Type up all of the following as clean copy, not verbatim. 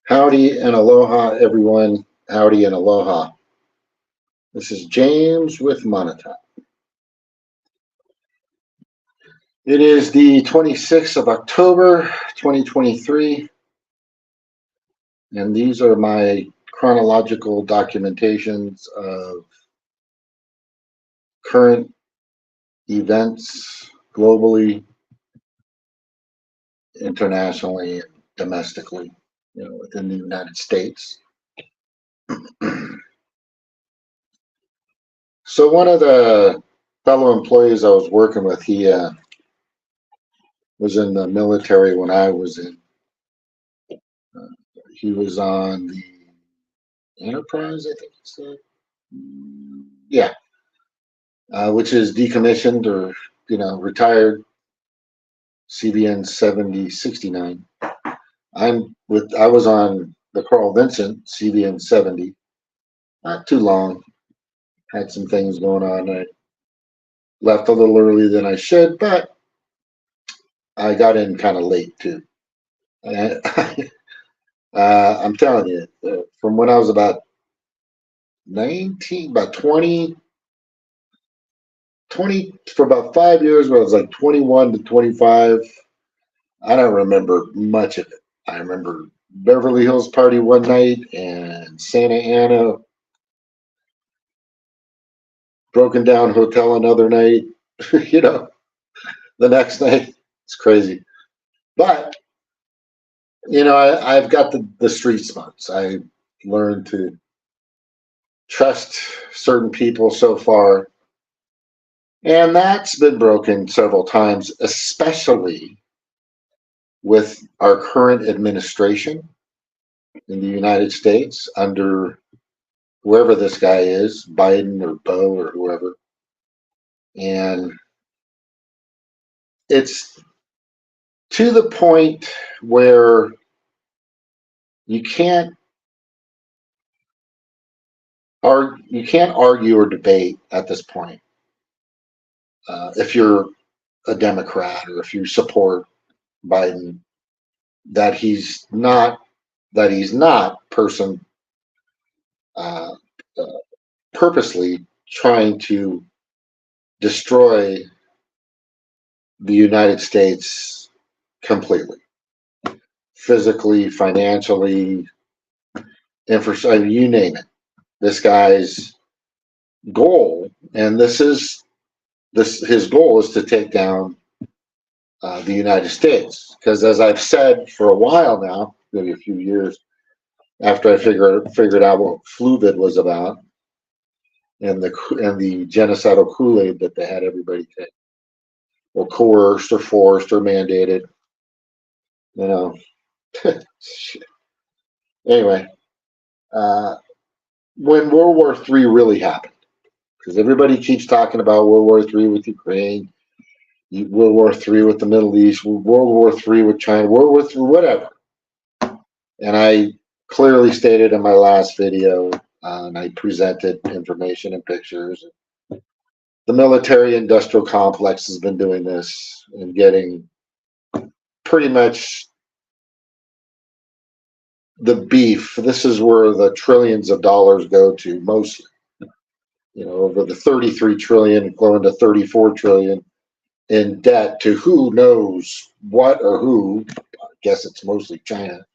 Howdy and aloha, everyone. Howdy and aloha. This is James with Monotone. It is the 26th of October, 2023, and these are my chronological documentations of current events globally, internationally, and domestically, within the United States. So one of the fellow employees I was working with, he was in the military when I was in. He was on the Enterprise, I think he said. Yeah, which is decommissioned or retired. CVN 7069. I was on the Carl Vincent CVN 70. Not too long. Had some things going on. I left a little earlier than I should, but I got in kind of late too. I'm telling you, from when I was about 19, about 20, for about 5 years, when I was like 21 to 25, I don't remember much of it. I remember Beverly Hills party one night and Santa Ana broken down hotel another night. The next night. It's crazy. But I've got the street smarts. I learned to trust certain people so far, and that's been broken several times, especially with our current administration in the United States under whoever this guy is, Biden or Bo or whoever. And it's to the point where you can't argue or debate at this point if you're a Democrat or if you support Biden that he's not person uh, uh, purposely trying to destroy the United States completely, physically, financially, infrastructure, you name it. This guy's goal, and his goal is to take down the United States. Because as I've said for a while now, maybe a few years after I figured out what Fluvid was about, and the genocidal Kool-Aid that they had everybody take, or coerced or forced or mandated, you know. Anyway, when World War III really happened, because everybody keeps talking about World War III with Ukraine, World War III with the Middle East, World War III with China, World War III, whatever. And I clearly stated in my last video, and I presented information and pictures. The military-industrial complex has been doing this and getting pretty much the beef. This is where the trillions of dollars go to mostly. Over the 33 trillion going to 34 trillion in debt to who knows what or who. I guess it's mostly China.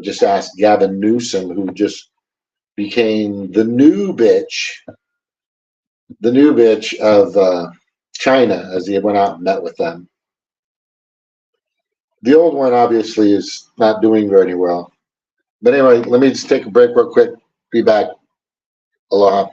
Just ask Gavin Newsom, who just became the new bitch of China as he went out and met with them. The old one obviously is not doing very well. But anyway, let me just take a break real quick. Be back. Aloha.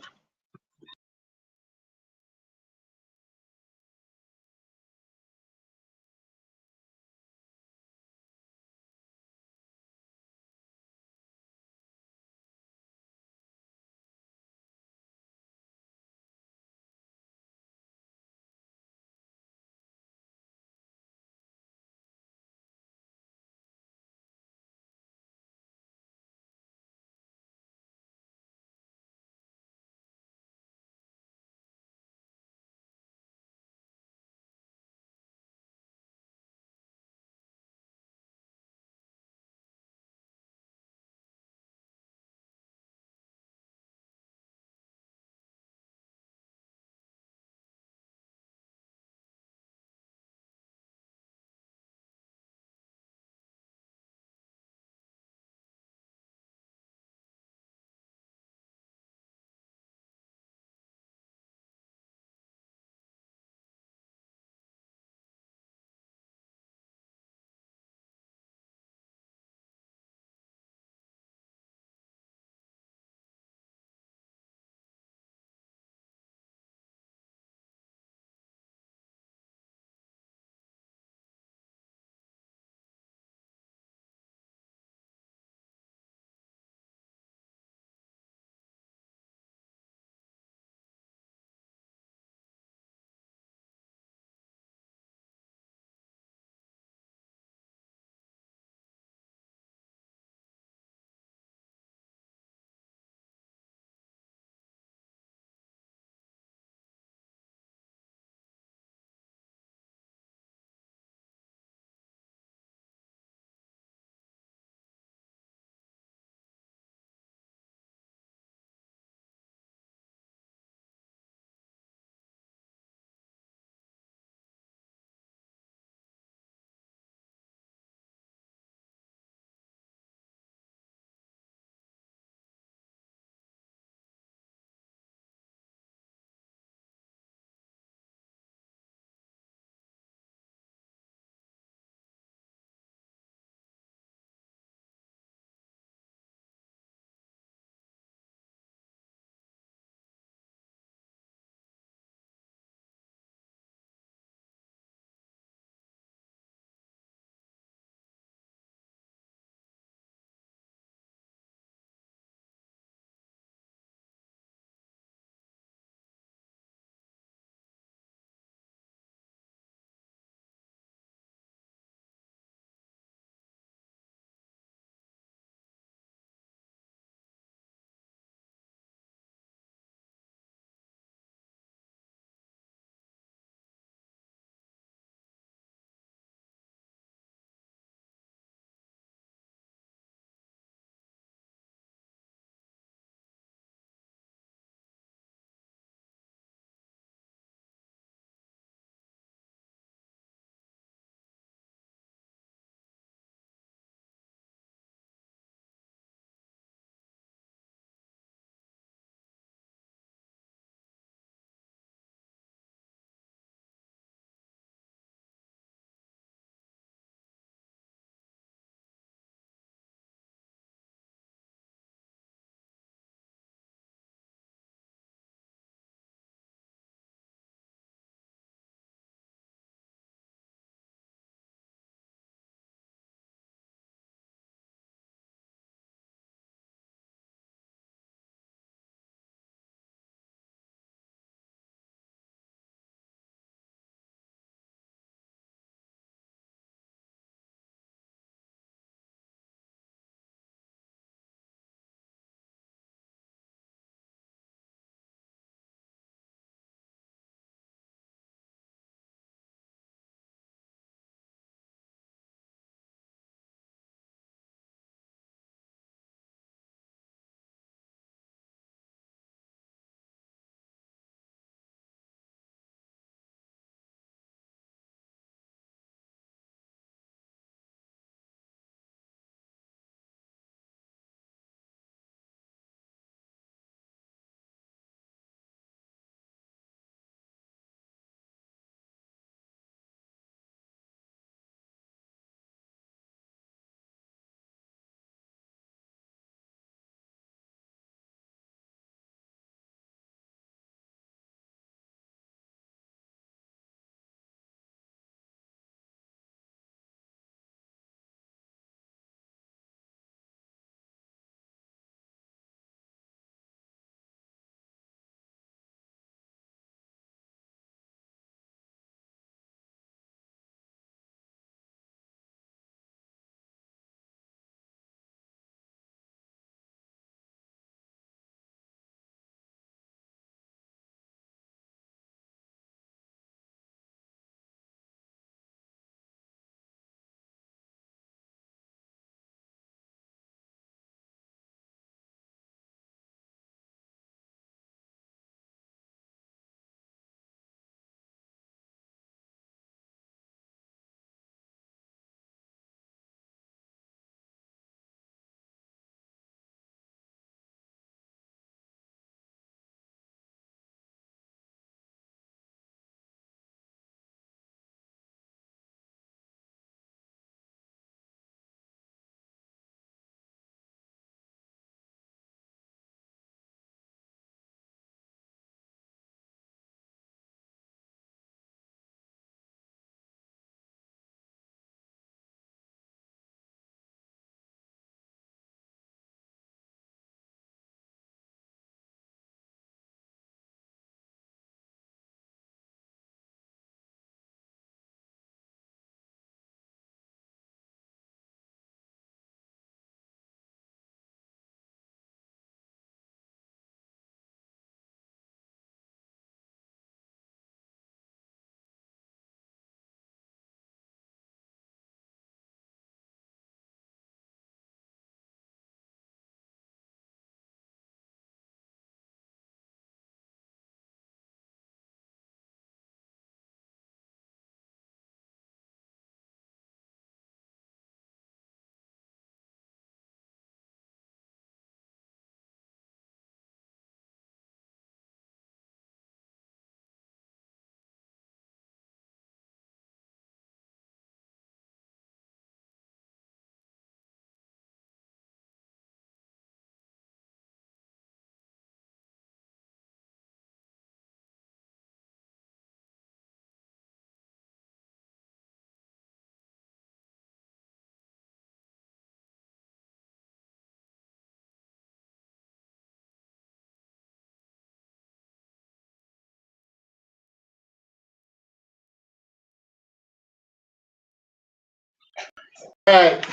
right,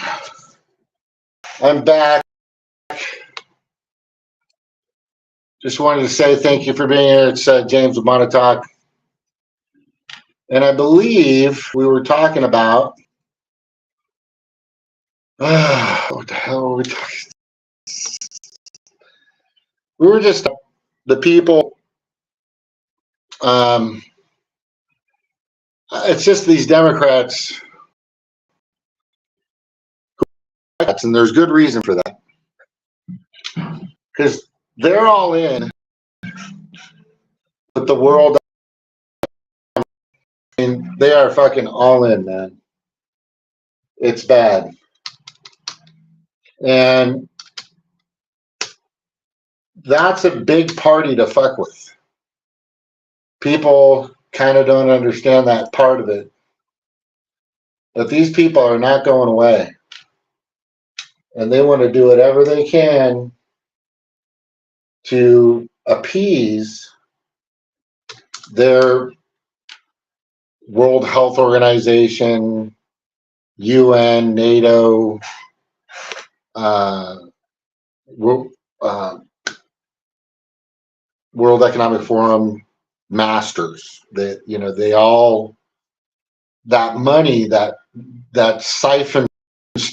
I'm back. Just wanted to say thank you for being here. It's James with Montauk. And I believe we were talking about, what the hell were we talking? We were just the people, it's just these Democrats, and there's good reason for that. Because they're all in with the world. I mean, they are fucking all in, man. It's bad. And that's a big party to fuck with. People kind of don't understand that part of it. But these people are not going away. And they want to do whatever they can to appease their World Health Organization, UN, NATO, World Economic Forum masters. That, you know, they all, that money that siphons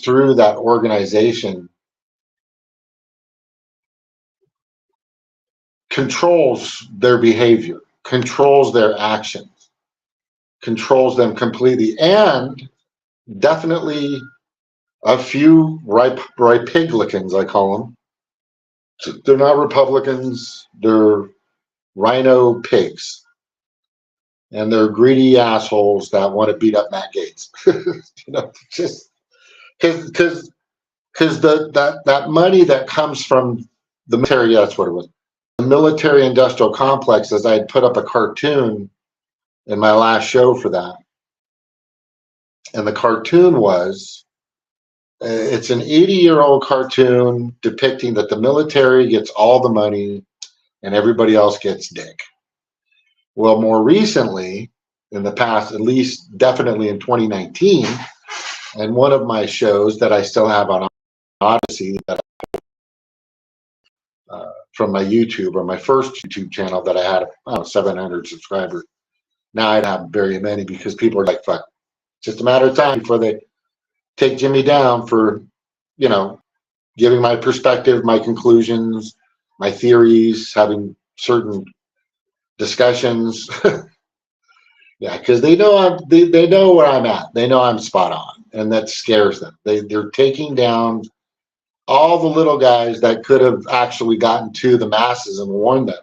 through that organization controls their behavior, controls their actions, controls them completely, and definitely a few Republicans, I call them. They're not Republicans, they're rhino pigs. And they're greedy assholes that want to beat up Matt Gaetz. You know, just because that money that comes from the military, that's what it was. The military industrial complex, as I had put up a cartoon in my last show for that. And the cartoon was, it's an 80-year-old cartoon depicting that the military gets all the money and everybody else gets dick. Well, more recently, in the past, at least definitely in 2019, and one of my shows that I still have on Odyssey, that from my YouTube, or my first YouTube channel that I had, 700 subscribers. Now I don't have very many because people are like, fuck, it's just a matter of time before they take Jimmy down for, you know, giving my perspective, my conclusions, my theories, having certain discussions. Yeah, because they know they know where I'm at. They know I'm spot on, and that scares them. They're taking down all the little guys that could have actually gotten to the masses and warned them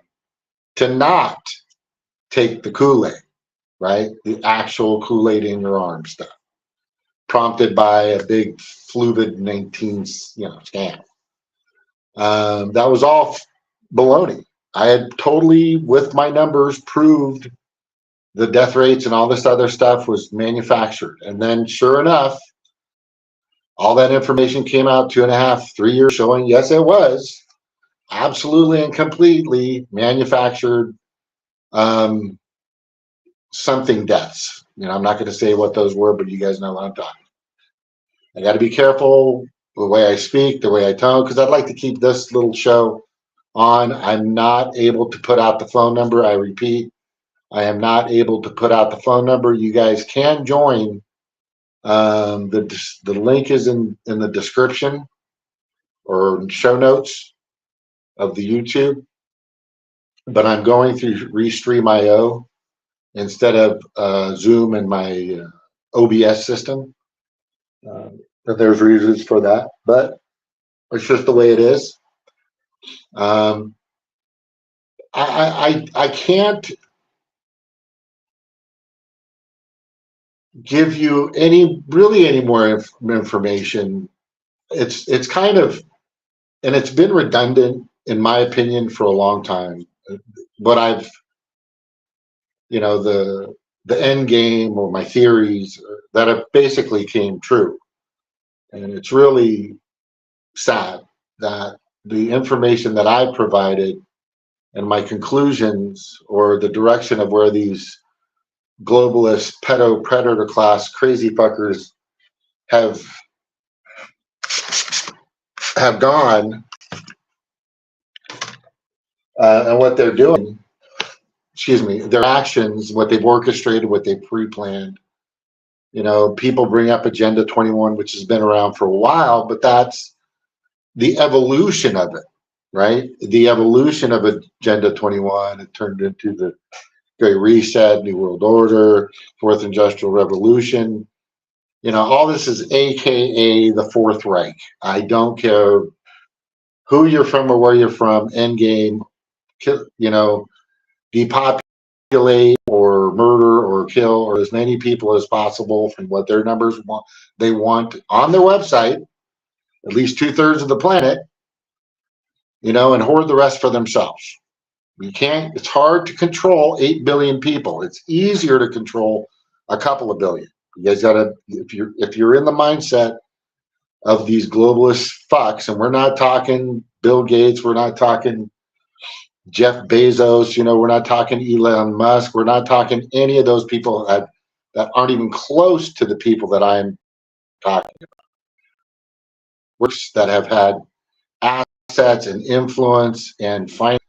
to not take the Kool-Aid, right? The actual Kool-Aid in your arm stuff, prompted by a big Fluvid-19, scam. That was all baloney. I had totally, with my numbers, proved the death rates and all this other stuff was manufactured. And then sure enough, all that information came out 2.5, 3 years showing, yes, it was absolutely and completely manufactured something deaths. You know, I'm not going to say what those were, but you guys know what I'm talking. I got to be careful the way I speak, the way I tone, because I'd like to keep this little show on. I'm not able to put out the phone number. I repeat, I am not able to put out the phone number. You guys can join. The link is in the description or show notes of the YouTube. But I'm going through Restream.io instead of Zoom and my OBS system. There's reasons for that, but it's just the way it is. I can't give you any more information. It's kind of, and it's been redundant in my opinion for a long time. But I've, the end game or my theories that have basically came true, and it's really sad that the information that I provided and my conclusions or the direction of where these globalist pedo predator class crazy fuckers have have gone and what they're doing, excuse me, their actions, what they've orchestrated, what they've pre-planned. You know, people bring up Agenda 21, which has been around for a while, but that's the evolution of it, right? The evolution of Agenda 21, it turned into the Great Reset, New World Order, Fourth Industrial Revolution. You know, all this is AKA the Fourth Reich. I don't care who you're from or where you're from, end game, you know, depopulate or murder or kill or as many people as possible from what their numbers want. They want on their website, at least 2/3 of the planet, you know, and hoard the rest for themselves. You can't, it's hard to control 8 billion people. It's easier to control a couple of billion. You guys gotta, if you're in the mindset of these globalist fucks, and we're not talking Bill Gates, we're not talking Jeff Bezos, you know, we're not talking Elon Musk, we're not talking any of those people that aren't even close to the people that I'm talking about, that have had assets and influence and finance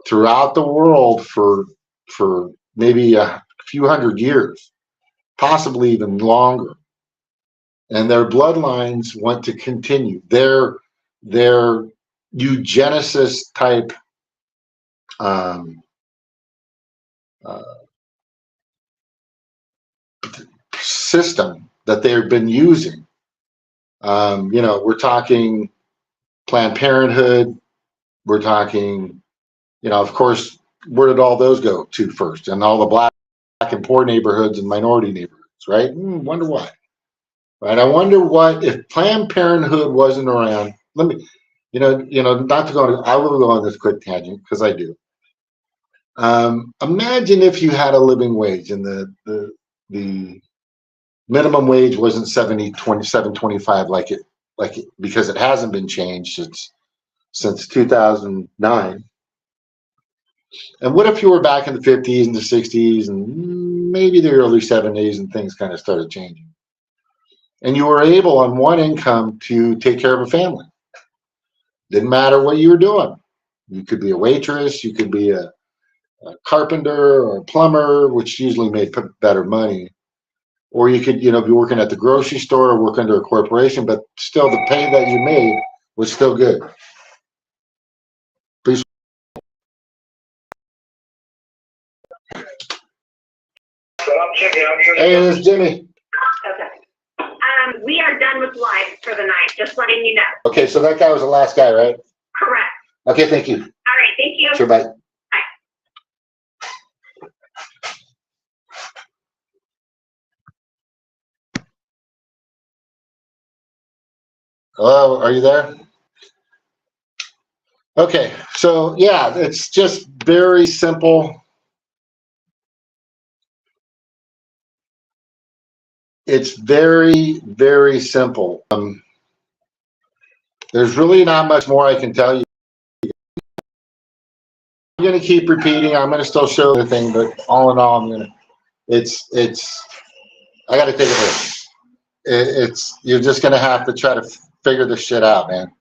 throughout the world for maybe a few hundred years, possibly even longer. And their bloodlines want to continue. Their eugenicist type um, uh, system that they've been using. You know, we're talking Planned Parenthood. We're talking, you know, of course, where did all those go to first? And all the black and poor neighborhoods and minority neighborhoods, right? Wonder why. Right? I wonder what if Planned Parenthood wasn't around. Let me, not to go on. I will go on this quick tangent because I do. Imagine if you had a living wage and the minimum wage wasn't 27.25 because it hasn't been changed since 2009. And what if you were back in the 50s and the 60s and maybe the early 70s and things kind of started changing? And you were able on one income to take care of a family. Didn't matter what you were doing. You could be a waitress, you could be a carpenter or a plumber, which usually made better money. Or you could, be working at the grocery store or work under a corporation, but still the pay that you made was still good. Please. Hey, this is Jimmy. Okay. We are done with live for the night, just letting you know. Okay, so that guy was the last guy, right? Correct. Okay, thank you. All right, thank you. Sure, bye. Hello, are you there? Okay, so yeah, it's just very simple. It's very, very simple. There's really not much more I can tell you. I'm going to keep repeating. I'm going to still show the thing, but all in all, I got to take a break. You're just going to have to try to figure this shit out, man.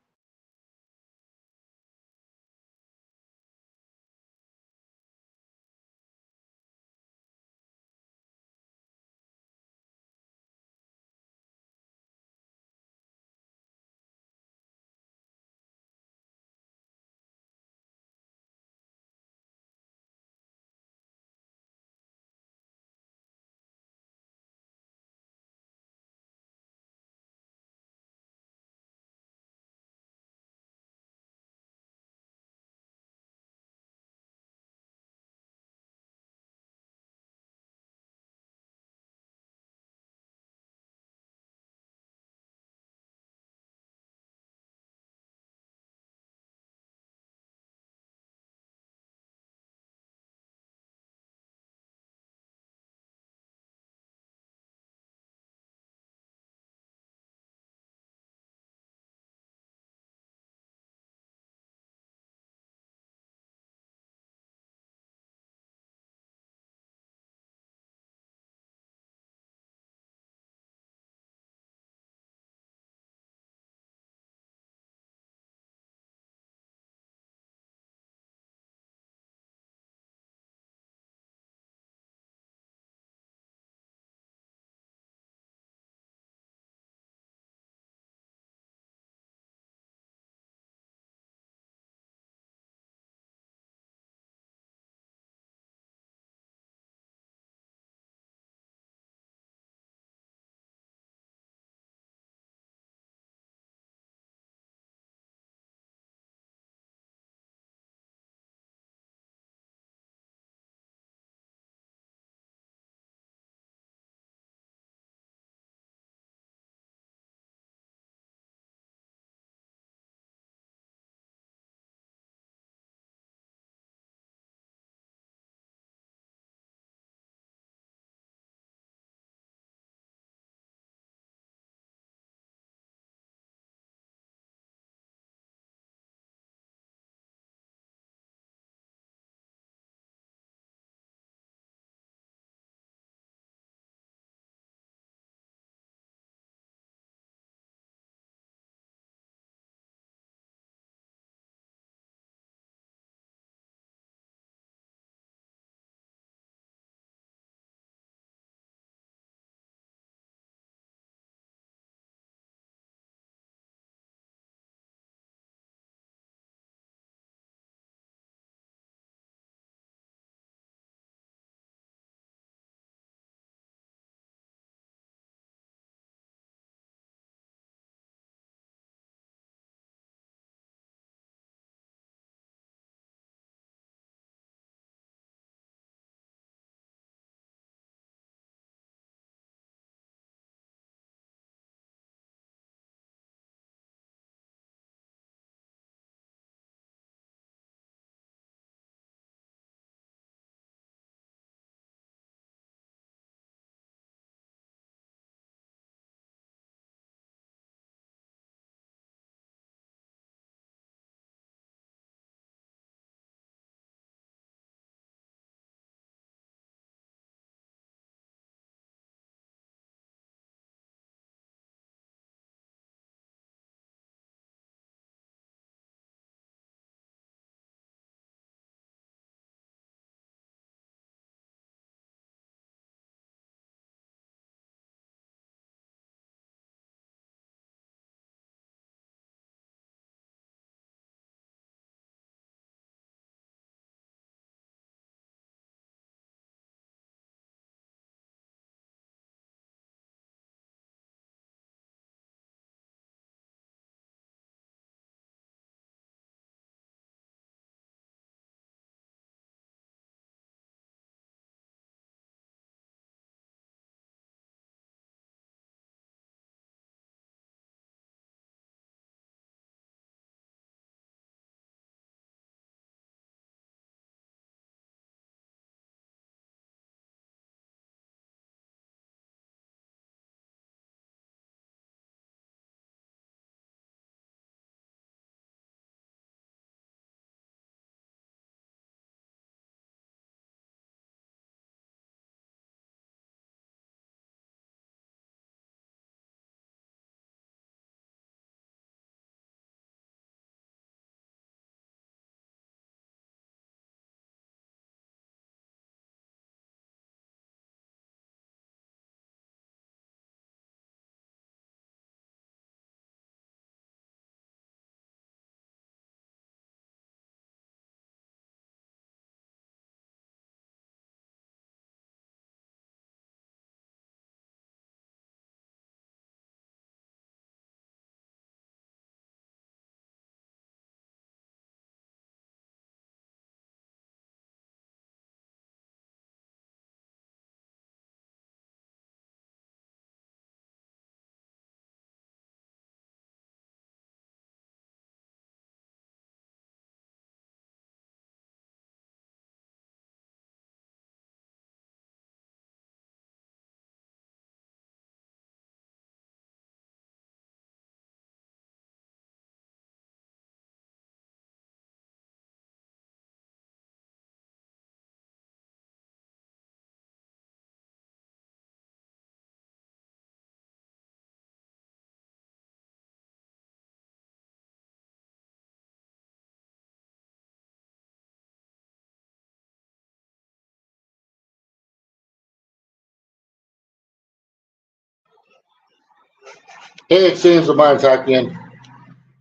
Hey, it's James Lamar talking.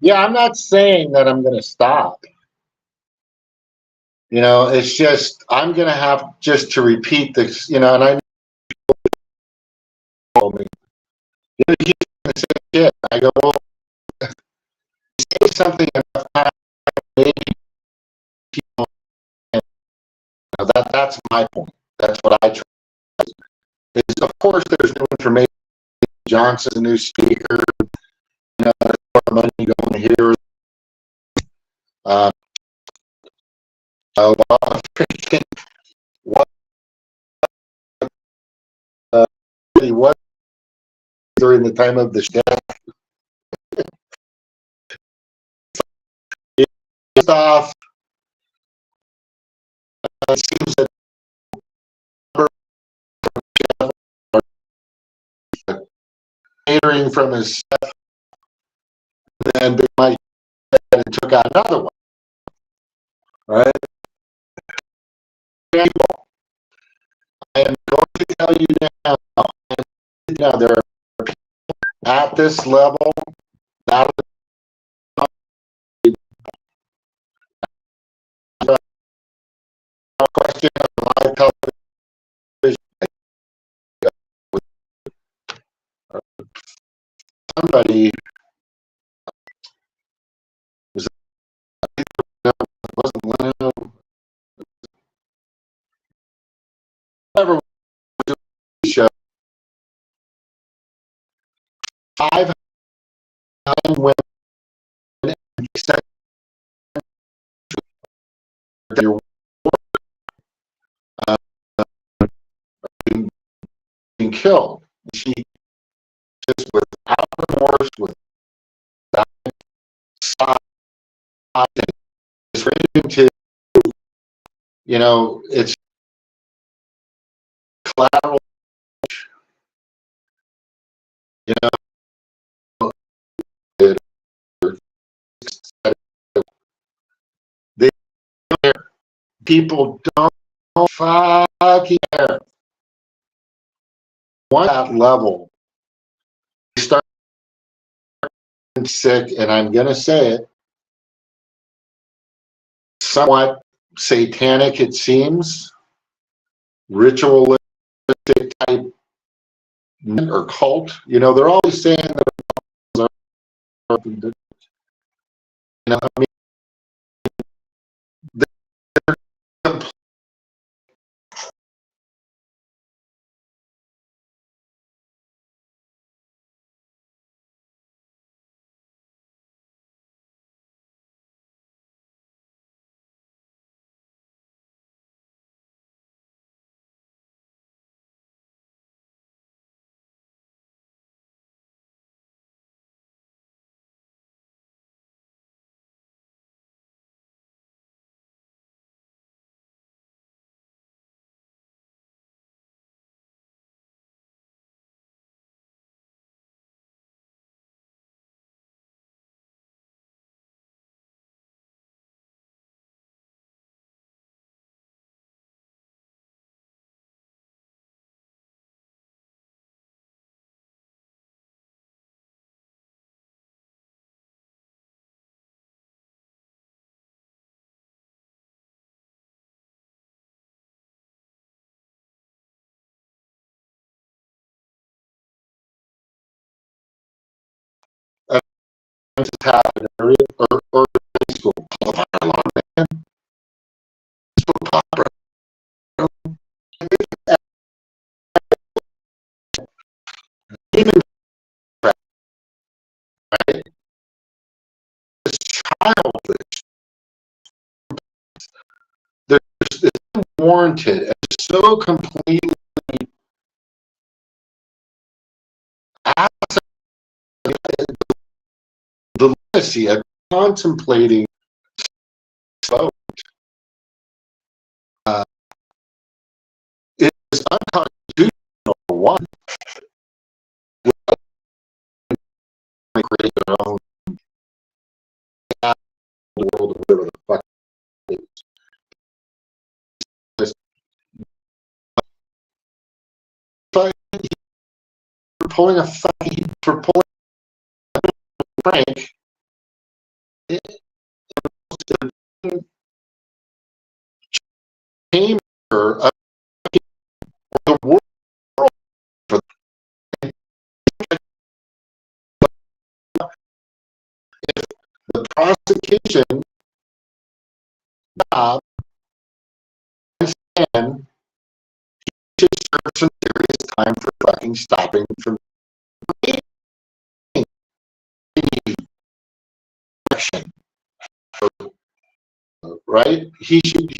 Yeah, I'm not saying that I'm going to stop. You know, it's just I'm going to have just to repeat this. You know, and I know me. You keep saying the same shit. I go, well, say something enough time, maybe people. You know, that's my point. That's what I try. Is of course there's new information. Johnson's a new speaker. You know, there's more money going here. Freaking what? Really was during the time of the death. Off. It seems that catering from his stuff, then Big Mike and took out another one. Right? I am going to tell you now, there are people at this level that question of live television. Somebody was wasn't Leno, whatever show 5 women your being killed. She just without remorse, without stopping, just ready to, you know, it's collateral, you know, it, they don't care. People don't fucking care. On that level, they start sick, and I'm going to say it, somewhat satanic, it seems, ritualistic type or cult. You know, they're always saying that, you know, I mean, they're just happened or high school. Man. Even right, this childish, it's unwarranted, and so completely absent the legacy of contemplating vote is unconstitutional. One, create their own world, whatever the fuck it is. For pulling a fucking, for pulling Frank, chamber of the world for the prosecution job, and should serve some serious time for fucking stopping from any action. Right? He should.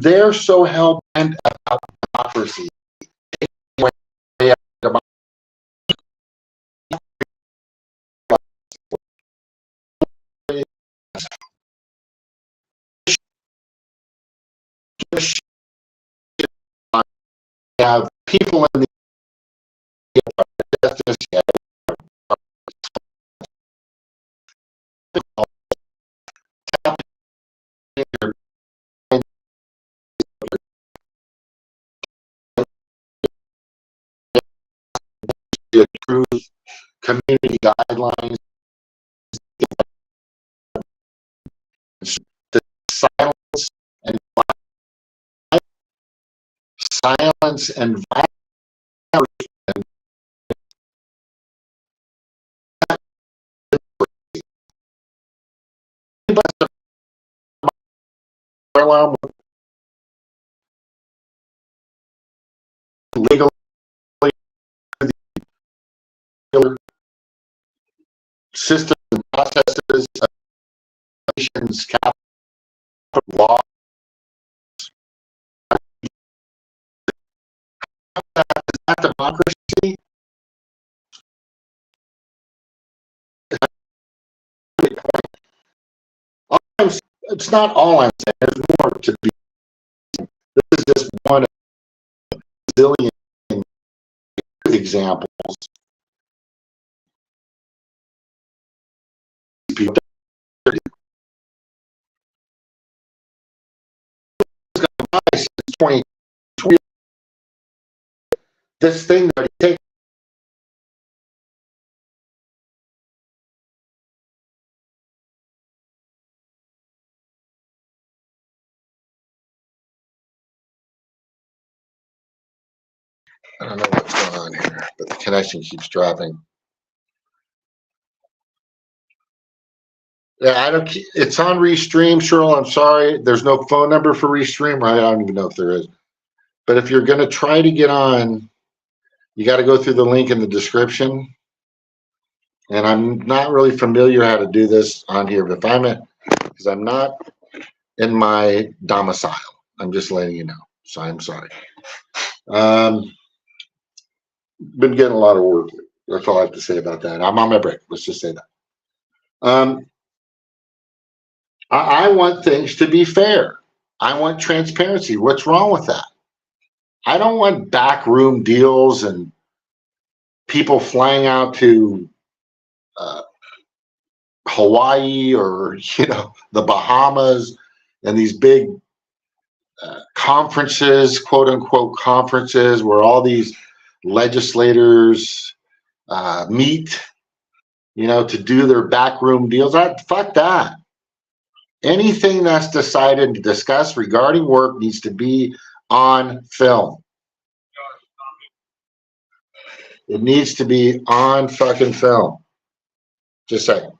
They're so hell bent about democracy. Have people in the justice truth, community guidelines, the silence and silence and violence. Legally systems and processes of nations, capital law. Is that democracy? It's not all I'm saying. There's more to be. This is just one of a zillion examples. People since 2020, this thing that he takes. I don't know what's going on here, but the connection keeps dropping. Yeah, I don't. It's on Restream, Cheryl. I'm sorry. There's no phone number for Restream. I don't even know if there is. But if you're going to try to get on, you got to go through the link in the description. And I'm not really familiar how to do this on here, but if I'm at, because I'm not in my domicile, I'm just letting you know. So I'm sorry. Been getting a lot of work. That's all I have to say about that. I'm on my break. Let's just say that. I want things to be fair. I want transparency. What's wrong with that? I don't want backroom deals and people flying out to Hawaii or the Bahamas and these big conferences, quote unquote conferences, where all these legislators meet, to do their backroom deals. Fuck that. Anything that's decided to discuss regarding work needs to be on film. It needs to be on fucking film. Just a second.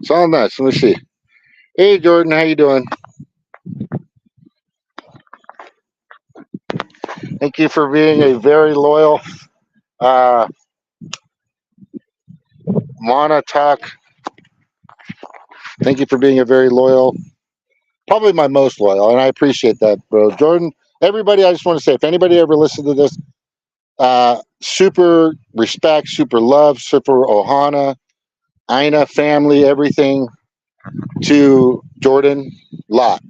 It's all nuts. Let me see. Hey, Jordan, how you doing? Thank you for being a very loyal Montauk. Thank you for being a very loyal, probably my most loyal, and I appreciate that, bro. Jordan, everybody, I just want to say, if anybody ever listened to this, super respect, super love, super ohana, Ina family, everything to Jordan Lot.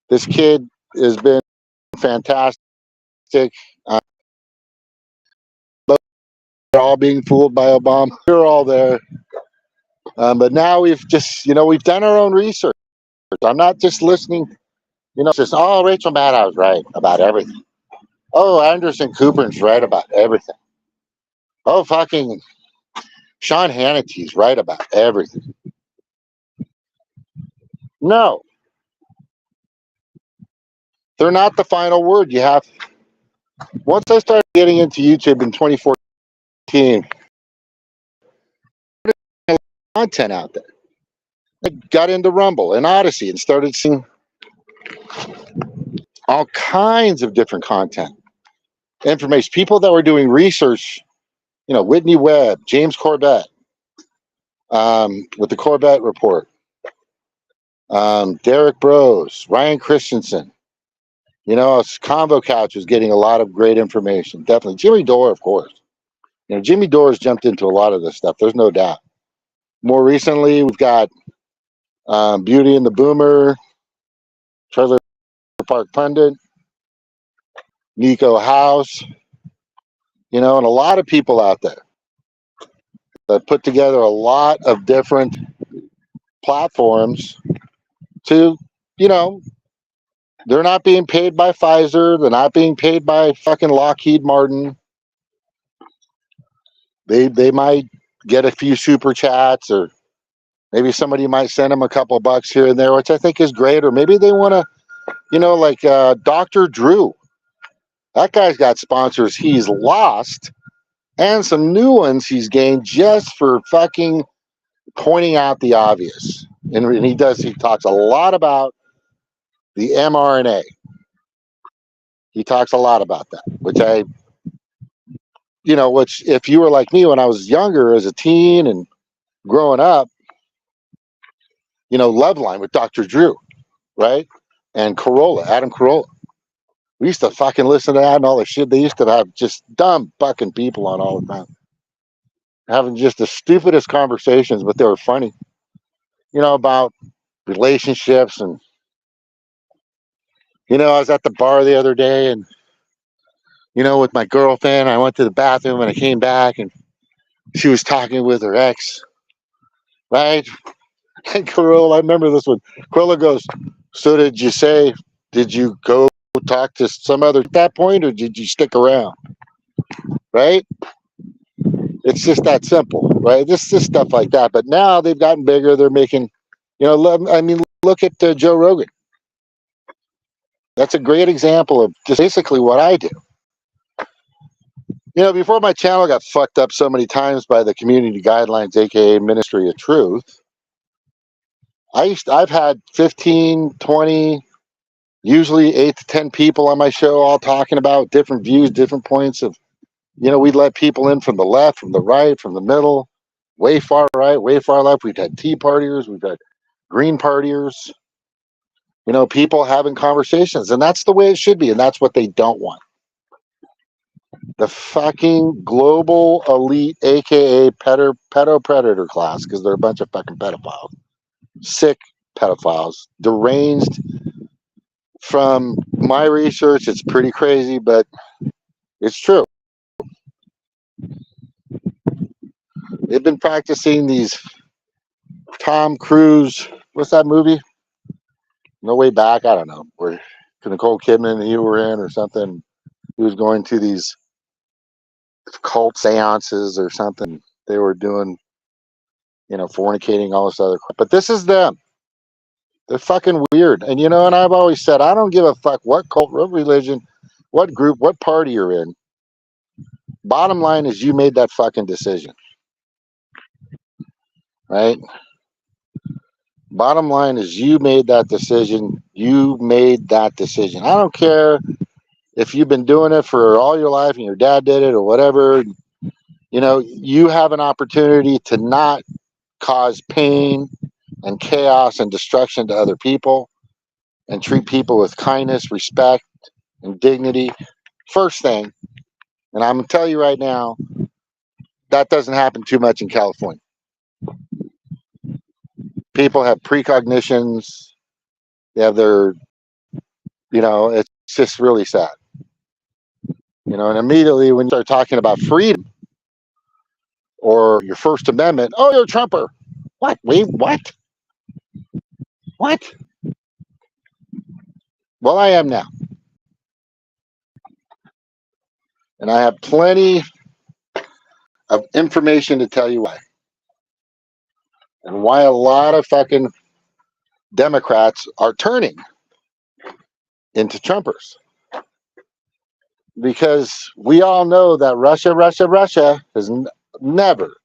This kid has been fantastic. Uh, they're all being fooled by Obama. We're all there. But now we've just, we've done our own research. I'm not just listening, it's just, oh, Rachel Maddow's right about everything. Oh, Anderson Cooper's right about everything. Oh, fucking Sean Hannity's right about everything. No, they're not the final word. You have, once I started getting into YouTube in 2014, content out there. I got into Rumble and Odyssey and started seeing all kinds of different content, information, people that were doing research, Whitney Webb, James Corbett, with the Corbett Report, Derek Bros, Ryan Christensen, Convo Couch was getting a lot of great information. Definitely. Jimmy Dore, of course. Jimmy Dore's jumped into a lot of this stuff. There's no doubt. More recently, we've got Beauty and the Boomer, Trailer Park Pundit, Nico House, and a lot of people out there that put together a lot of different platforms to, they're not being paid by Pfizer. They're not being paid by fucking Lockheed Martin. They might get a few super chats, or maybe somebody might send them a couple bucks here and there, which I think is great. Or maybe they want to, like Dr. Drew. That guy's got sponsors he's lost and some new ones he's gained just for fucking pointing out the obvious. And he talks a lot about the mRNA. He talks a lot about that, which which if you were like me when I was younger as a teen and growing up, Loveline with Dr. Drew, right? And Corolla, Adam Carolla. We used to fucking listen to that and all the shit. They used to have just dumb fucking people on all the time, having just the stupidest conversations, but they were funny, about relationships. And, I was at the bar the other day and, with my girlfriend, I went to the bathroom and I came back and she was talking with her ex, right? And Corolla, I remember this one. Corolla goes, so did you go talk to some other at that point, or did you stick around? Right? It's just that simple, right? This stuff like that. But now they've gotten bigger. They're making, look at Joe Rogan. That's a great example of just basically what I do. Before my channel got fucked up so many times by the community guidelines, aka Ministry of Truth, I've had 15, 20, usually 8 to 10 people on my show, all talking about different views, different points of, we'd let people in from the left, from the right, from the middle, way far right, way far left. We've had Tea Partiers, we've had Green Partiers, people having conversations, and that's the way it should be, and that's what they don't want. The fucking global elite, aka Pedo Predator Class, because they're a bunch of fucking pedophiles, sick pedophiles, deranged. From my research, it's pretty crazy, but it's true. They've been practicing these Tom Cruise, what's that movie? No Way Back, I don't know, where Nicole Kidman and you were in or something. He was going to these cult seances or something. They were doing, fornicating, all this other crap. But this is them. They're fucking weird. And, and I've always said, I don't give a fuck what cult, what religion, what group, what party you're in. Bottom line is you made that fucking decision. Right? Bottom line is you made that decision. You made that decision. I don't care if you've been doing it for all your life and your dad did it or whatever. You know, you have an opportunity to not cause pain and chaos and destruction to other people and treat people with kindness, respect, and dignity. First thing, and I'm going to tell you right now, that doesn't happen too much in California. People have precognitions. They have their, it's just really sad. And immediately when you start talking about freedom or your First Amendment, oh, you're a Trumper. What? Wait, what? What? Well, I am now. And I have plenty of information to tell you why. And why a lot of fucking Democrats are turning into Trumpers. Because we all know that Russia has never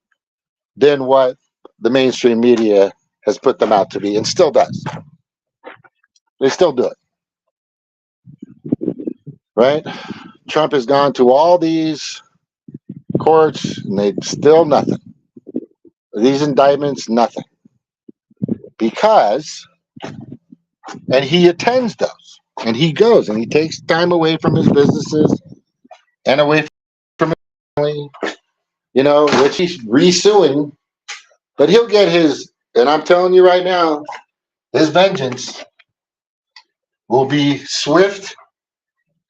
been what the mainstream media has put them out to be and still does. They still do it. Right? Trump has gone to all these courts and they still nothing. These indictments, nothing. Because, and he attends those and he goes and he takes time away from his businesses and away from his family, which he's resuing, but he'll get his, and I'm telling you right now, his vengeance will be swift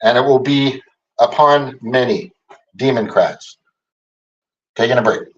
and it will be upon many Democrats. Taking a break.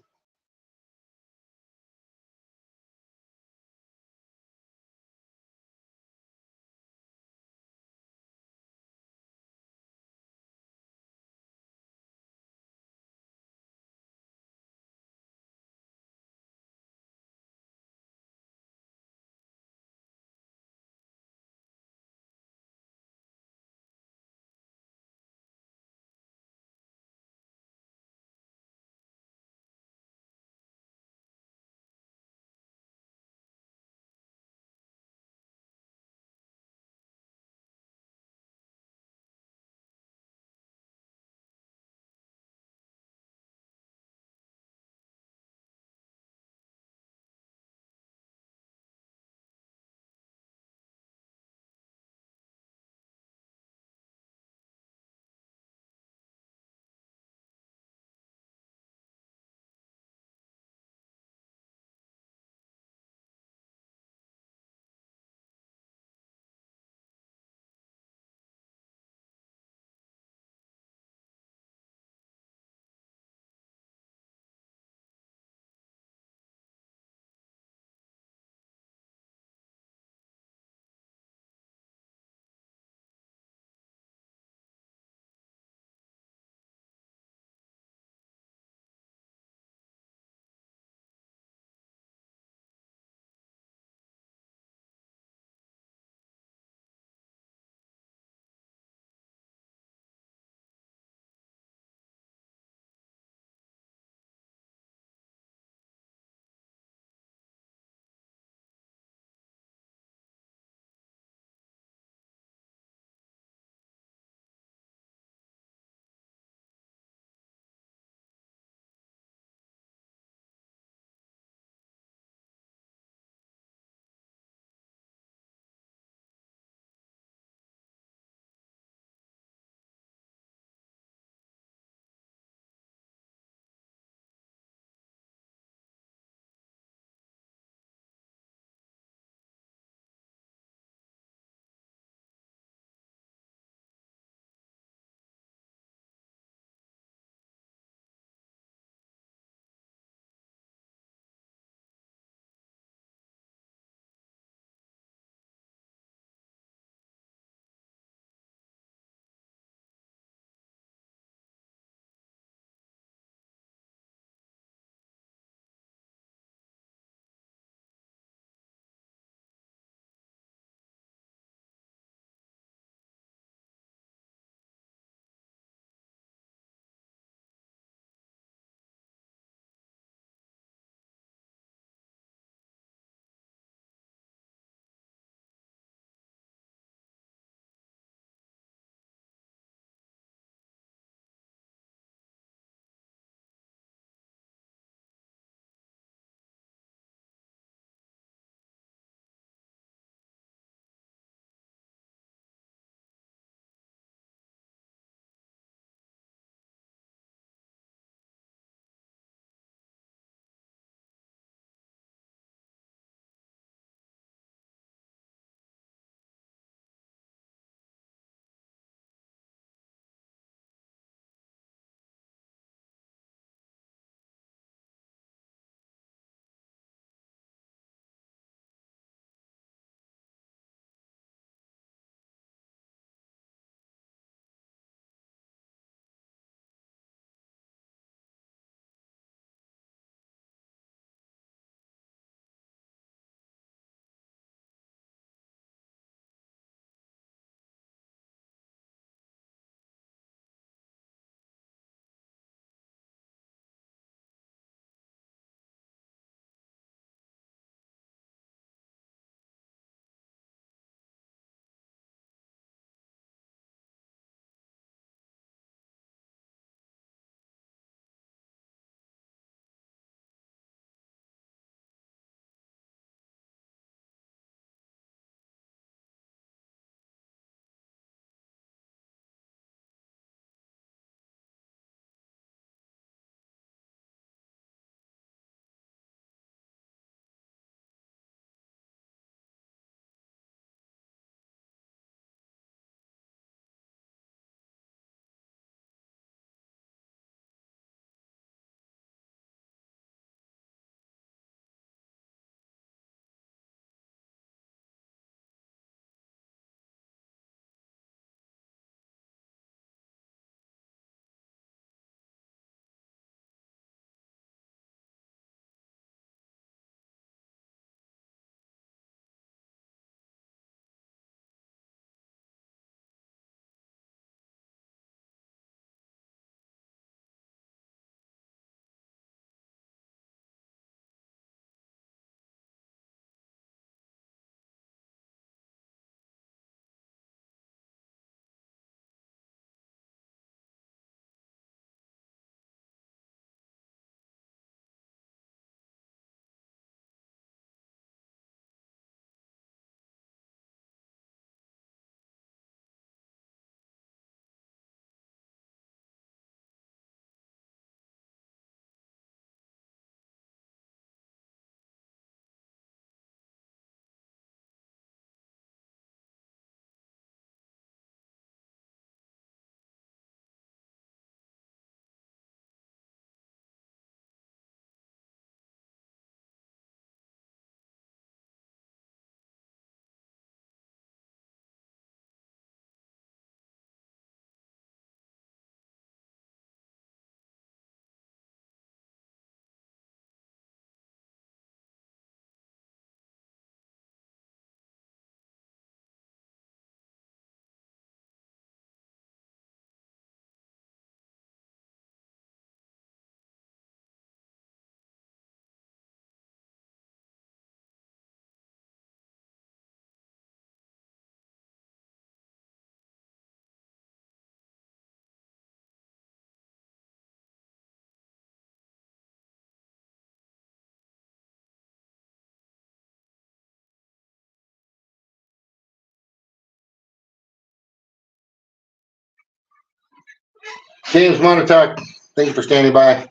James Montauk, thank you for standing by.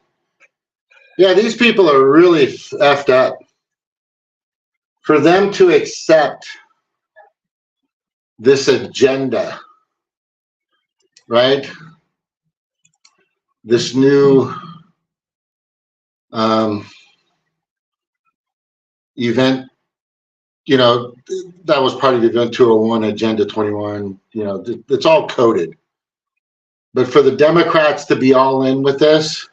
Yeah, these people are really effed up. For them to accept this agenda, right? This new event, you know, that was part of the Event 201, Agenda 21, you know, it's all coded. But for the Democrats to be all in with this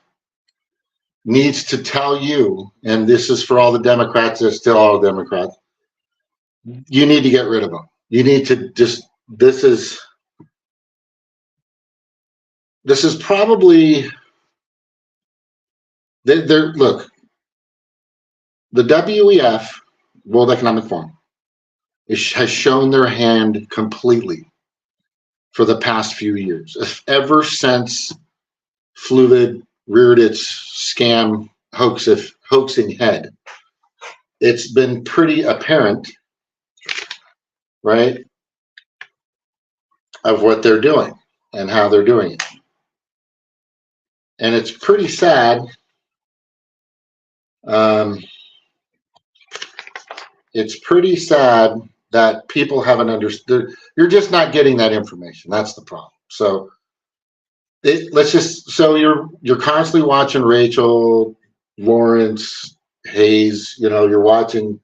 needs to tell you, and this is for all the Democrats, they're still all Democrats, you need to get rid of them. You need to just, this is probably, look, the WEF, World Economic Forum, has shown their hand completely for the past few years. Ever since Fluid reared its scam hoaxing head, it's been pretty apparent, right, of what they're doing and how they're doing it. And it's pretty sad. It's pretty sad that people haven't understood. You're just not getting that information. That's the problem. So so you're constantly watching Rachel, Lawrence, Hayes, you know, you're watching,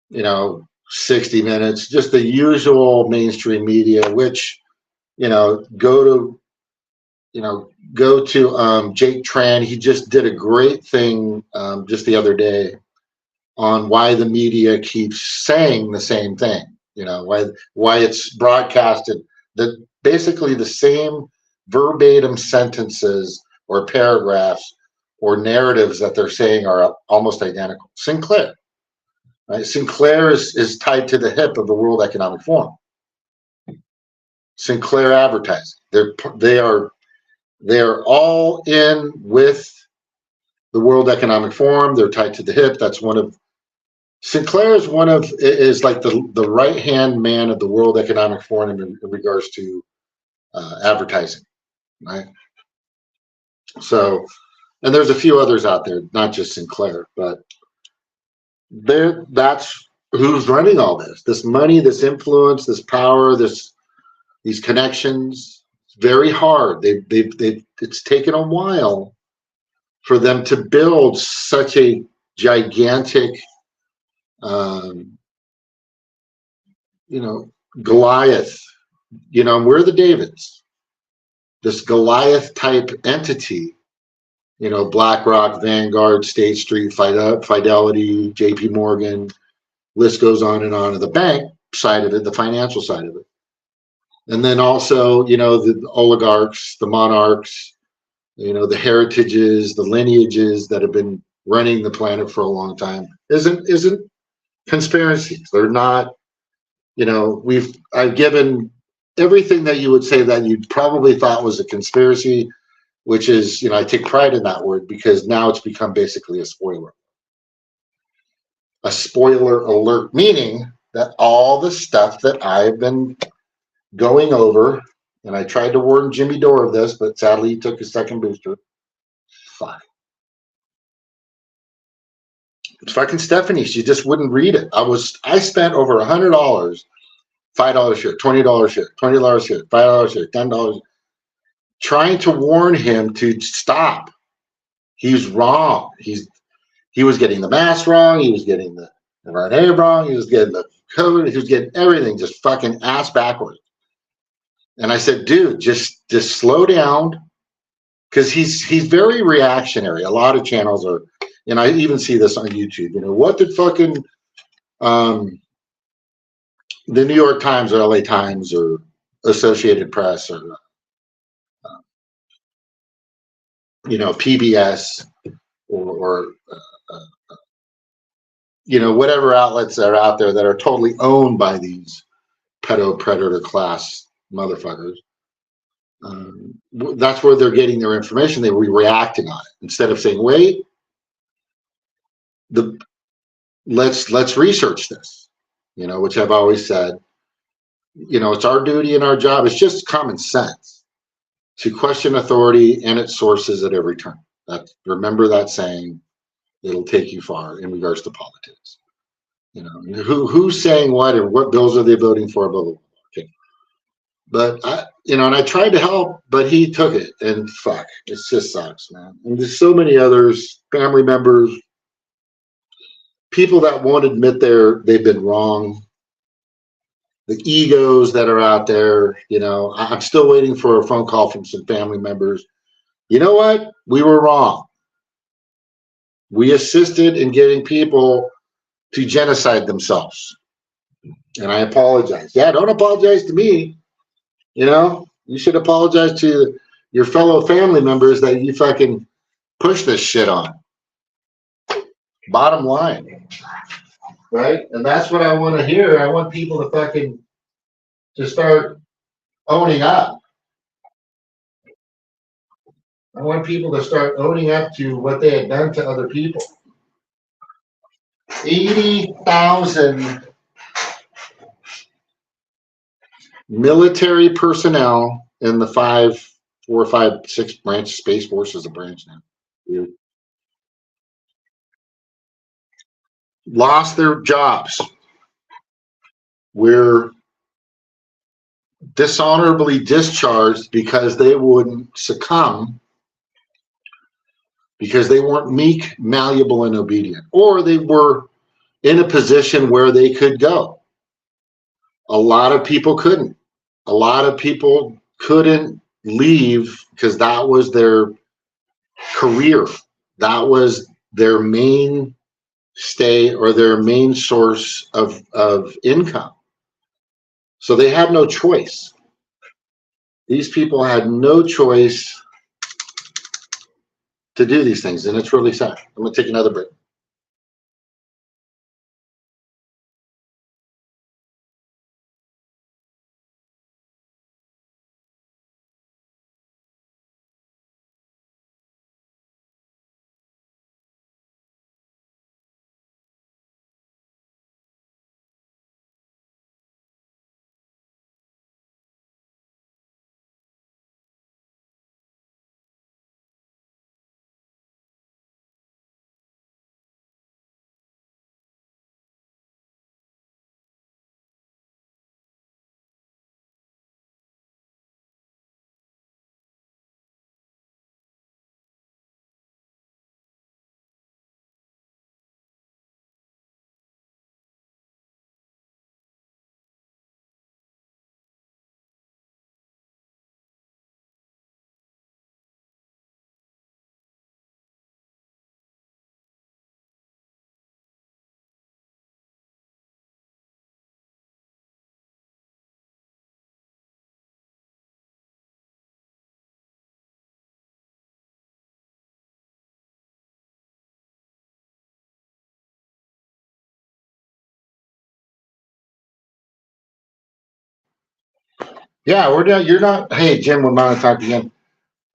you know, 60 Minutes, just the usual mainstream media, which, you know, go to Jake Tran. He just did a great thing just the other day on why the media keeps saying the same thing, you know, why it's broadcasted, that basically the same verbatim sentences or paragraphs or narratives that they're saying are almost identical. Sinclair, right? Sinclair is tied to the hip of the World Economic Forum. Sinclair Advertising. They are all in with the World Economic Forum. They're tied to the hip. That's one of Sinclair is like the right hand man of the World Economic Forum in regards to advertising, right? So, and there's a few others out there, not just Sinclair, but that's who's running all this. This money, this influence, this power, these connections. It's very hard. It's taken a while for them to build such a gigantic, you know, Goliath. You know, we're the Davids. This Goliath type entity, you know, BlackRock, Vanguard, State Street, Fidelity, JP Morgan, list goes on and on, of the bank side of it, the financial side of it. And then also, you know, the oligarchs, the monarchs, you know, the heritages, the lineages that have been running the planet for a long time isn't conspiracies. They're not, you know, I've given everything that you would say that you probably thought was a conspiracy, which is, you know, I take pride in that word because now it's become basically a spoiler. A spoiler alert, meaning that all the stuff that I've been going over, and I tried to warn Jimmy Dore of this, but sadly he took his second booster. Fine. It's fucking Stephanie. She just wouldn't read it. I spent over $100, $5 share, $20 share, $20 share, $5 share, $10, trying to warn him to stop. He's wrong. He was getting the math wrong. He was getting the RNA wrong. He was getting the COVID. He was getting everything just fucking ass backwards. And I said, dude, just slow down, because he's very reactionary. A lot of channels are, and I even see this on YouTube. You know, what did fucking the New York Times or LA Times or Associated Press or you know, PBS or you know, whatever outlets that are out there that are totally owned by these Pedo Predator Class motherfuckers. That's where they're getting their information. They were reacting on it instead of saying, "Wait, let's research this." You know, which I've always said. You know, it's our duty and our job. It's just common sense to question authority and its sources at every turn. Remember that saying, it'll take you far in regards to politics. You know, who's saying what and what bills are they voting for, blah, blah, blah. Okay. But and I tried to help, but he took it, and fuck, it just sucks, man. And there's so many others, family members, people that won't admit they've been wrong, the egos that are out there. I'm still waiting for a phone call from some family members. You know what? We were wrong. We assisted in getting people to genocide themselves. And I apologize. Yeah, don't apologize to me. You should apologize to your fellow family members that you fucking push this shit on. Bottom line. Right? And that's what I want to hear. I want people to start owning up. I want people to start owning up to what they had done to other people. 80,000 military personnel in the 4, 5, 6 branch Space Force is a branch now. Yeah. Lost their jobs. Were dishonorably discharged because they wouldn't succumb, because they weren't meek, malleable, and obedient, or they were in a position where they could go. A lot of people couldn't. A lot of people couldn't leave because that was their career. That was their main stay or their main source of income. So they had no choice. These people had no choice to do these things, and it's really sad. I'm going to take another break. Yeah, we're done. You're not. Hey, Jim, we might talk again.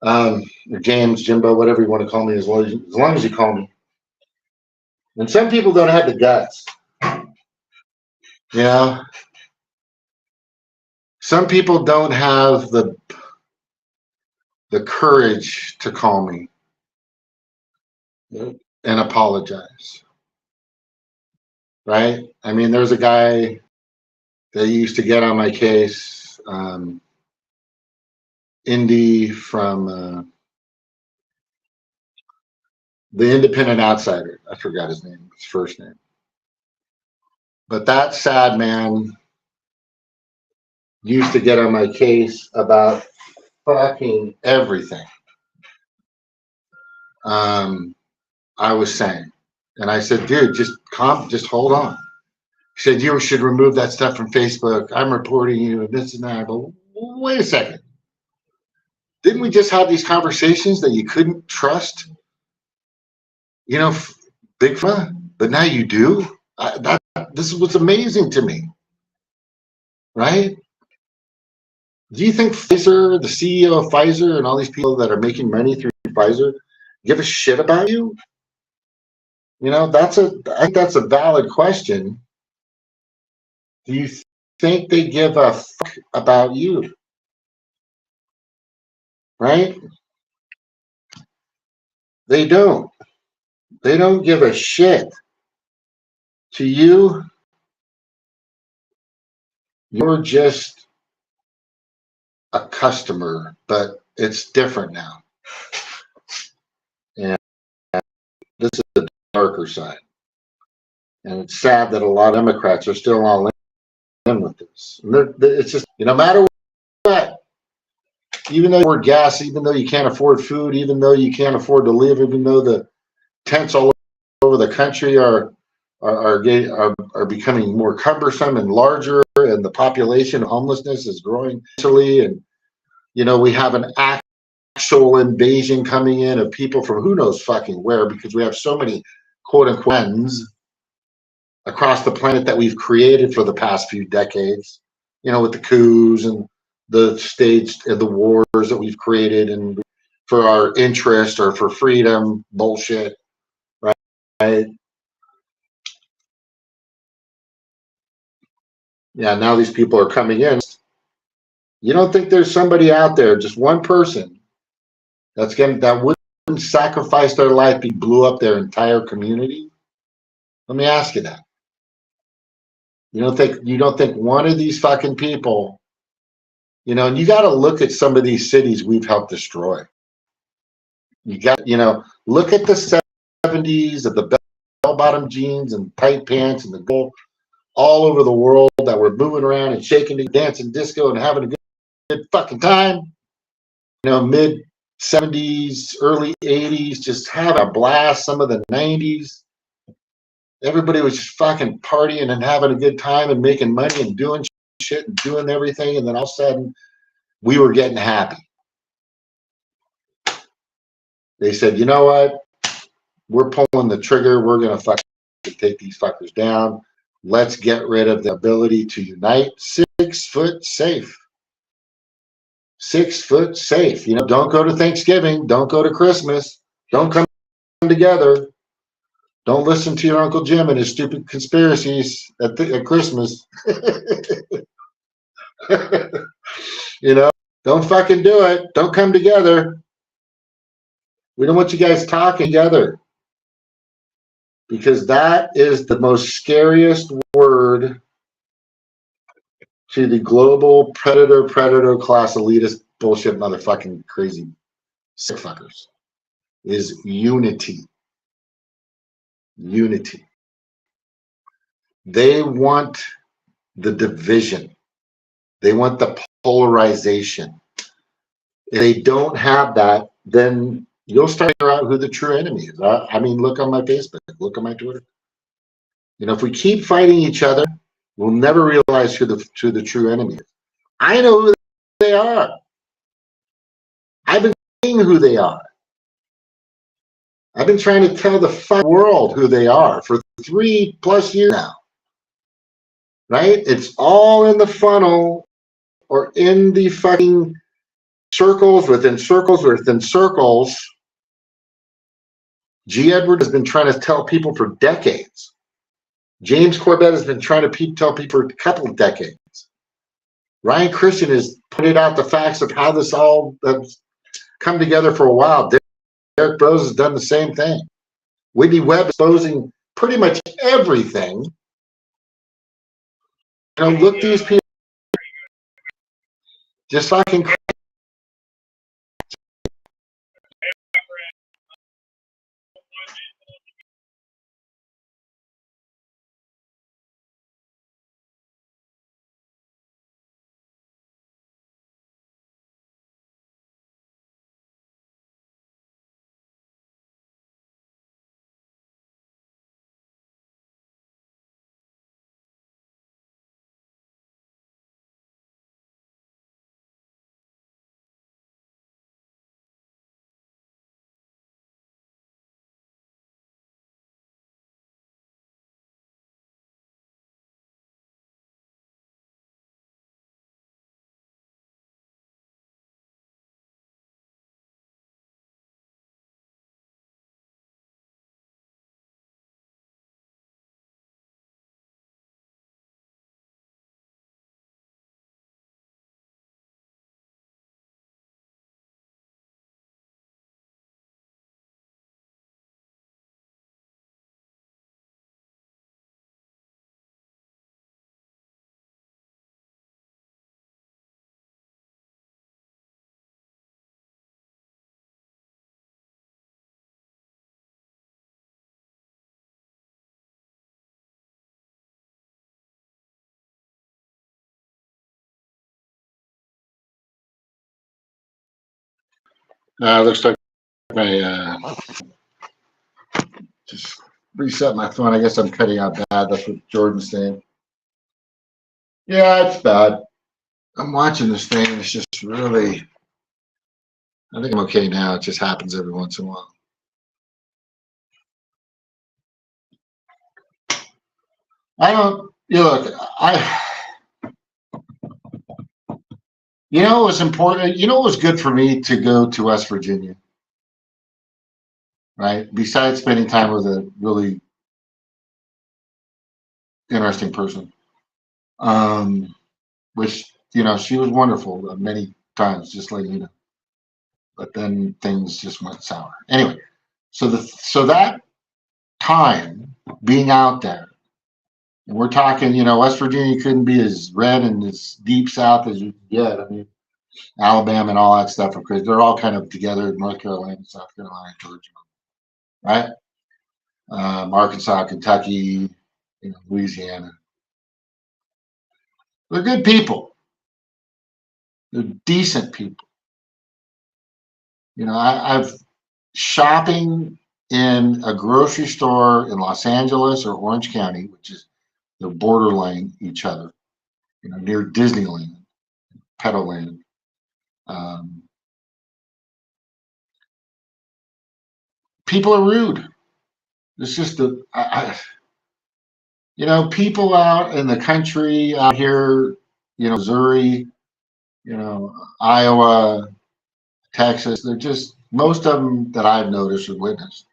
Or James, Jimbo, whatever you want to call me, as long as you call me. And some people don't have the guts. Some people don't have the courage to call me and apologize. Right? I mean, there's a guy that used to get on my case, Indy from the Independent Outsider. I forgot his name, his first name. But that sad man used to get on my case about fucking everything I was saying. And I said, dude, just hold on. He said, you should remove that stuff from Facebook. I'm reporting you and this and that. But wait a second. Didn't we just have these conversations that you couldn't trust, Bigfoot? But now you do? This is what's amazing to me. Right? Do you think Pfizer, the CEO of Pfizer, and all these people that are making money through Pfizer give a shit about you? I think that's a valid question. Do you think they give a fuck about you? right? They don't. They don't give a shit. To you, you're just a customer, but it's different now. And this is the darker side. And it's sad that a lot of Democrats are still all in with this. It's just, no matter what, even though you afford gas, even though you can't afford food, even though you can't afford to live, even though the tents all over the country are becoming more cumbersome and larger, and the population of homelessness is growing exponentially, and we have an actual invasion coming in of people from who knows fucking where, because we have so many quote unquote across the planet that we've created for the past few decades, with the coups and the states and the wars that we've created, and for our interest or for freedom bullshit, right? Yeah, now these people are coming in. You don't think there's somebody out there, just one person, that wouldn't sacrifice their life, blew up their entire community? Let me ask you that. You don't think one of these fucking people, and you got to look at some of these cities we've helped destroy. You got, look at the 70s of the bell-bottom jeans and tight pants and the gold all over the world that were moving around and shaking, dancing disco and having a good fucking time. Mid 70s, early 80s, just having a blast. Some of the 90s, everybody was just fucking partying and having a good time and making money and doing shit and doing everything. And then all of a sudden, we were getting happy. They said, you know what? We're pulling the trigger. We're going to fucking take these fuckers down. Let's get rid of the ability to unite. 6 foot safe. 6 foot safe. Don't go to Thanksgiving. Don't go to Christmas. Don't come together. Don't listen to your Uncle Jim and his stupid conspiracies at Christmas. Don't fucking do it. Don't come together. We don't want you guys talking together, because that is the most scariest word to the global predator class elitist bullshit motherfucking crazy sick fuckers is unity. Unity. They want the division. They want the polarization. If they don't have that, then you'll start to figure out who the true enemy is. I mean, look on my Facebook, look on my Twitter. If we keep fighting each other, we'll never realize who the true enemy is. I know who they are. I've been saying who they are. I've been trying to tell the world who they are for 3+ years now. Right? It's all in the funnel, or in the fucking circles within circles within circles. G. Edward has been trying to tell people for decades. James Corbett has been trying to tell people for a couple of decades. Ryan Christian has pointed out the facts of how this all has come together for a while. Derek Bros has done the same thing. Whitney Webb exposing pretty much everything. Look, these people just fucking Looks like my just reset my phone. I guess I'm cutting out bad. That's what Jordan's saying. Yeah, it's bad. I'm watching this thing. It's just really. I think I'm okay now. It just happens every once in a while. I don't. You look. You know, it was important. You know, it was good for me to go to West Virginia, right? Besides spending time with a really interesting person, um, which you know, she was wonderful many times, just like you know. But then things just went sour. Anyway, so that time being out there, and we're talking, you know, West Virginia couldn't be as red and as deep south as you can get. I mean, Alabama and all that stuff, because they're all kind of together. North Carolina, South Carolina, Georgia, right? Arkansas, Kentucky, you know, Louisiana. They're good people. They're decent people. You know, I've shopping in a grocery store in Los Angeles or Orange County, which is they're borderline each other, you know, near Disneyland, Pedoland. Um, People are rude. It's just you know, people out in the country out here, you know, Missouri, you know, Iowa, Texas. They're just most of them that I've noticed or witnessed.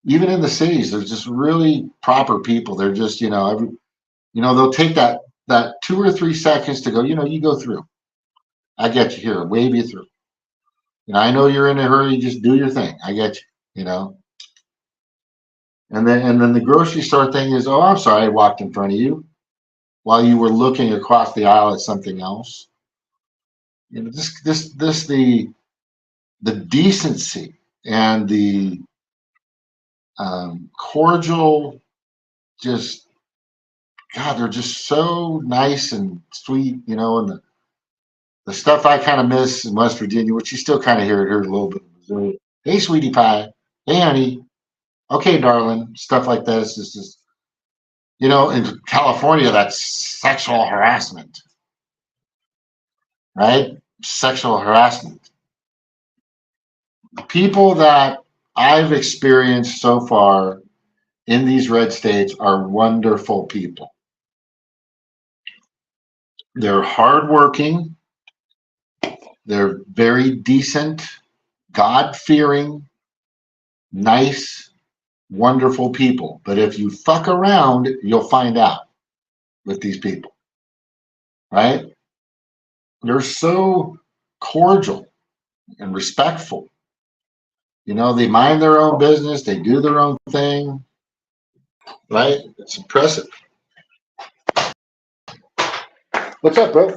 Even in the cities, they're just really proper people. They're just, you know, you know, they'll take that 2 or 3 seconds to go. You know, you go through. I get you here. Wave you through. You know, I know you're in a hurry. Just do your thing. I get you. You know, and then the grocery store thing is, oh, I'm sorry, I walked in front of you while you were looking across the aisle at something else. You know, this the decency and the cordial, just God, they're just so nice and sweet, you know, and the stuff I kind of miss in West Virginia, which you still kind of hear it here a little bit in Missouri. Hey, sweetie pie. Hey, honey. Okay, darling. Stuff like this is just, you know, in California, that's sexual harassment, right? Sexual harassment. The people that I've experienced so far in these red states are wonderful people. They're hardworking. They're very decent, God fearing, nice, wonderful people. But if you fuck around, you'll find out with these people, right? They're so cordial and respectful. You know, they mind their own business, they do their own thing, right? It's impressive. What's up, bro?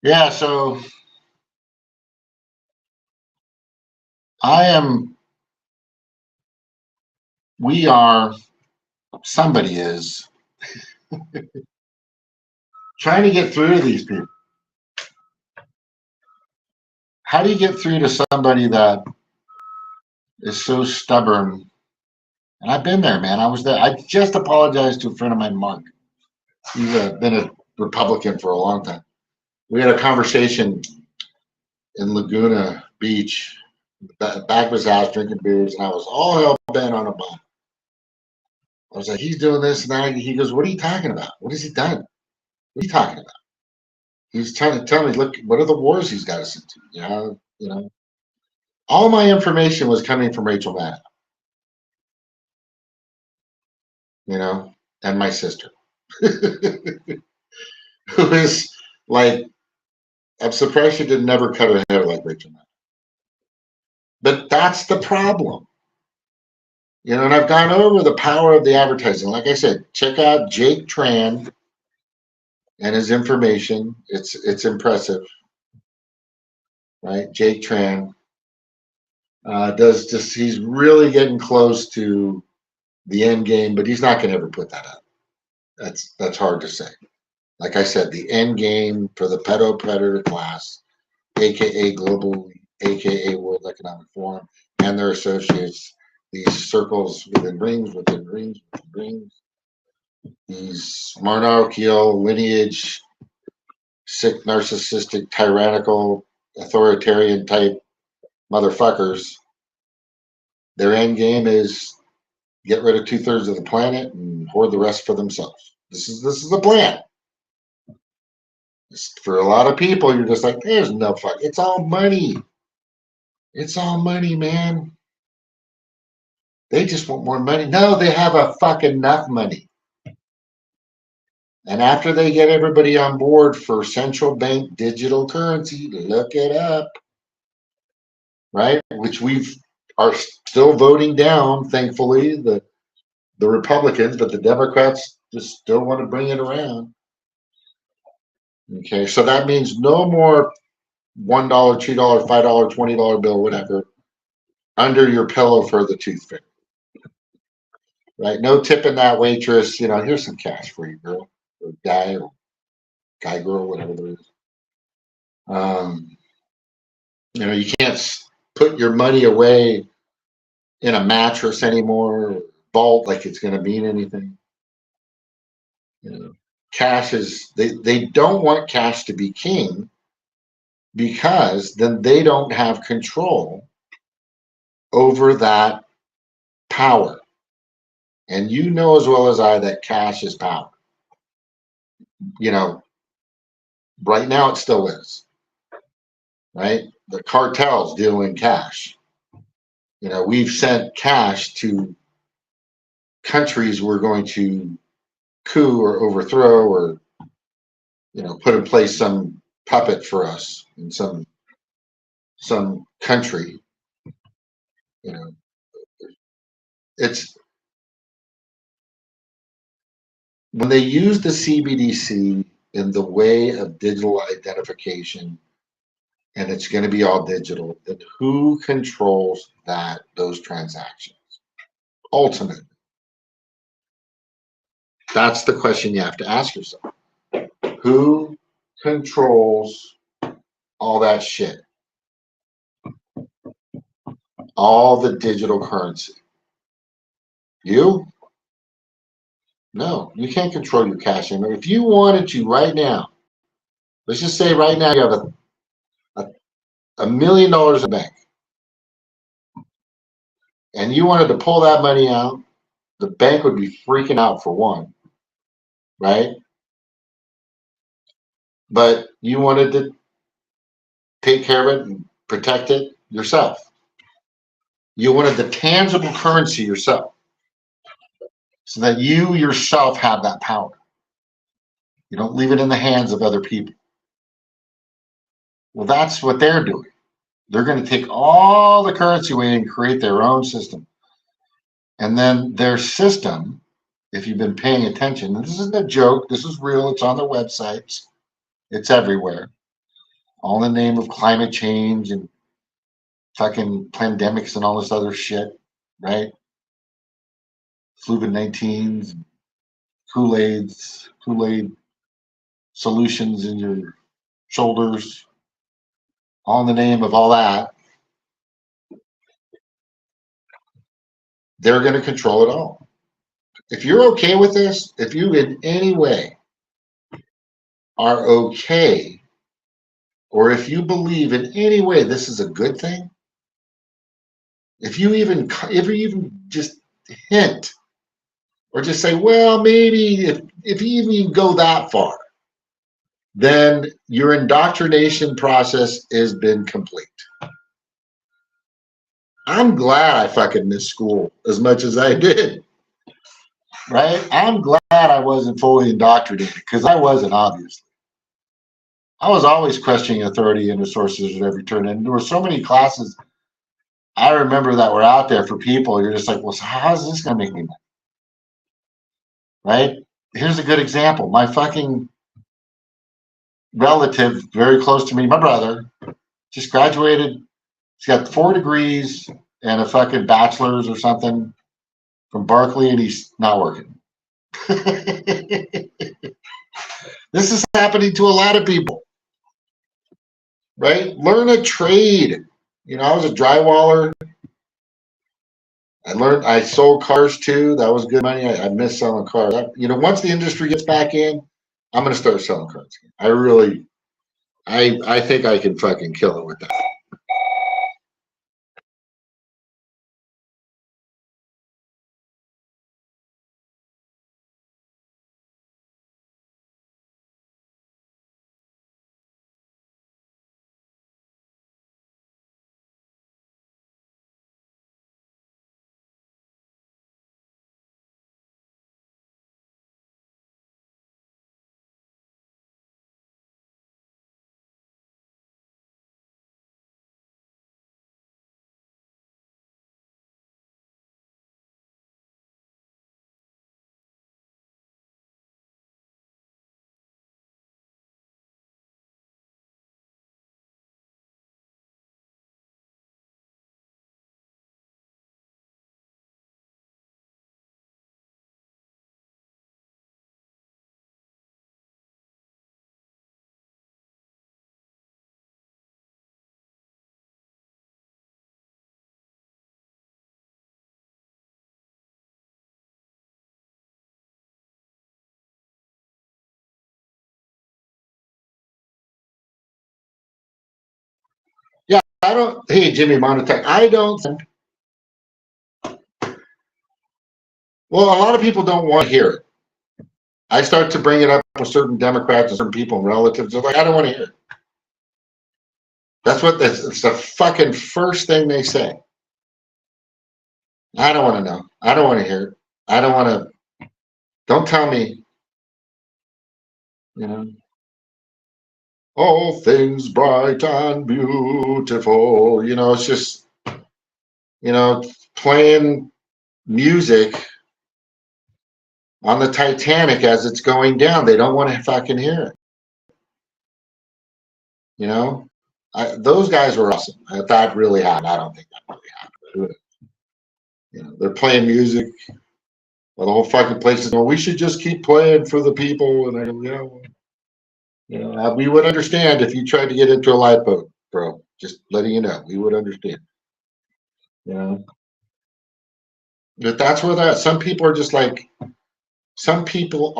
Yeah, so we are, somebody is trying to get through to these people. How do you get through to somebody that is so stubborn? And I've been there, man. I was there. I just apologized to a friend of mine, Mark. He's been a Republican for a long time. We had a conversation in Laguna Beach, back of his house, drinking beers, and I was all hell bent on Obama. I was like, he's doing this and that. He goes, what are you talking about? What has he done? What are you talking about? He's trying to tell me, look, what are the wars he's got us into? You know. All my information was coming from Rachel Maddow, and my sister, who is like, I'm surprised she didn't never cut her hair like Rachel Maddow. But that's the problem. And I've gone over the power of the advertising. Like I said, check out Jake Tran and his information. It's impressive, right? Jake Tran he's really getting close to the end game, but he's not going to ever put that up. That's hard to say. Like I said, the end game for the Pedo Predator Class, aka Global, aka World Economic Forum, and their associates, these circles within rings, within rings, within rings, these monarchical lineage, sick, narcissistic, tyrannical, authoritarian type motherfuckers. Their end game is get rid of 2/3 of the planet and hoard the rest for themselves. This is the plan. For a lot of people, you're just like, there's no fuck. It's all money. It's all money, man. They just want more money. No, they have a fuck enough money. And after they get everybody on board for central bank digital currency, look it up, right? Which are still voting down, thankfully, the Republicans, but the Democrats just still want to bring it around. Okay, so that means no more $1, $2, $5, $20 bill, whatever, under your pillow for the tooth fairy. Right? No tipping that waitress, here's some cash for you, girl, or guy, girl, whatever it is. You can't put your money away in a mattress anymore, or vault like it's going to mean anything. Cash they don't want cash to be king, because then they don't have control over that power. And you know as well as I that cash is power. Right now it still is. Right? The cartels deal in cash. We've sent cash to countries we're going to coup or overthrow, or put in place some puppet for us in some country. It's when they use the CBDC in the way of digital identification, and it's going to be all digital, then who controls those transactions ultimately? That's the question you have to ask yourself. Who controls all that shit? All the digital currency. You? No, you can't control your cash anymore. If you wanted to right now, let's just say right now you have $1 million in the bank, and you wanted to pull that money out, the bank would be freaking out for one, right? But you wanted to take care of it and protect it yourself. You wanted the tangible currency yourself, so that you yourself have that power. You don't leave it in the hands of other people. Well, that's what they're doing. They're going to take all the currency away and create their own system. And then their system if you've been paying attention, and this isn't a joke, this is real, it's on their websites, it's everywhere, all in the name of climate change and fucking pandemics and all this other shit, right? Fluvid-19s, Kool-Aid solutions in your shoulders, all in the name of all that. They're going to control it all. If you're okay with this, if you in any way are okay, or if you believe in any way this is a good thing, if you even just hint or just say, well, maybe if you even go that far, then your indoctrination process has been complete. I'm glad I fucking missed school as much as I did, right? I'm glad I wasn't fully indoctrinated, because I wasn't, obviously. I was always questioning authority and the sources at every turn. And there were so many classes I remember that were out there for people. You're just like, well, so how's this going to make me money? Right? Here's a good example. My fucking relative, very close to me, my brother, just graduated. He's got 4 degrees and a fucking bachelor's or something from Berkeley, and he's not working. This is happening to a lot of people, right? Learn a trade. You know, I was a drywaller. I sold cars too. That was good money. I miss selling cars. You know, once the industry gets back in, I'm going to start selling cars. I think I can fucking kill it with that. Yeah, I don't. Hey, Jimmy Monotech, I don't. Well, a lot of people don't want to hear it. I start to bring it up with certain Democrats and certain people and relatives. They're like, I don't want to hear it. It's the fucking first thing they say. I don't want to know. I don't want to hear it. I don't want to. Don't tell me. You know, all things bright and beautiful. You know, it's just, you know, playing music on the Titanic as it's going down. They don't want to fucking hear it. You know, those guys were awesome. If that really happened, I don't think that really happened. You know, they're playing music. Well, the whole fucking place is going, we should just keep playing for the people. And I go, yeah, well, you know, we would understand if you tried to get into a lifeboat, bro. Just letting you know, we would understand. You know, but that's where that. Some people are just like, some people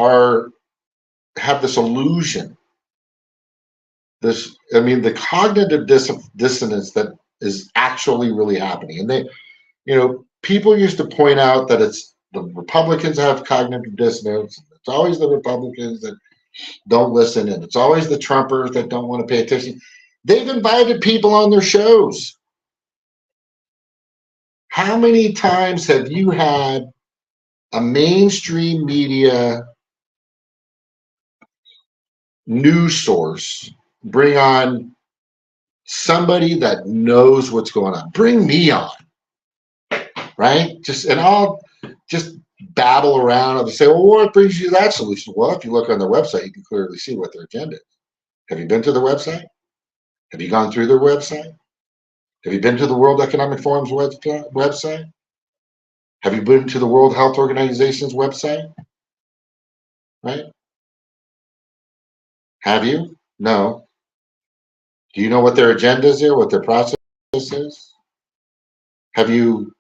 have this illusion. I mean, the cognitive dissonance that is actually really happening, and they, you know, people used to point out that it's the Republicans have cognitive dissonance. It's always the Republicans that don't listen, and it's always the Trumpers that don't want to pay attention. They've invited people on their shows. How many times have you had a mainstream media news source bring on somebody that knows what's going on? Bring me on, right? Just babble around and say, well, what brings you to that solution? Well, if you look on their website, you can clearly see what their agenda is. Have you been to their website? Have you gone through their website? Have you been to the World Economic Forum's website? Have you been to the World Health Organization's website? Right? Have you? No. Do you know what their agenda is here, what their process is? Have you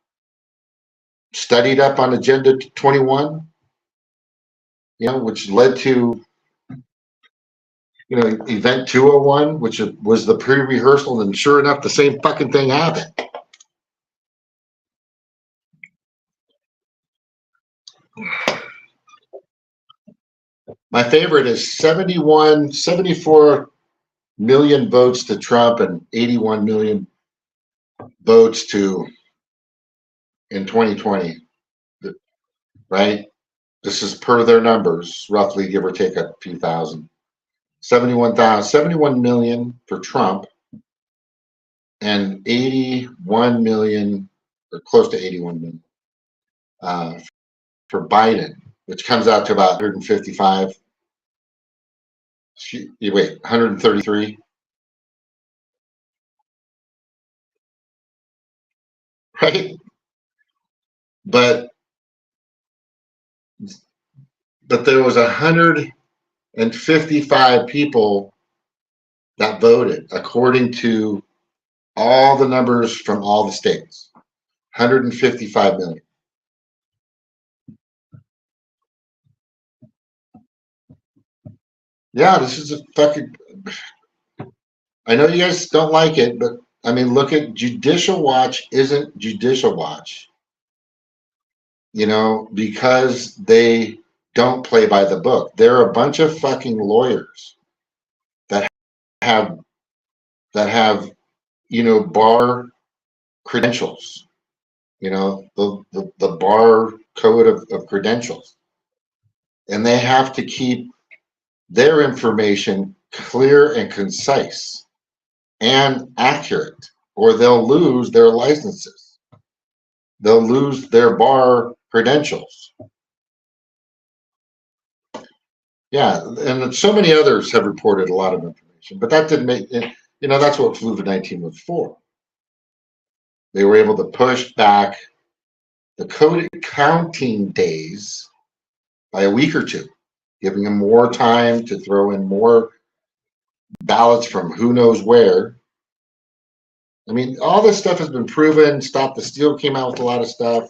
studied up on Agenda 21? Which led to, Event 201, which was the pre-rehearsal, and sure enough, the same fucking thing happened. My favorite is 74 million votes to Trump and 81 million votes in 2020, right? This is per their numbers, roughly, give or take a few thousand. 71 million for Trump and 81 million, or close to 81 million, for Biden, which comes out to about 155. Wait, 133. Right? But there was 155 people that voted, according to all the numbers from all the states. 155 million. Yeah, this is a fucking. I know you guys don't like it, but I mean, look at Judicial Watch isn't Judicial Watch, because they don't play by the book. They're a bunch of fucking lawyers that have bar credentials, the bar code of credentials, and they have to keep their information clear and concise and accurate, or they'll lose their licenses. They'll lose their bar credentials. Yeah, and so many others have reported a lot of information, but that didn't make it, that's what COVID-19 was for. They were able to push back the code counting days by a week or two, giving them more time to throw in more ballots from who knows where. I mean, all this stuff has been proven. Stop the Steal came out with a lot of stuff.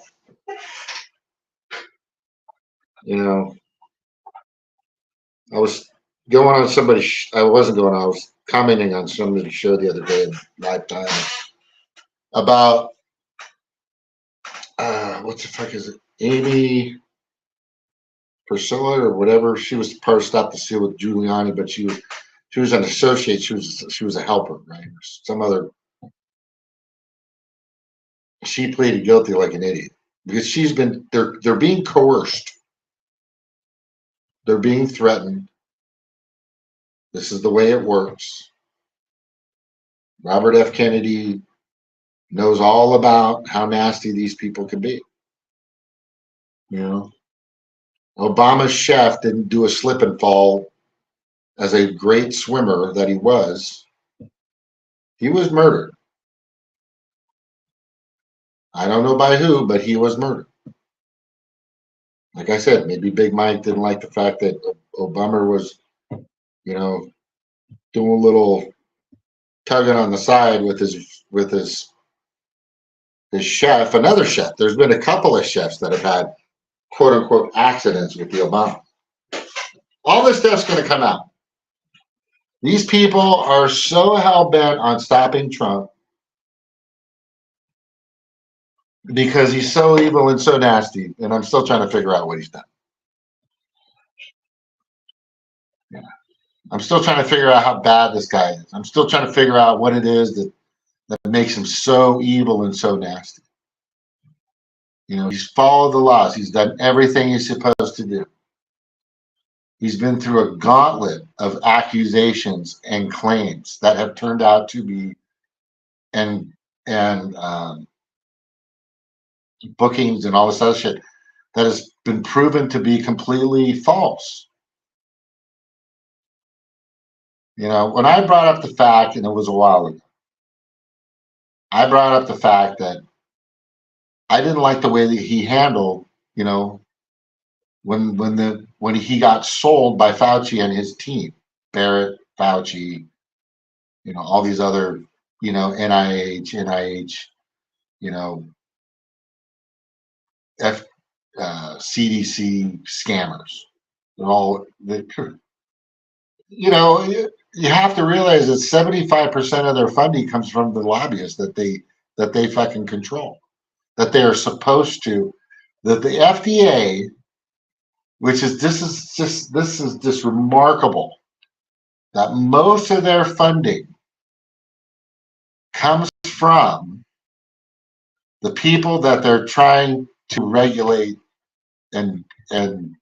I was going on somebody's, I was commenting on somebody's show the other day in Lifetime about, what the fuck is it? Amy Priscilla or whatever. She was part of Stop the Steal with Giuliani, but she was an associate. She was a helper, right? Or some other. She pleaded guilty like an idiot because they're being coerced. They're being threatened. This is the way it works. Robert F. Kennedy knows all about how nasty these people can be. Obama's chef didn't do a slip and fall as a great swimmer that he was. He was murdered. I don't know by who, but he was murdered. Like I said, maybe Big Mike didn't like the fact that Obama was, doing a little tugging on the side with his chef, another chef. There's been a couple of chefs that have had quote unquote accidents with the Obama. All this stuff's going to come out. These people are so hell bent on stopping Trump because he's so evil and so nasty, and I'm still trying to figure out what he's done. Yeah. I'm still trying to figure out how bad this guy is. I'm still trying to figure out what it is that makes him so evil and so nasty. He's followed the laws. He's done everything he's supposed to do. He's been through a gauntlet of accusations and claims that have turned out to be and bookings and all this other shit that has been proven to be completely false. You know, when I brought up the fact, and it was a while ago, I brought up the fact that I didn't like the way that he handled, you know, when he got sold by Fauci and his team, Barrett, Fauci, you know, all these other, you know, NIH, you know, CDC scammers. They're all, you know, you have to realize that 75% of their funding comes from the lobbyists that they fucking control, that they are supposed to, that the FDA, which is this is just remarkable, that most of their funding comes from the people that they're trying to regulate and and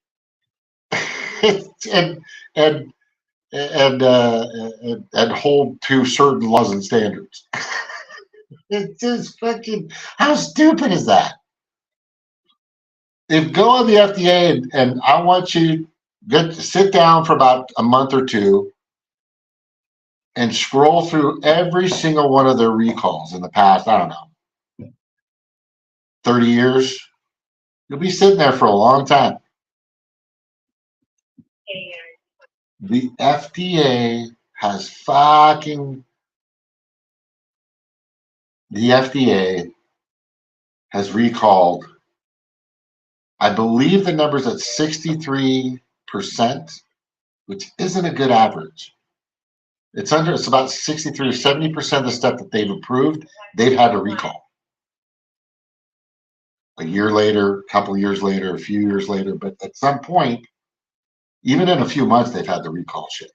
and and hold to certain laws and standards. It's just fucking, how stupid is that? If go on the FDA and I want you to sit down for about a month or two and scroll through every single one of their recalls in the past, I don't know, 30 years, you'll be sitting there for a long time. The FDA has fucking, the FDA has recalled, I believe the number's at 63%, which isn't a good average. It's about 63 or 70% of the stuff that they've approved, they've had to recall. A year later, a couple of years later, a few years later, but at some point, even in a few months, they've had to recall shit.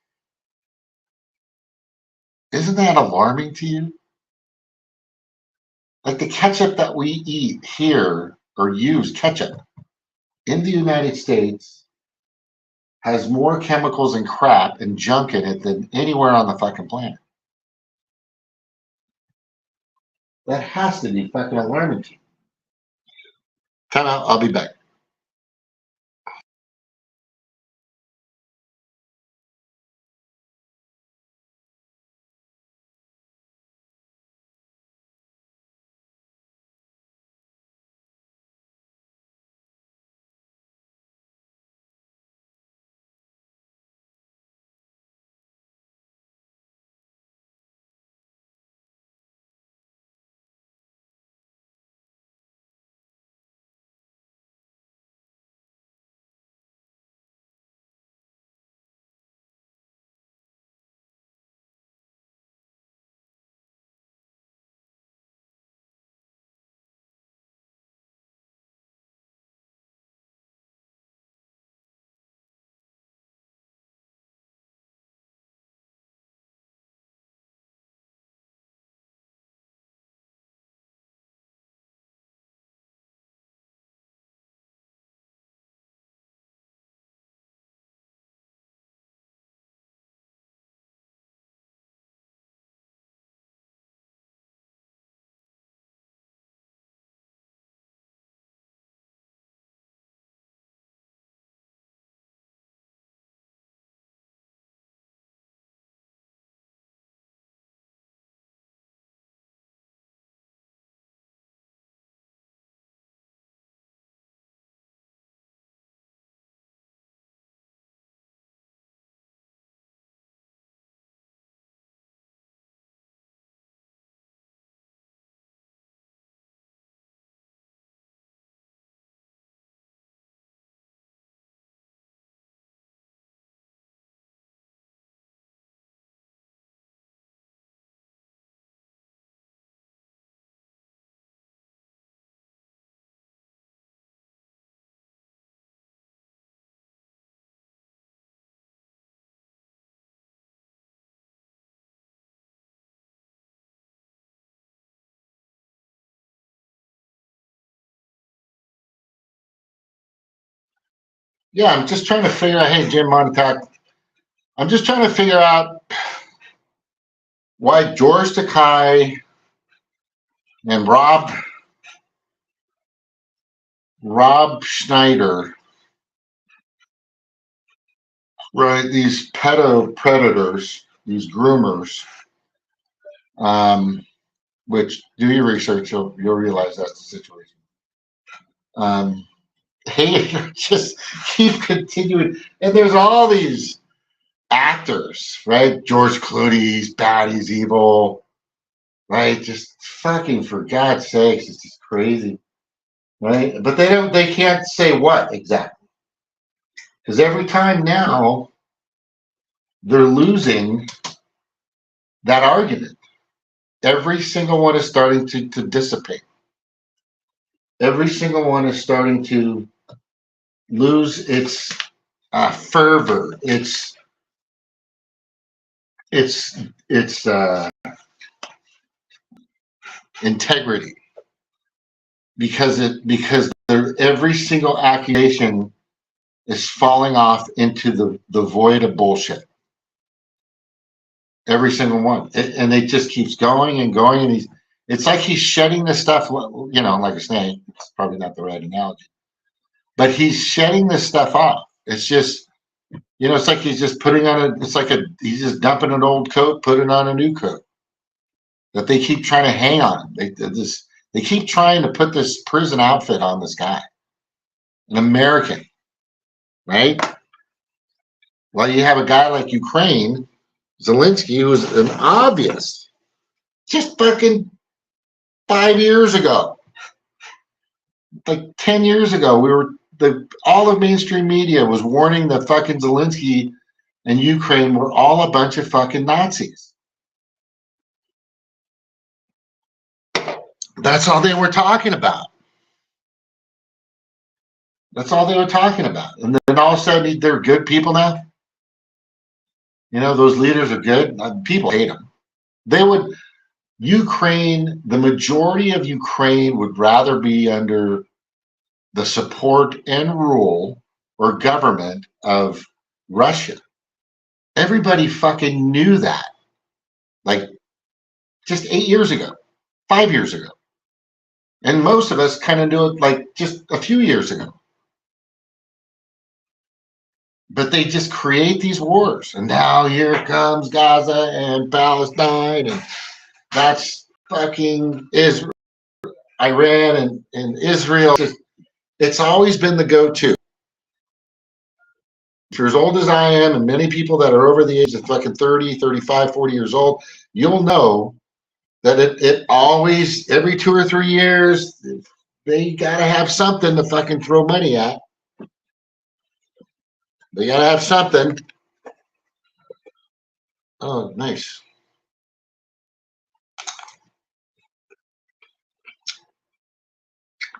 Isn't that alarming to you? Like the ketchup that we eat here or use ketchup in the United States has more chemicals and crap and junk in it than anywhere on the fucking planet. That has to be fucking alarming to you. Time out, I'll be back. Yeah, I'm just trying to figure out, hey, Jim Montauk, I'm just trying to figure out why George Takei and Rob Schneider, right? These pedo predators, these groomers, which do your research, you'll realize that's the situation. They just keep continuing, and there's all these actors, right? George Clooney, he's bad, he's evil, right? Just fucking, for God's sakes, it's just crazy, right? But they can't say what exactly, because every time now they're losing that argument. Every single one is starting to dissipate. Every single one is starting to lose its fervor, its integrity, because every single accusation is falling off into the void of bullshit. Every single one, and it just keeps going and going, and it's like he's shedding the stuff, like a snake. It's probably not the right analogy, but he's shedding this stuff off. It's just, it's like he's just putting on he's just dumping an old coat, putting on a new coat that they keep trying to hang on. They keep trying to put this prison outfit on this guy, an American, right? Well, you have a guy like Ukraine, Zelensky, who's an obvious, just fucking 5 years ago, like 10 years ago, all of mainstream media was warning that fucking Zelensky and Ukraine were all a bunch of fucking Nazis. That's all they were talking about. That's all they were talking about. And then all of a sudden, they're good people now. Those leaders are good. People hate them. The majority of Ukraine would rather be under the support and rule or government of Russia. Everybody fucking knew that. Like just 8 years ago, 5 years ago. And most of us kind of knew it like just a few years ago. But they just create these wars. And now here comes Gaza and Palestine, and that's fucking Israel, Iran and Israel. It's always been the go-to. If you're as old as I am, and many people that are over the age of fucking 30, 35, 40 years old, you'll know that it always, every 2 or 3 years, they gotta have something to fucking throw money at. They gotta have something. Oh, nice.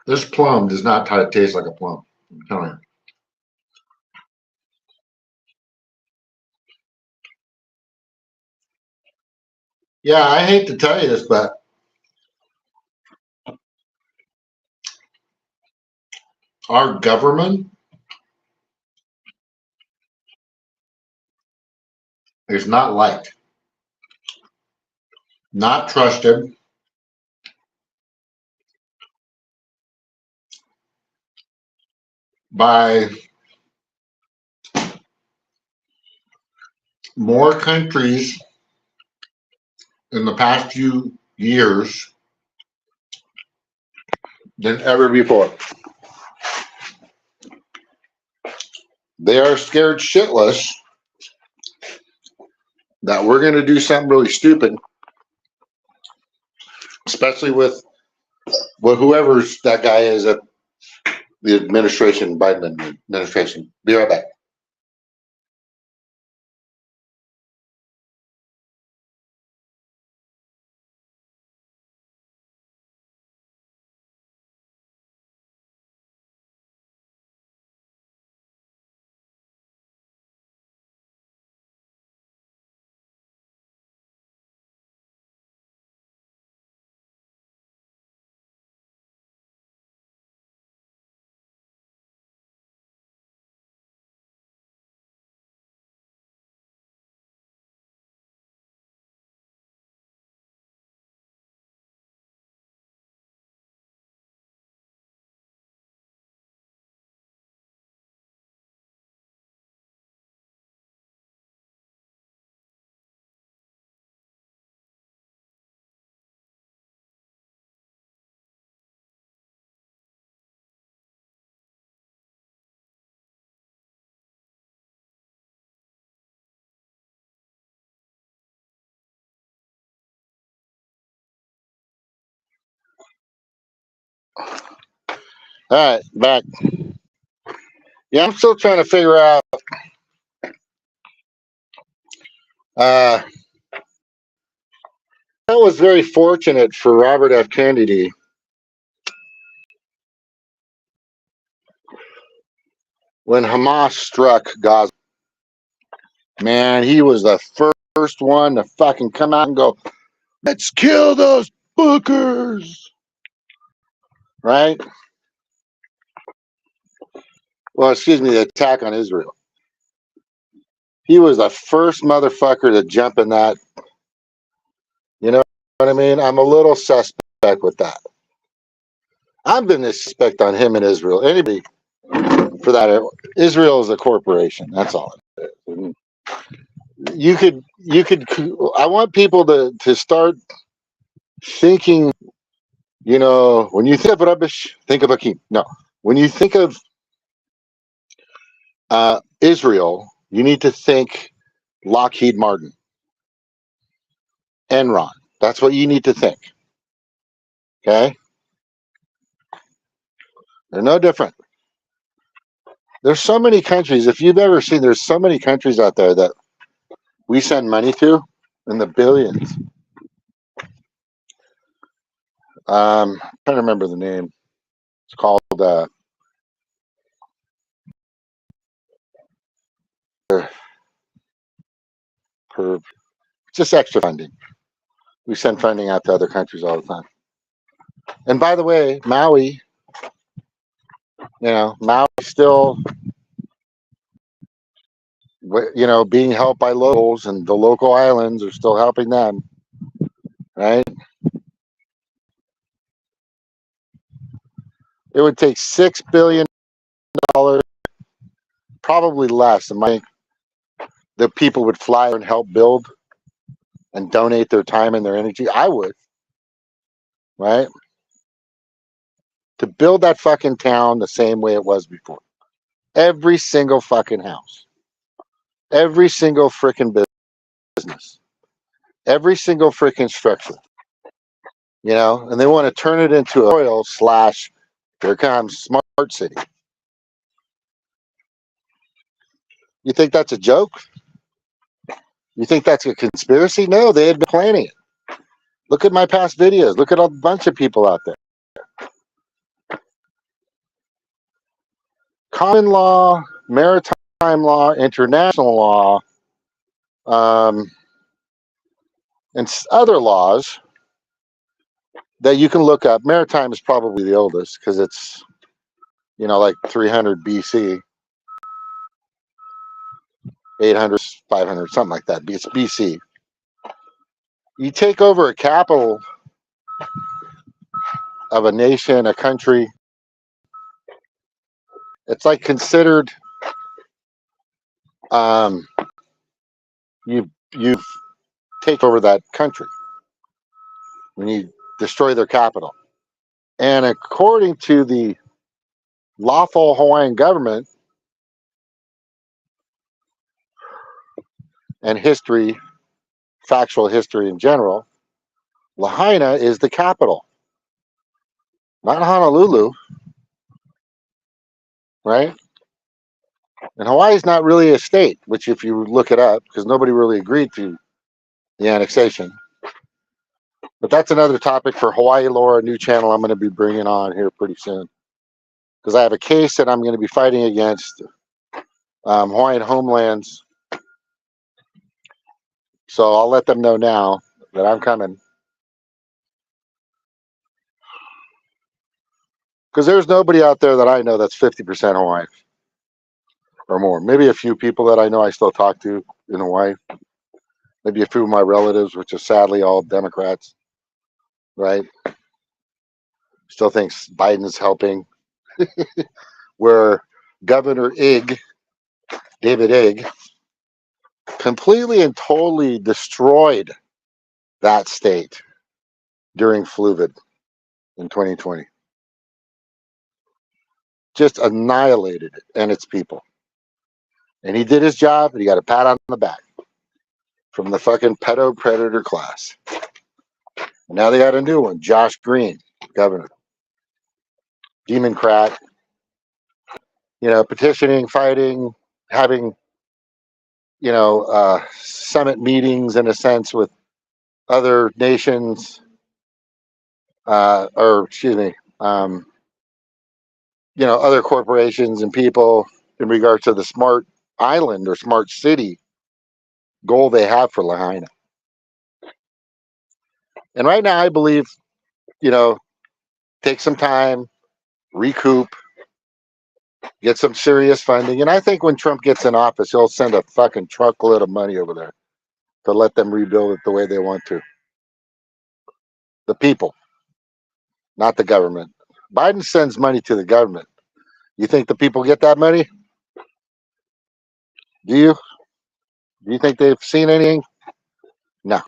This plum does not taste like a plum. I'm telling you. Yeah, I hate to tell you this, but our government is not liked, not trusted, by more countries in the past few years than ever before. They are scared shitless that we're going to do something really stupid, especially with whoever that guy is at the administration, Biden administration. Be right back. All right, back. Yeah, I'm still trying to figure out. That was very fortunate for Robert F. Kennedy. When Hamas struck Gaza, man, he was the first one to fucking come out and go, let's kill those bookers. Right? Well, excuse me, the attack on Israel. He was the first motherfucker to jump in that. You know what I mean? I'm a little suspect with that. I've been a suspect on him and Israel. Anybody for that? Israel is a corporation. That's all it is. You could. I want people to start thinking. You know, when you think of rubbish, think of Akeem. No, when you think of Israel, you need to think Lockheed Martin, Enron. That's what you need to think. Okay, they're no different. There's so many countries. If you've ever seen, there's so many countries out there that we send money to in the billions. I'm trying to remember the name. It's called just extra funding. We send funding out to other countries all the time. And by the way, Maui, Maui still, being helped by locals, and the local islands are still helping them, right? It would take $6 billion, probably less, and the people would fly and help build and donate their time and their energy. I would, right? To build that fucking town the same way it was before. Every single fucking house. Every single freaking business. Every single freaking structure. And they want to turn it into a oil / here comes smart city. You think that's a joke? You think that's a conspiracy? No, they had been planning it. Look at my past videos. Look at a bunch of people out there. Common law, maritime law, international law, and other laws that you can look up. Maritime is probably the oldest because it's, like 300 BC, 800, 500, something like that. It's BC. You take over a capital of a nation, a country, it's like considered you've taken over that country when you destroy their capital. And according to the lawful Hawaiian government and history, factual history in general, Lahaina is the capital, not Honolulu, right? And Hawaii is not really a state, which if you look it up, because nobody really agreed to the annexation. But that's another topic for Hawaii Lore, a new channel I'm going to be bringing on here pretty soon. Because I have a case that I'm going to be fighting against Hawaiian homelands. So I'll let them know now that I'm coming. Because there's nobody out there that I know that's 50% Hawaiian or more. Maybe a few people that I know I still talk to in Hawaii. Maybe a few of my relatives, which are sadly all Democrats, right? Still thinks Biden's helping. Where Governor David Ig, completely and totally destroyed that state during Fluvid in 2020. Just annihilated it and its people. And he did his job, and he got a pat on the back from the fucking Pedo Predator Class. And now they got a new one, Josh Green, governor. democrat, petitioning, fighting, having, summit meetings in a sense with other nations, or excuse me, other corporations and people in regard to the smart island or smart city goal they have for Lahaina. And right now, I believe, take some time, recoup, get some serious funding. And I think when Trump gets in office, he'll send a fucking truckload of money over there to let them rebuild it the way they want to. The people, not the government. Biden sends money to the government. You think the people get that money? Do you? Do you think they've seen anything? No.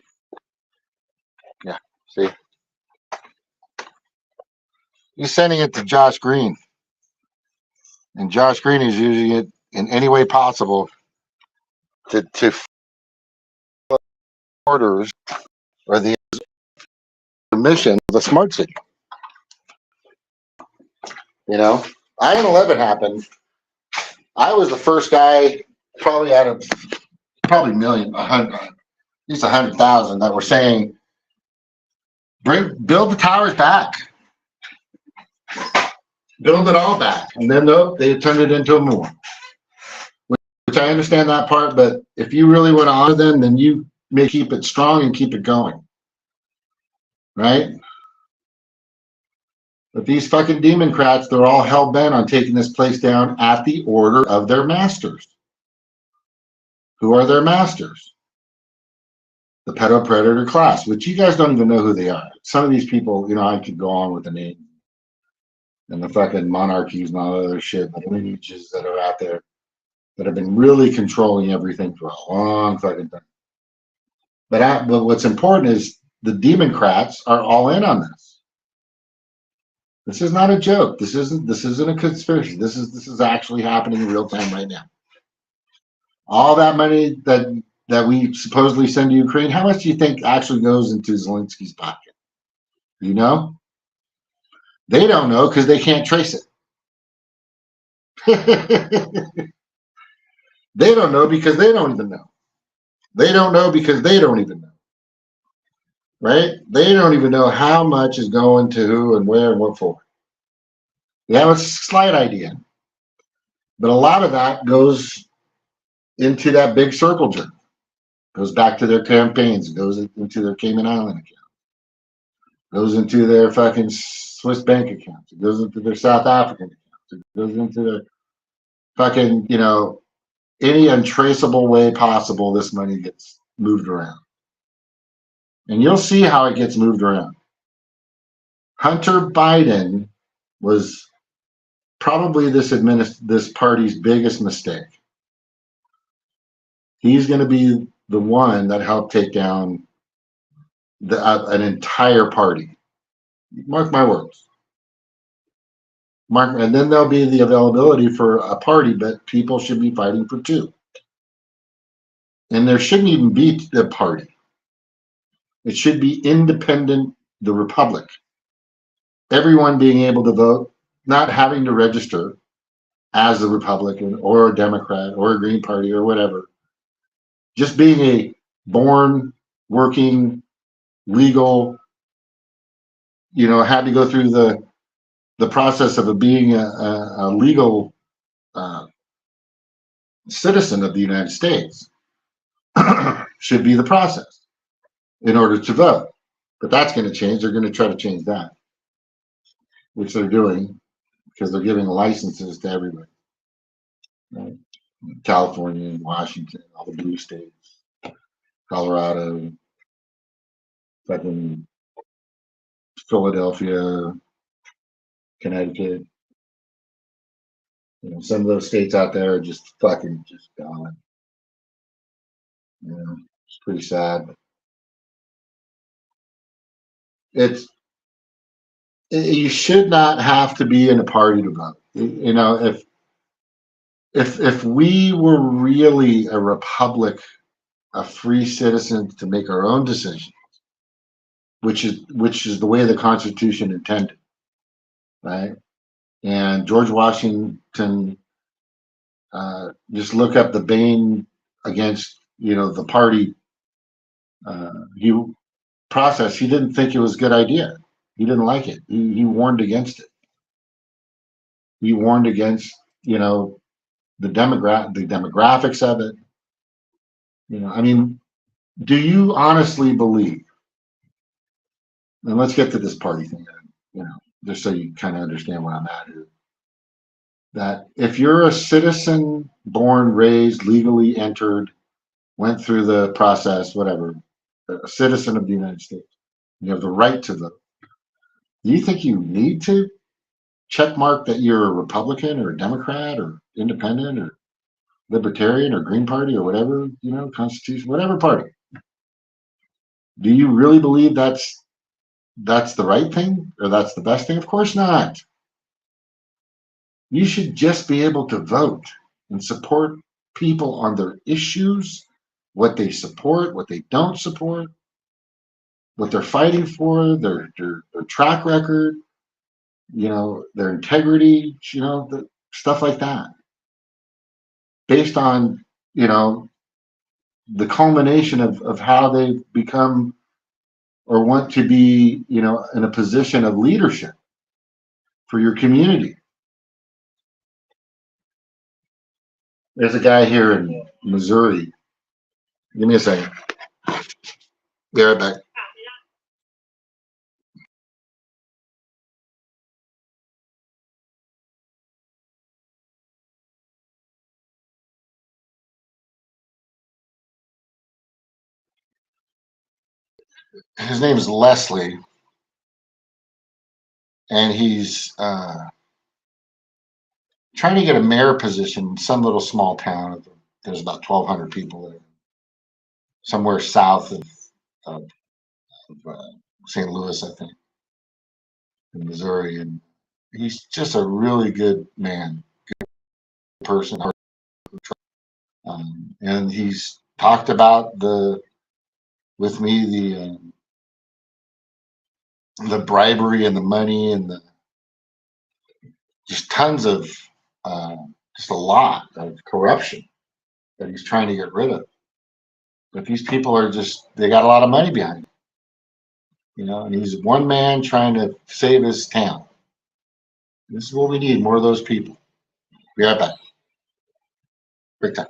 Yeah. See? He's sending it to Josh Green. And Josh Green is using it in any way possible to orders or the mission of the smart city. 9/11 happened. I was the first guy, probably out of million, at least 100,000, that were saying, build the towers back, build it all back, and then they turned it into a mall. Which I understand that part, but if you really want to honor them, then you may keep it strong and keep it going, right? But these fucking democrats, they're all hell bent on taking this place down at the order of their masters. Who are their masters? The Pedo Predator Class, which you guys don't even know who they are. Some of these people, I could go on with the name and the fucking monarchies and all that other shit, the lineages that are out there that have been really controlling everything for a long fucking time. But what's important is the democrats are all in on this. This is not a joke. This isn't a conspiracy. This is actually happening in real time right now. All that money that we supposedly send to Ukraine, how much do you think actually goes into Zelensky's pocket? You know? They don't know because they can't trace it. They don't know because they don't even know. They don't know because they don't even know. Right? They don't even know how much is going to who and where and what for. They have a slight idea. But a lot of that goes into that big circle jerk. Goes back to their campaigns. It goes into their Cayman Island account. Goes into their fucking Swiss bank accounts. It goes into their South African accounts. It goes into their fucking, any untraceable way possible this money gets moved around. And you'll see how it gets moved around. Hunter Biden was probably this party's biggest mistake. He's going to be the one that helped take down an entire party. Mark my words. And then there'll be the availability for a party, but people should be fighting for two. And there shouldn't even be a party. It should be independent, the Republic. Everyone being able to vote, not having to register as a Republican or a Democrat or a Green Party or whatever. Just being a born, working, legal, had to go through the process of being a legal citizen of the United States should be the process in order to vote. But that's going to change. They're going to try to change that, which they're doing because they're giving licenses to everybody. Right? California, Washington, all the blue states, Colorado, fucking Philadelphia, Connecticut. Some of those states out there are just fucking just gone. It's pretty sad. You should not have to be in a party to vote. If we were really a republic, a free citizen to make our own decisions, which is the way the Constitution intended, right? And George Washington, just look up the Bain against, the party he process. He didn't think it was a good idea. He didn't like it. He warned against it. He warned against, the demographics of it. I mean, do you honestly believe, and let's get to this party thing, just so you kind of understand what I'm at here, that if you're a citizen, born, raised, legally entered, went through the process, whatever, a citizen of the United States, you have the right to vote. Do you think you need to check mark that you're a Republican or a Democrat or independent or libertarian or Green Party or whatever, Constitution, whatever party? Do you really believe that's the right thing or that's the best thing? Of course not. You should just be able to vote and support people on their issues, what they support, what they don't support, what they're fighting for, their track record, their integrity, stuff like that. Based on, the culmination of how they've become or want to be, in a position of leadership for your community. There's a guy here in Missouri. Give me a second. Be right back. His name is Leslie, and he's trying to get a mayor position in some little small town. There's about 1,200 people there, somewhere south of St. Louis, I think, in Missouri. And he's just a really good man, good person. And he's talked about with me the bribery and the money and just tons of just a lot of corruption that he's trying to get rid of. But these people are they got a lot of money behind them, and he's one man trying to save his town. This is what we need, more of those people. Be right back. Big time.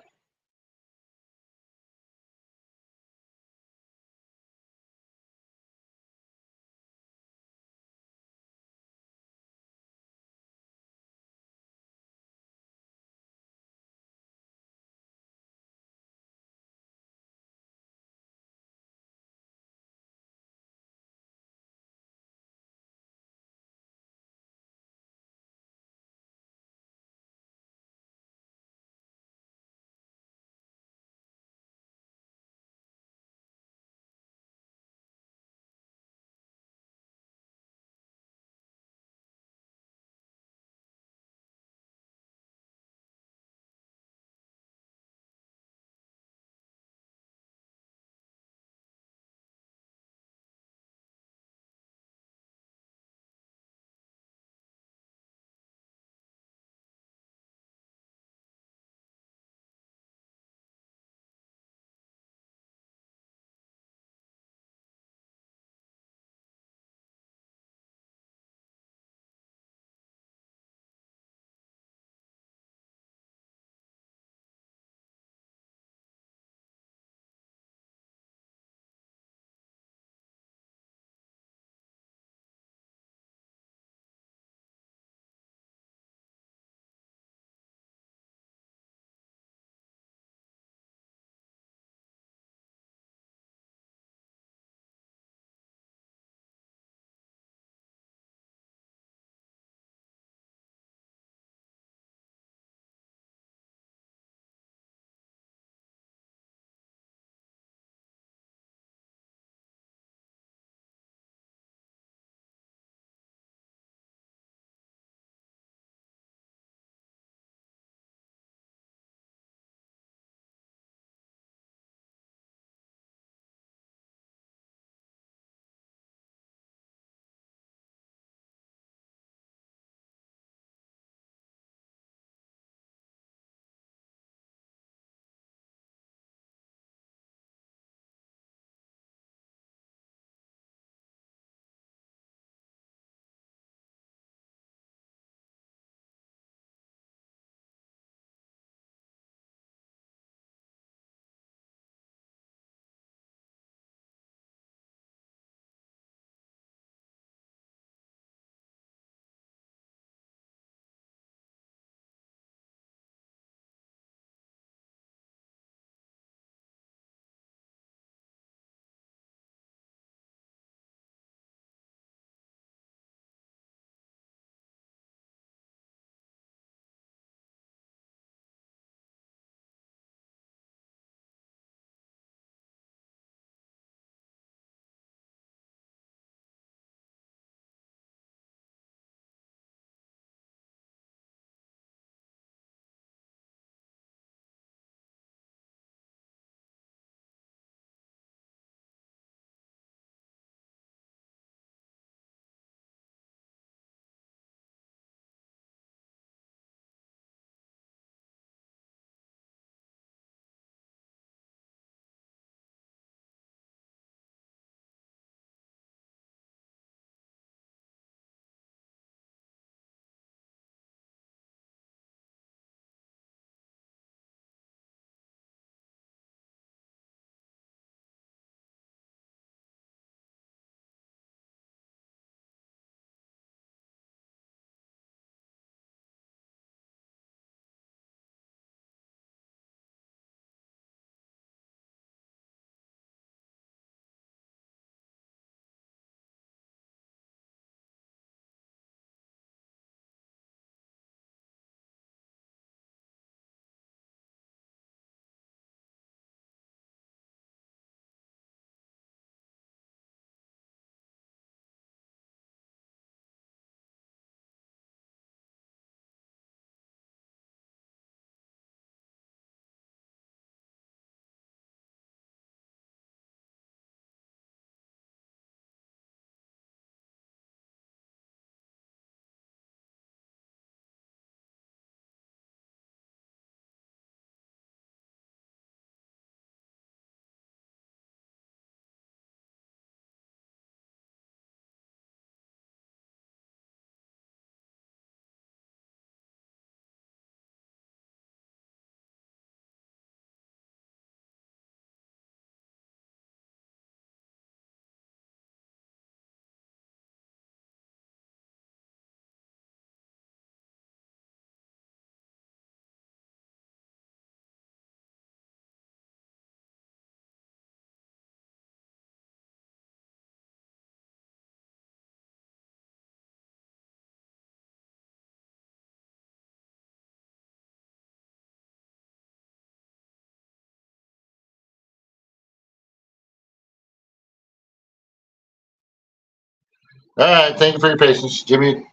All right. Thank you for your patience, Jimmy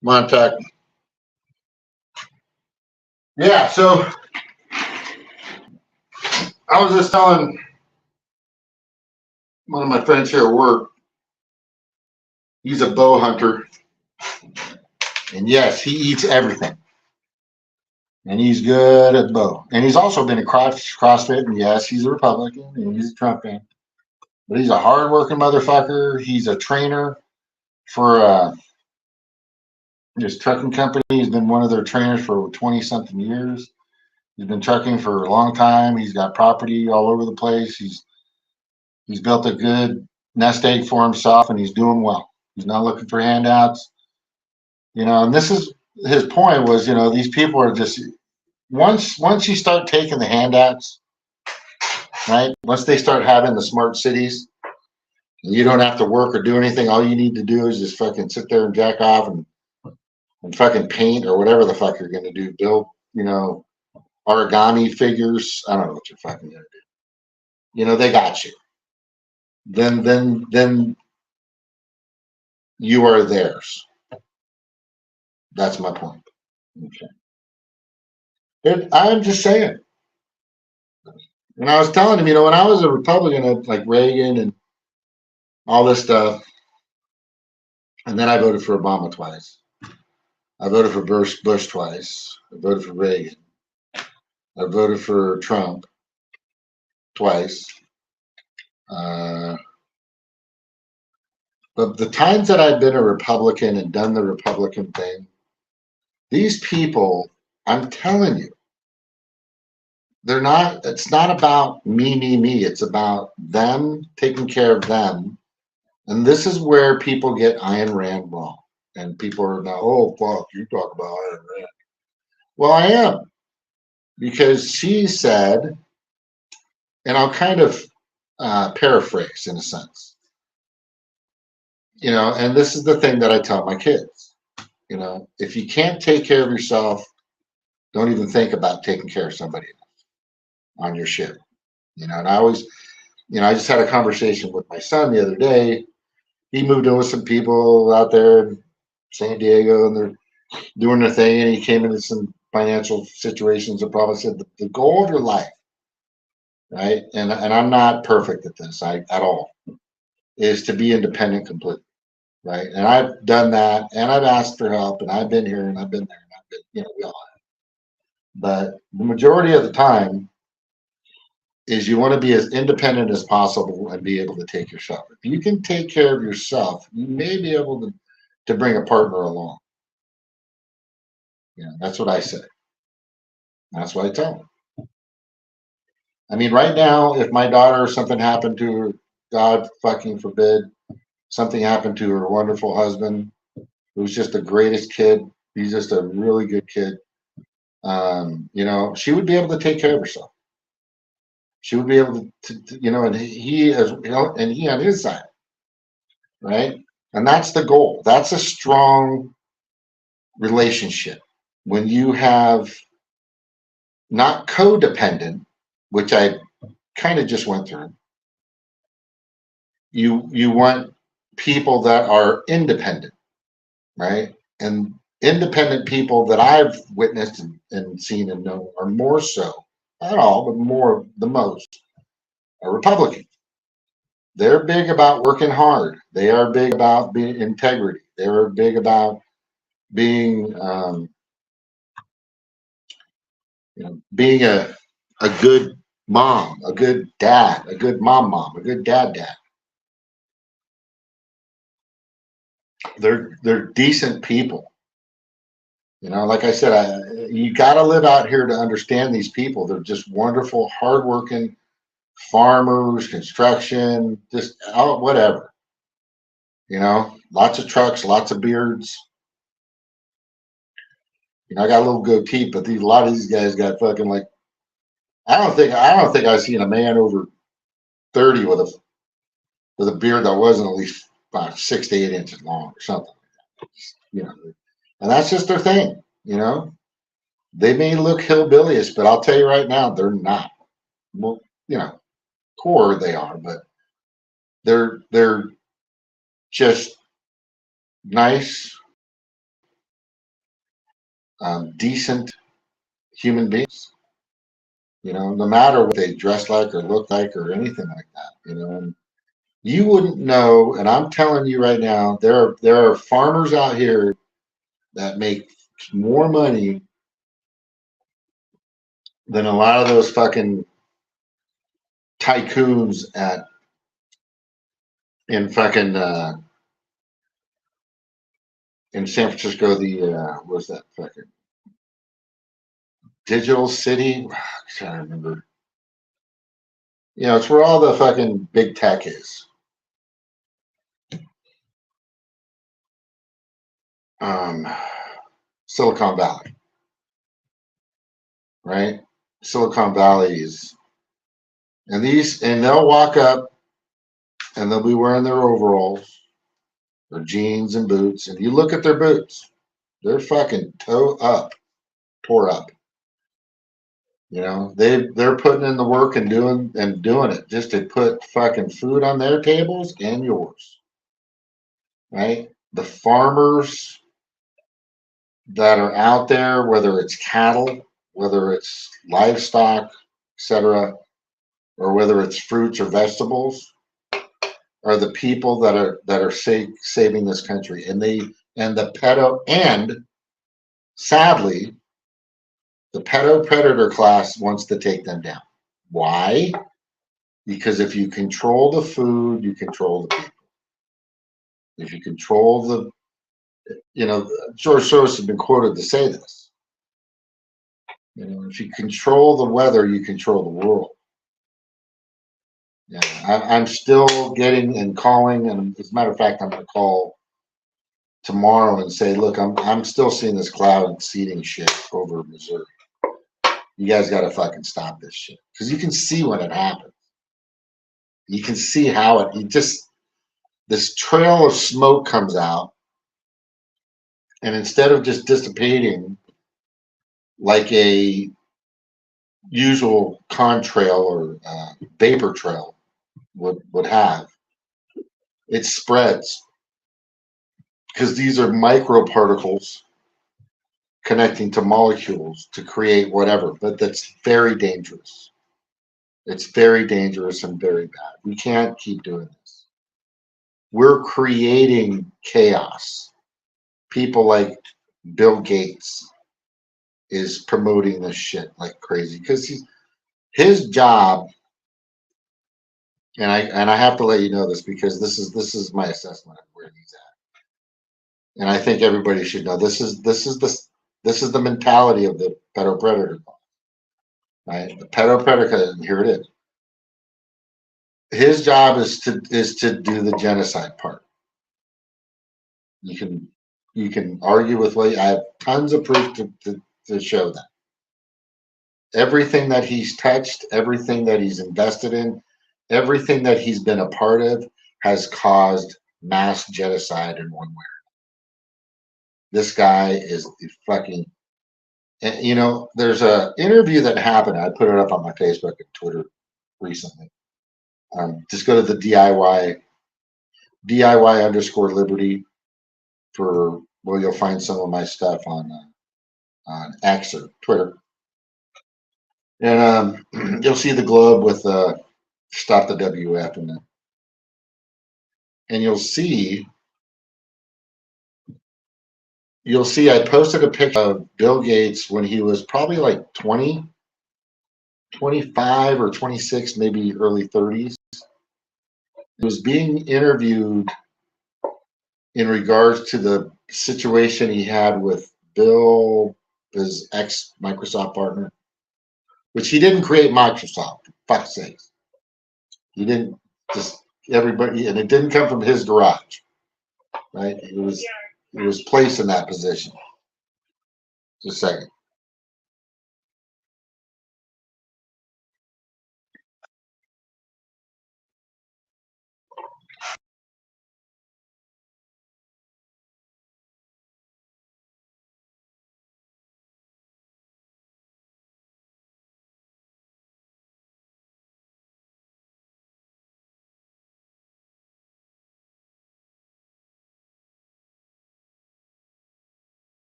Montag. Yeah. So I was just telling one of my friends here at work. He's a bow hunter, and yes, he eats everything. And he's good at bow. And he's also been a CrossFit, and yes, he's a Republican, and he's a Trump fan. But he's a hardworking motherfucker. He's a trainer for his trucking company. He's been one of their trainers for 20-something years. He's been trucking for a long time. He's got property all over the place. He's built a good nest egg for himself, and he's doing well. He's not looking for handouts. And this is his point was, these people are just once you start taking the handouts, right? Once they start having the smart cities, you don't have to work or do anything. All you need to do is just fucking sit there and jack off and fucking paint or whatever the fuck you're gonna do. Build, origami figures. I don't know what you're fucking gonna do. They got you. Then you are theirs. That's my point. Okay. I'm just saying. And I was telling him, when I was a Republican, like Reagan and all this stuff, and then I voted for Obama twice. I voted for Bush twice. I voted for Reagan. I voted for Trump twice. But the times that I've been a Republican and done the Republican thing, these people, I'm telling you, it's not about me. It's about them, taking care of them. And this is where people get Ayn Rand wrong. And people are now, oh, fuck, you talk about Ayn Rand. Well, I am. Because she said, and I'll kind of paraphrase in a sense, and this is the thing that I tell my kids, if you can't take care of yourself, don't even think about taking care of somebody else on your ship. And I always, I just had a conversation with my son the other day. He moved in with some people out there in San Diego, and they're doing their thing, and he came into some financial situations and probably said the goal of your life, right? And I'm not perfect at this at all, is to be independent completely, right? And I've done that, and I've asked for help, and I've been here, and I've been there, and I've been, we all have. But the majority of the time is you want to be as independent as possible and be able to take yourself. If you can take care of yourself, you may be able to bring a partner along. That's what I say. That's what I tell them. I mean, right now, if my daughter, something happened to her, God fucking forbid, something happened to her wonderful husband, who's just the greatest kid. He's just a really good kid. She would be able to take care of herself. She would be able to and he on his side, right? And that's the goal. That's a strong relationship. When you have not codependent, which I kind of just went through, you want people that are independent, right? And independent people that I've witnessed and seen and known are more so, not all, but more, the most, are Republicans. They're big about working hard. They are big about being integrity. They're big about being, being a good mom, a good dad, a good mom, a good dad. They're decent people. Like I said, you got to live out here to understand these people. They're just wonderful, hardworking farmers, construction, just whatever. Lots of trucks, lots of beards. I got a little goatee, but a lot of these guys got fucking like. I don't think I've seen a man over 30 with a beard that wasn't at least about 6 to 8 inches long or something. And that's just their thing. They may look hillbillyish, but I'll tell you right now, they're not. Well, core they are, but they're just nice, decent human beings. No matter what they dress like or look like or anything like that. And you wouldn't know. And I'm telling you right now, there are farmers out here that make more money than a lot of those fucking tycoons in fucking in San Francisco. What's that fucking Digital City? I can't remember. It's where all the fucking big tech is. Um, Silicon Valley, right? Silicon Valley is, and they'll walk up and they'll be wearing their overalls, their jeans and boots, and you look at their boots, they're fucking tore up. They're putting in the work and doing it just to put fucking food on their tables and yours, right? The farmers that are out there, whether it's cattle, whether it's livestock, etc., or whether it's fruits or vegetables, are the people that are saving this country. And sadly, the pedo predator class wants to take them down. Why? Because if you control the food, you control the people. If you control George Soros has been quoted to say this. If you control the weather, you control the world. Yeah, I'm still getting and calling, and as a matter of fact, I'm going to call tomorrow and say, look, I'm still seeing this cloud seeding shit over Missouri. You guys got to fucking stop this shit, because you can see when it happens. You can see how this trail of smoke comes out, and instead of just dissipating like a usual contrail or vapor trail would have, it spreads, because these are microparticles connecting to molecules to create whatever, but that's very dangerous. It's very dangerous and very bad. We can't keep doing this. We're creating chaos. People like Bill Gates is promoting this shit like crazy, because his job, and I have to let you know this, because this is my assessment of where he's at. And I think everybody should know this is the mentality of the pedo predator, right? The pedo predator, and here it is. His job is to do the genocide part. You can argue with I have tons of proof to show that. Everything that he's touched, everything that he's invested in, everything that he's been a part of has caused mass genocide in one way. This guy is the fucking, and there's a interview that happened. I put it up on my Facebook and Twitter recently. Just go to the DIY_liberty you'll find some of my stuff on X or Twitter. And you'll see the globe with stop the WF in it. And you'll see I posted a picture of Bill Gates when he was probably like 20, 25 or 26, maybe early 30s. He was being interviewed in regards to the situation he had with Bill, his ex-Microsoft partner, which he didn't create Microsoft, for fuck's sake. He didn't, just everybody, and it didn't come from his garage, right? It was placed in that position. Just a second.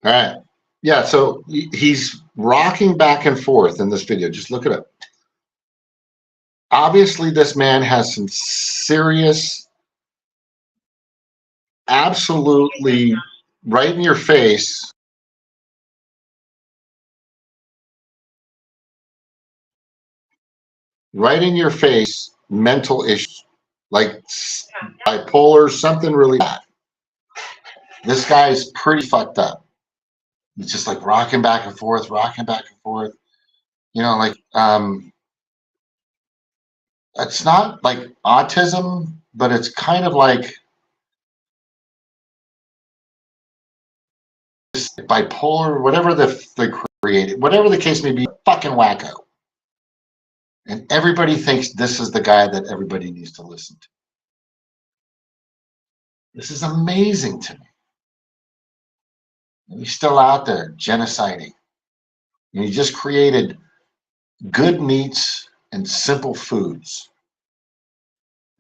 All right. Yeah, so he's rocking back and forth in this video. Just look it up. Obviously, this man has some serious, absolutely right in your face. Right in your face mental issues, like bipolar, something really bad. This guy's pretty fucked up. It's just like rocking back and forth, rocking back and forth. You know, like it's not like autism, but it's kind of like bipolar, whatever the created, whatever the case may be, fucking wacko. And everybody thinks this is the guy that everybody needs to listen to. This is amazing to me. And he's still out there genociding. And he just created good meats and simple foods.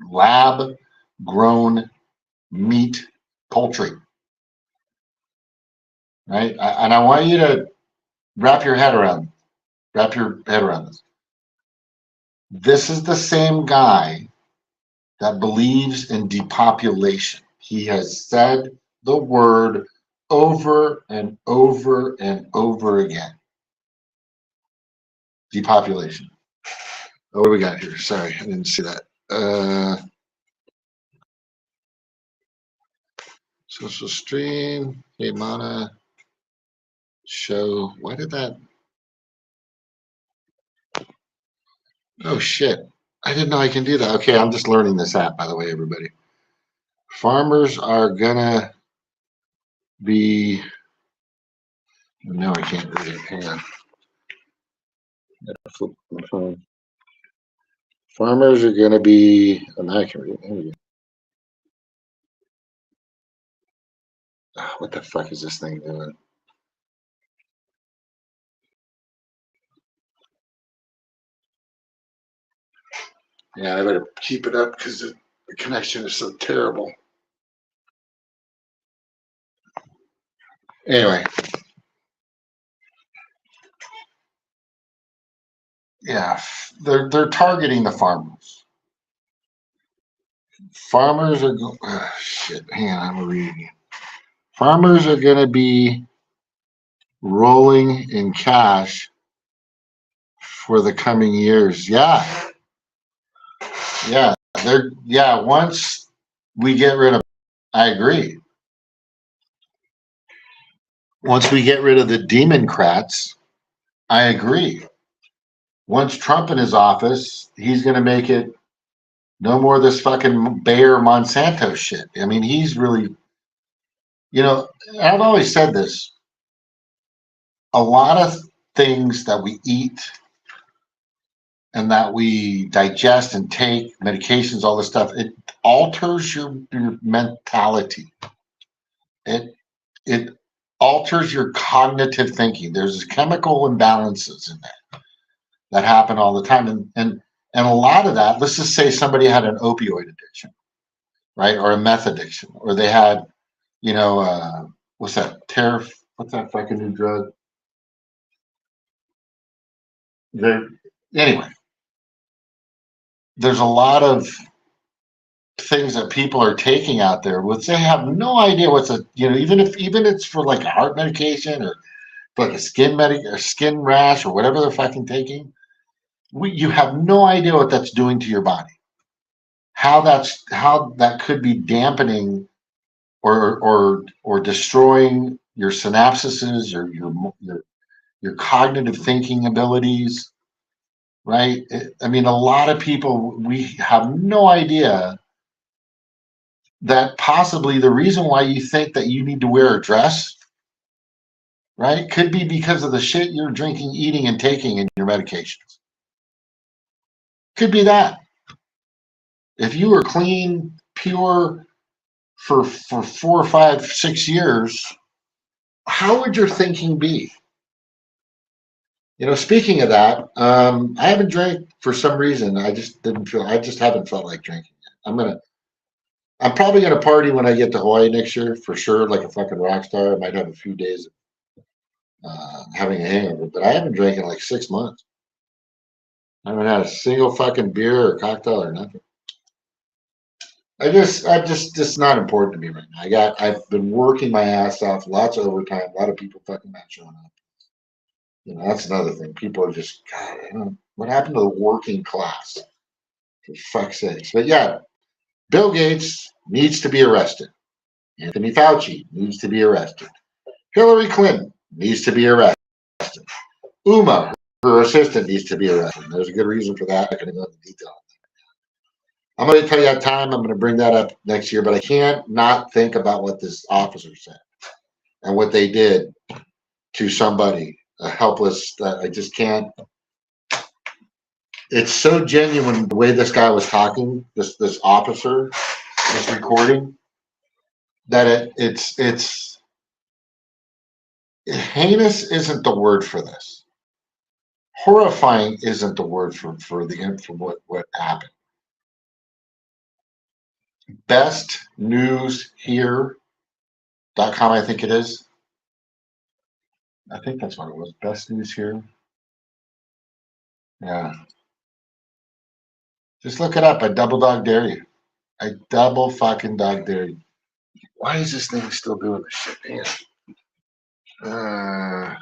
Lab grown meat, poultry. Right? And I want you to wrap your head around this. This is the same guy that believes in depopulation. He has said the word over and over and over again. Depopulation. Oh, what do we got here? Sorry, I didn't see that. Social stream. Hey, Mana. Show. Why did that? Oh, shit. I didn't know I can do that. Okay, I'm just learning this app, by the way, everybody. Farmers are gonna be. No, I can't read it. Hang on. Flip my phone. Farmers are gonna be. Oh, now I can read it. Here we go. Oh, what the fuck is this thing doing? Yeah, I better keep it up because the connection is so terrible. Anyway. Yeah, they're targeting the farmers. Farmers are shit. Hang on, I'm reading. Farmers are going to be rolling in cash for the coming years. Yeah, once we get rid of, I agree. Once we get rid of the Democrats, I agree. Once Trump in his office, he's going to make it no more this fucking Bayer Monsanto shit. I mean, he's really, you know, I've always said this. A lot of things that we eat and that we digest and take, medications, all this stuff, it alters your mentality. It alters your cognitive thinking. There's chemical imbalances in that happen all the time. And a lot of that, let's just say somebody had an opioid addiction, right? Or a meth addiction, or they had, you know, what's that fucking new drug? Anyway, there's a lot of things that people are taking out there which they have no idea what's even it's for like a heart medication or like a skin rash or whatever they're fucking taking. You have no idea what that's doing to your body. How that could be dampening or destroying your synapses, your cognitive thinking abilities, right? I mean, a lot of people, we have no idea that possibly the reason why you think that you need to wear a dress, right, could be because of the shit you're drinking, eating, and taking in your medications. Could be that. If you were clean, pure for 4, 5, 6 years, how would your thinking be? You know, speaking of that, I haven't drank for some reason. I just haven't felt like drinking. I'm probably gonna party when I get to Hawaii next year for sure, like a fucking rock star. I might have a few days having a hangover, but I haven't drank in like 6 months. I haven't had a single fucking beer or cocktail or nothing. Just not important to me right now. I've been working my ass off, lots of overtime, a lot of people fucking not showing up. That's another thing. People are just, God, what happened to the working class? For fuck's sakes. But yeah, Bill Gates needs to be arrested. Anthony Fauci needs to be arrested. Hillary Clinton needs to be arrested. Uma, her assistant, needs to be arrested. There's a good reason for that. I'm going to go into detail. I'm going to tell you that time. I'm going to bring that up next year, but I can't not think about what this officer said and what they did to somebody, a helpless, I just can't. It's so genuine the way this guy was talking, this officer, this recording, that it's heinous isn't the word for this. Horrifying isn't the word for what happened. bestnewshere.com, I think it is. I think that's what it was. Best News Here. Yeah. Just look it up. I double dog dare you. I double fucking dog dare you. Why is this thing still doing this shit, man?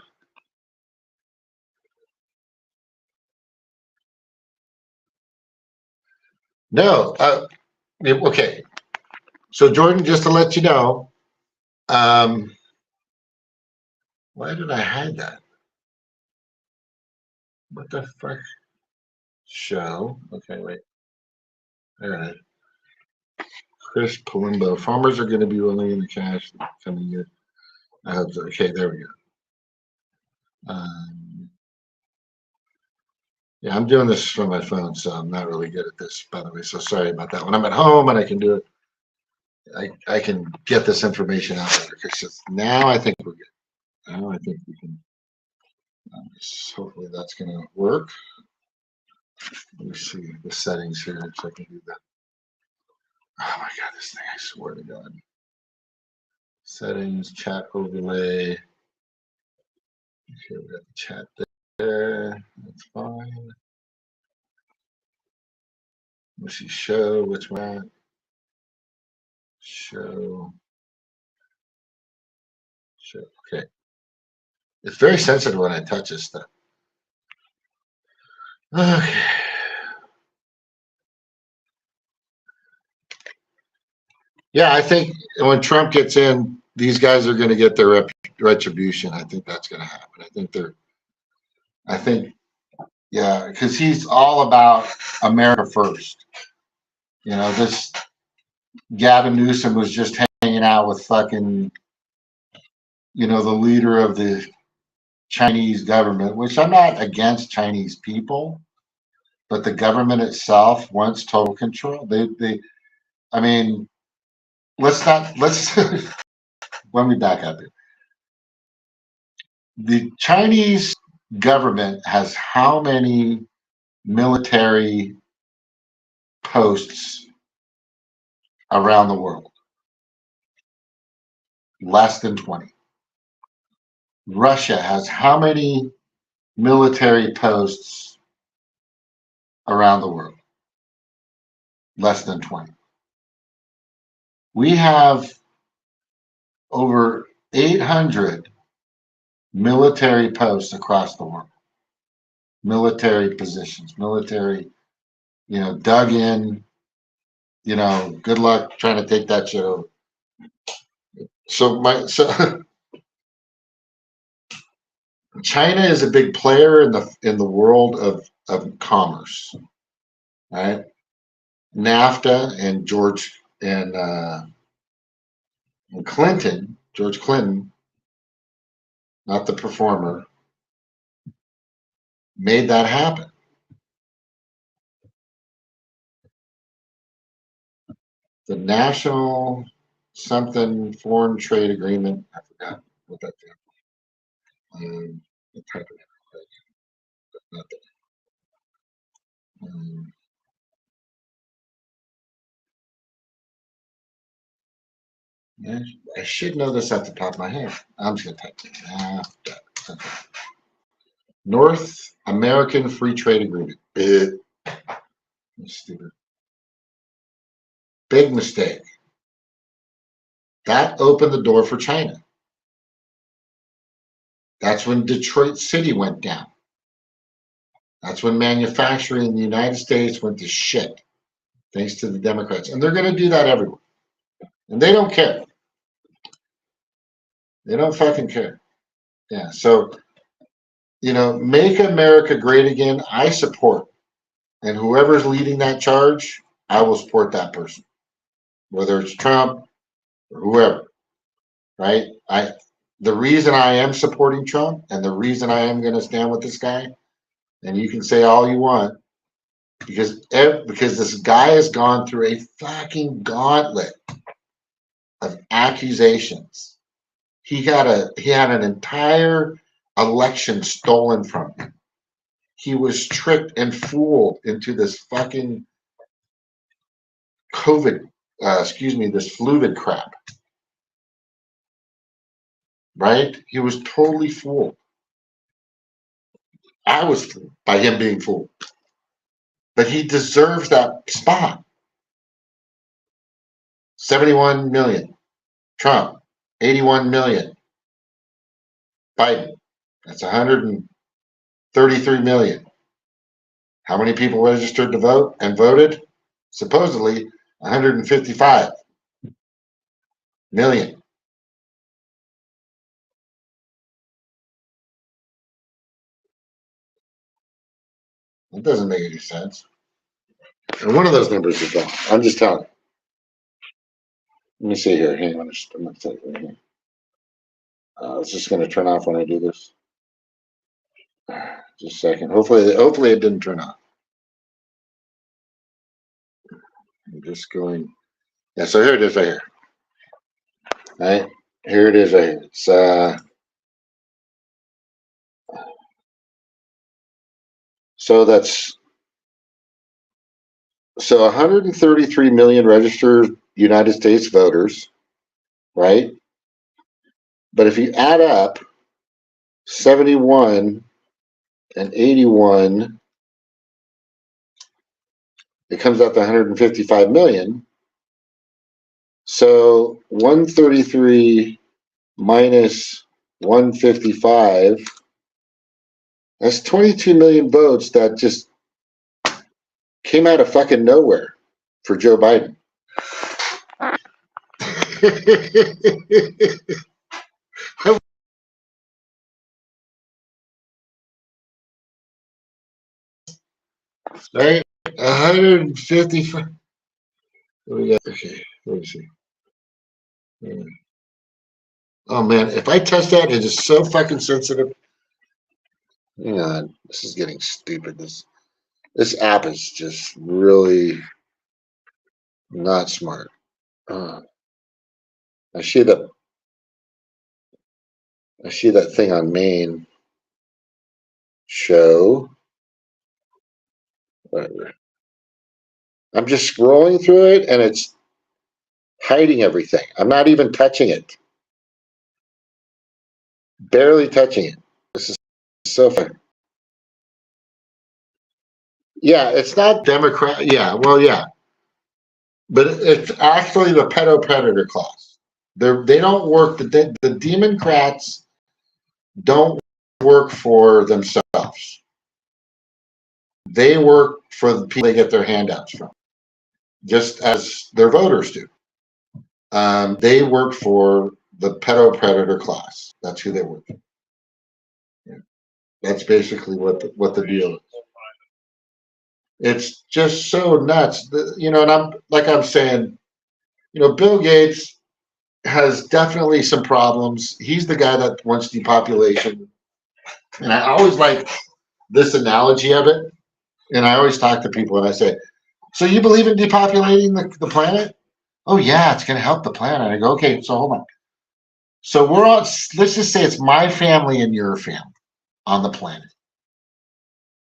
No. Okay. So Jordan, just to let you know, why did I hide that? What the fuck? Show. Okay, wait. All right. Chris Palumbo. Farmers are going to be rolling in the cash coming year. Okay, there we go. Yeah, I'm doing this from my phone, so I'm not really good at this, by the way. So sorry about that. When I'm at home and I can do it, I can get this information out better. Because now I think we're good. Now I think we can. Hopefully that's going to work. Let me see the settings here so I can do that. Oh my God, this thing, I swear to God. Settings, chat overlay. Okay, we got the chat there. That's fine. Let's see, show, which one? Show. Okay. It's very sensitive when I touch this stuff. Okay. Yeah, I think when Trump gets in, these guys are going to get their retribution. I think that's going to happen. Yeah, because he's all about America first. This Gavin Newsom was just hanging out with fucking, the leader of the Chinese government, which I'm not against Chinese people, but the government itself wants total control. I mean, let's let me back up here. The Chinese government has how many military posts around the world? Less than 20. Russia has how many military posts around the world? Less than 20. We have over 800 military posts across the world. Military positions, military, dug in, good luck trying to take that shit over. So China is a big player in the world of commerce, right? NAFTA and George Clinton, not the performer, made that happen. The National something Foreign Trade Agreement. I forgot what that is. Type it in, not that. I should know this at the top of my head. I'm just gonna type it. NAFTA. North American Free Trade Agreement. Stupid. Big mistake. That opened the door for China. That's when Detroit City went down. That's when manufacturing in the United States went to shit, thanks to the Democrats. And they're going to do that everywhere. And they don't care. They don't fucking care. Yeah, so, make America great again, I support. And whoever's leading that charge, I will support that person. Whether it's Trump or whoever, right? The reason I am supporting Trump and the reason I am going to stand with this guy, and you can say all you want, because this guy has gone through a fucking gauntlet of accusations. He had an entire election stolen from him. He was tricked and fooled into this fucking this fluid crap. Right? He was totally fooled. I was fooled by him being fooled. But he deserves that spot. 71 million. Trump, 81 million. Biden, that's 133 million. How many people registered to vote and voted? Supposedly 155 million. It doesn't make any sense. And one of those numbers is wrong. I'm just telling you. Let me see here. Hang on just a minute. It's just going to turn off when I do this. Just a second. Hopefully it didn't turn off. I'm just going. Yeah, so here it is right here. All right, here it is right here. It's so 133 million registered United States voters, right? But if you add up 71 and 81, it comes out to 155 million. So 133 minus 155, that's 22 million votes that just came out of fucking nowhere for Joe Biden. Right? 155. Okay, let me see. Oh man, if I touch that, it is so fucking sensitive. Hang on, this is getting stupid. This app is just really not smart. I see that thing on main show. Whatever. I'm just scrolling through it and it's hiding everything. I'm not even touching it. Barely touching it. This is so fun. Yeah, it's not Democrat. Yeah, well, yeah. But it's actually the Pedo Predator Class. They don't work. The Democrats don't work for themselves. They work for the people they get their handouts from, just as their voters do. They work for the Pedo Predator Class. That's who they work for. Yeah. That's basically what the deal is. It's just so nuts, and I'm saying, Bill Gates has definitely some problems. He's the guy that wants depopulation, and I always like this analogy of it. And I always talk to people and I say, "So you believe in depopulating the planet?" "Oh yeah, it's going to help the planet." I go, "Okay, so hold on. So we're all, let's just say it's my family and your family on the planet,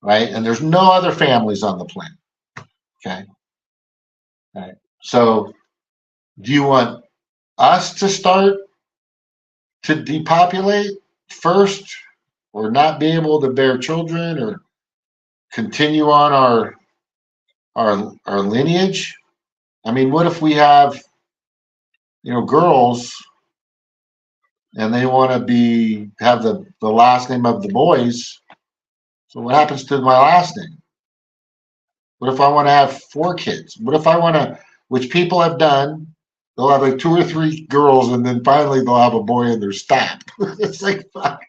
right? And there's no other families on the planet. Okay. All right. So do you want us to start to depopulate first, or not be able to bear children or continue on our lineage? I mean, what if we have, girls and they want to have the last name of the boys? So what happens to my last name? What if I want to have 4 kids? What if I want to, which people have done, they'll have like 2 or 3 girls and then finally they'll have a boy and they're stopped. It's like, fuck.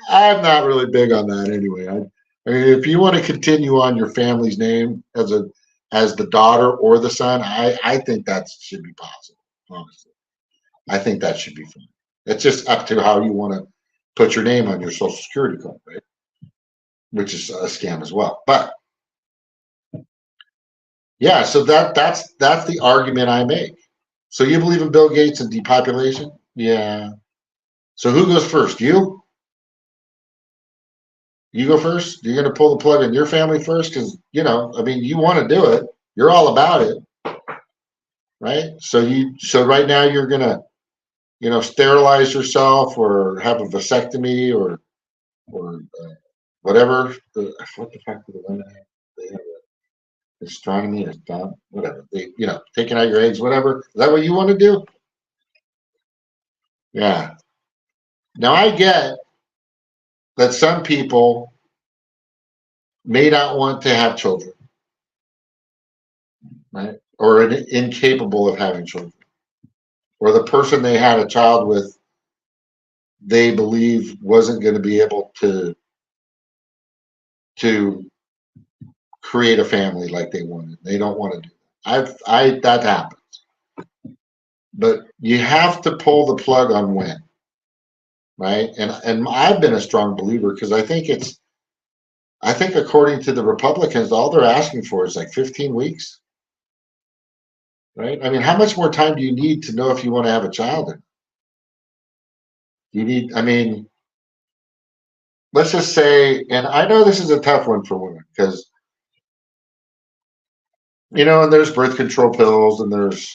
I'm not really big on that anyway. I mean, if you want to continue on your family's name as the daughter or the son, I think that should be possible. Honestly, I think that should be fine. It's just up to how you want to put your name on your social security card, right? Which is a scam as well. But yeah, so that's the argument I make. So you believe in Bill Gates and depopulation? Yeah. So who goes first? You? You go first? You're going to pull the plug on your family first? Because, I mean, you want to do it. You're all about it, right? So right now you're going to, sterilize yourself or have a vasectomy or whatever. What the fuck do the women have? They have astronomy or whatever. Taking out your eggs, whatever. Is that what you want to do? Yeah. Now I get that some people may not want to have children, right? Or incapable of having children. Or the person they had a child with, they believe wasn't going to be able to create a family like they wanted. They don't want to do that. That happens. But you have to pull the plug on when, right? And I've been a strong believer because I think according to the Republicans, all they're asking for is like 15 weeks, right? I mean, how much more time do you need to know if you want to have a child? I mean, let's just say, and I know this is a tough one for women because, and there's birth control pills and there's,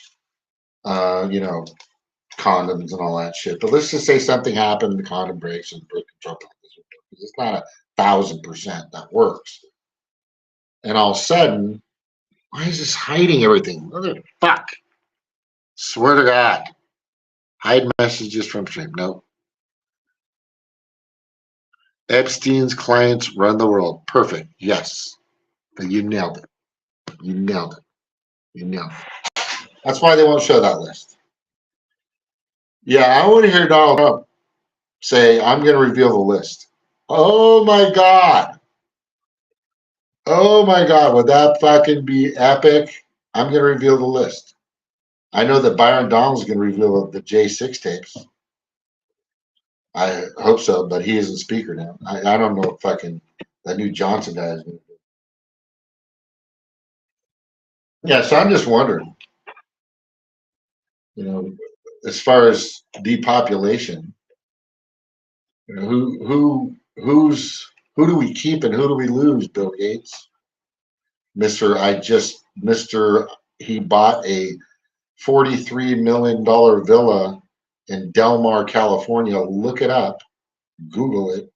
condoms and all that shit. But let's just say something happened, the condom breaks and the birth control pill doesn't work. It's not 1,000% that works. And all of a sudden, why is this hiding everything? Fuck. Swear to God. Hide messages from stream. No. Epstein's clients run the world. Perfect. Yes. But you nailed it. You nailed it. You nailed it. That's why they won't show that list. Yeah, I want to hear Donald Trump say, I'm going to reveal the list. Oh my God. Oh my God. Would that fucking be epic? I'm going to reveal the list. I know that Byron Donald's going to reveal the J6 tapes. I hope so, but he isn't speaker now. I don't know if fucking that new Johnson guy is going to do. Yeah, so I'm just wondering, as far as depopulation, who do we keep and who do we lose? Bill Gates, he bought a $43 million villa in Del Mar, California. Look it up, Google it.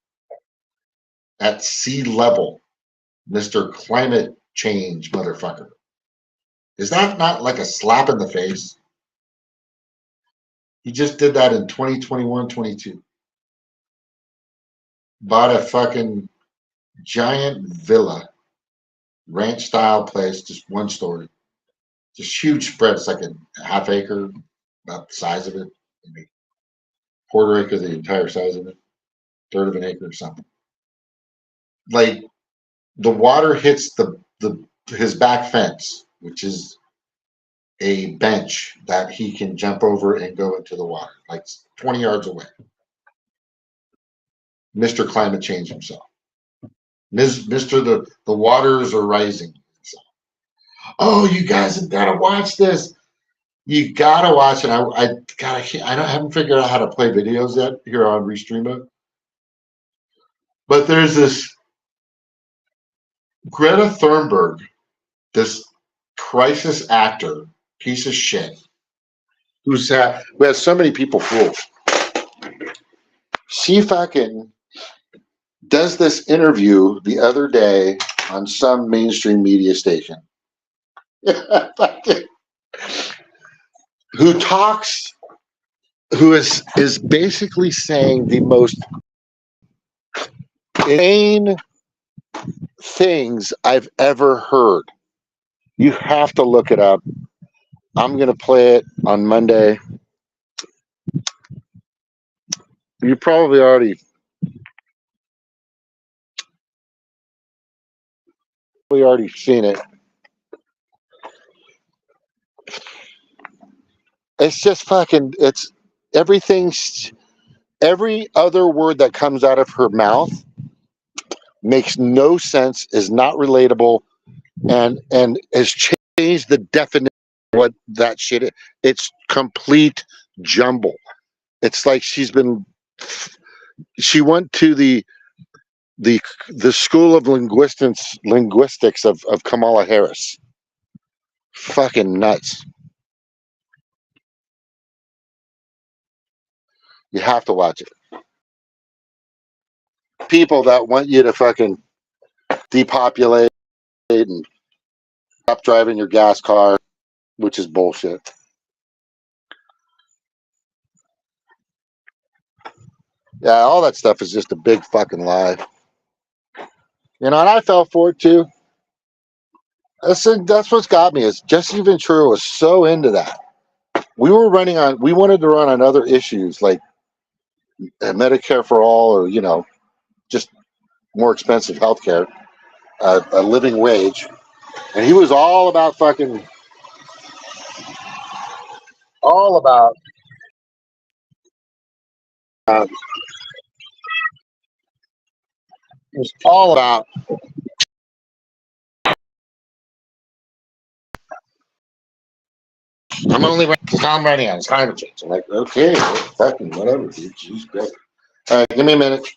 At sea level, Mr. Climate Change motherfucker. Is that not like a slap in the face? He just did that in 2021, 22. Bought a fucking giant villa, ranch style place, just one story. Just huge spread. It's like a half acre, about the size of it. Maybe quarter acre, the entire size of it. Third of an acre or something. Like the water hits his back fence, which is a bench that he can jump over and go into the water, like 20 yards away. Mr. Climate Change himself. Mr. The waters are rising. Oh, you guys have got to watch this. You got to watch it. I haven't figured out how to play videos yet here on Restream. But there's this Greta Thunberg, this crisis actor, piece of shit, who has so many people fooled. she fucking does this interview the other day on some mainstream media station. Who talks, who is basically saying the most insane things I've ever heard. You have to look it up. I'm going to play it on Monday. You probably already seen it. It's just fucking, it's everything, every other word that comes out of her mouth makes no sense, is not relatable, and has changed the definition of what that shit is. It's complete jumble. It's like she went to the school of linguistics of Kamala Harris. Fucking nuts. You have to watch it. People that want you to fucking depopulate and stop driving your gas car, which is bullshit. Yeah, all that stuff is just a big fucking lie. You know, and I fell for it too. That's what's got me, is Jesse Ventura was so into that. We wanted to run on other issues like Medicare for all, or, you know, just more expensive healthcare, a living wage. And he was all about fucking, all about, it was all about, I'm running on climate change. I'm like, okay, fucking whatever, dude. Jeez, great. All right, give me a minute.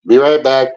Be right back.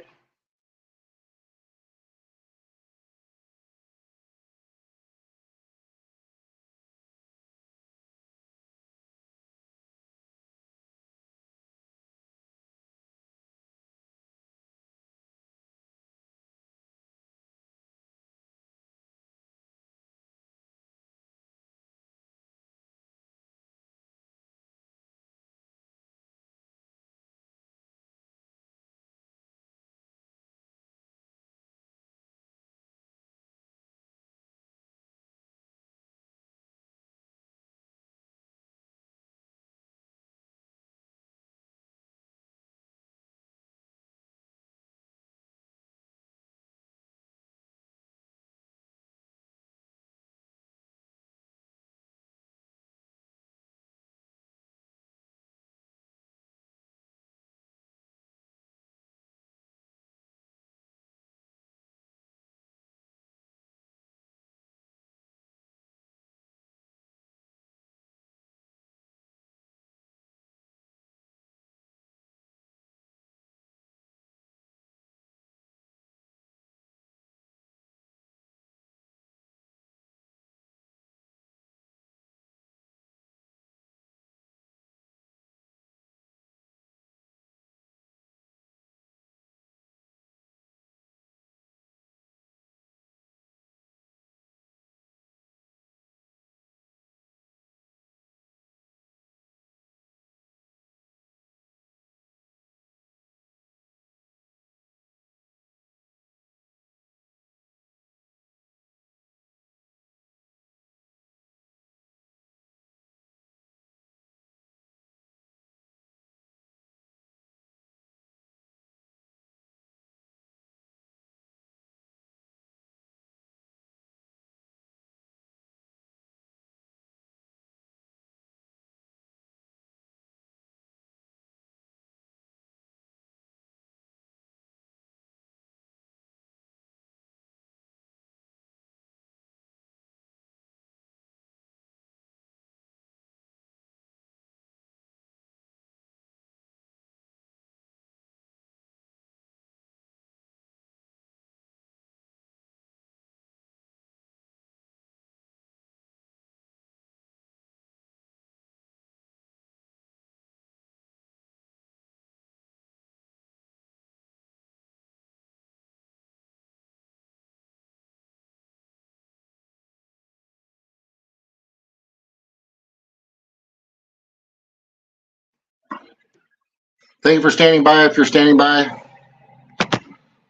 Thank you for standing by if you're standing by.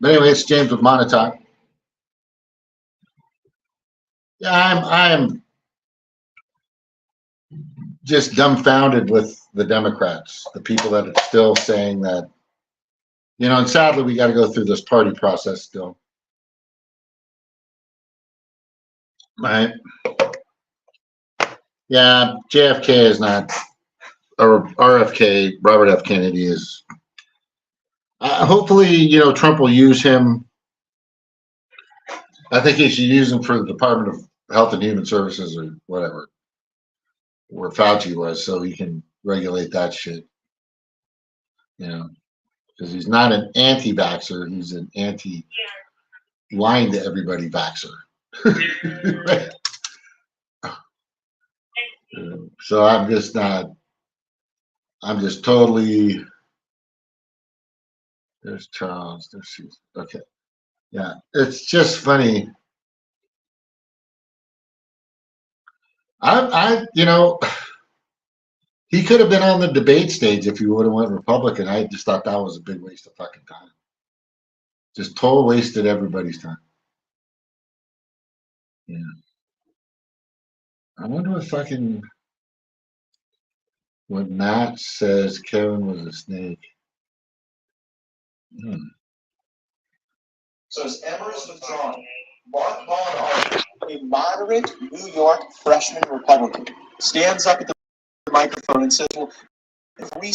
But anyway, it's James with Montauk. Yeah, I'm just dumbfounded with the Democrats, the people that are still saying that, you know, and sadly we got to go through this party process still. Right? Yeah, JFK is not, or RFK, Robert F. Kennedy is. Hopefully, you know, Trump will use him. I think he should use him for the Department of Health and Human Services or whatever, where Fauci was, so he can regulate that shit. You know, because he's not an anti-vaxxer, he's an anti-lying to everybody vaxxer. Right? So I'm just totally, there's Charles, there's Susan. Okay. Yeah, it's just funny. You know, he could have been on the debate stage if he would have went Republican. I just thought that was a big waste of fucking time. Just total wasted everybody's time. Yeah. I wonder what Matt says Kevin was a snake. So as Emmer is withdrawn, Mark Molinari, a moderate New York freshman Republican, stands up at the microphone and says, well, if we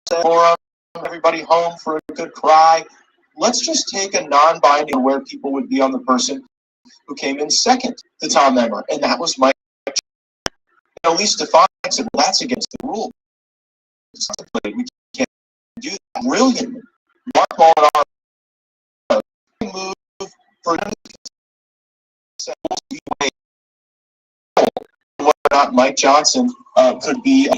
forum, everybody home for a good cry, let's just take a non-binding where people would be on the person who came in second to Tom Emmer, and that was Mike. At least Stefan said, well, that's against the rule. We can't do that. Brilliantly. Mark Molinari move for whether or not Mike Johnson could be.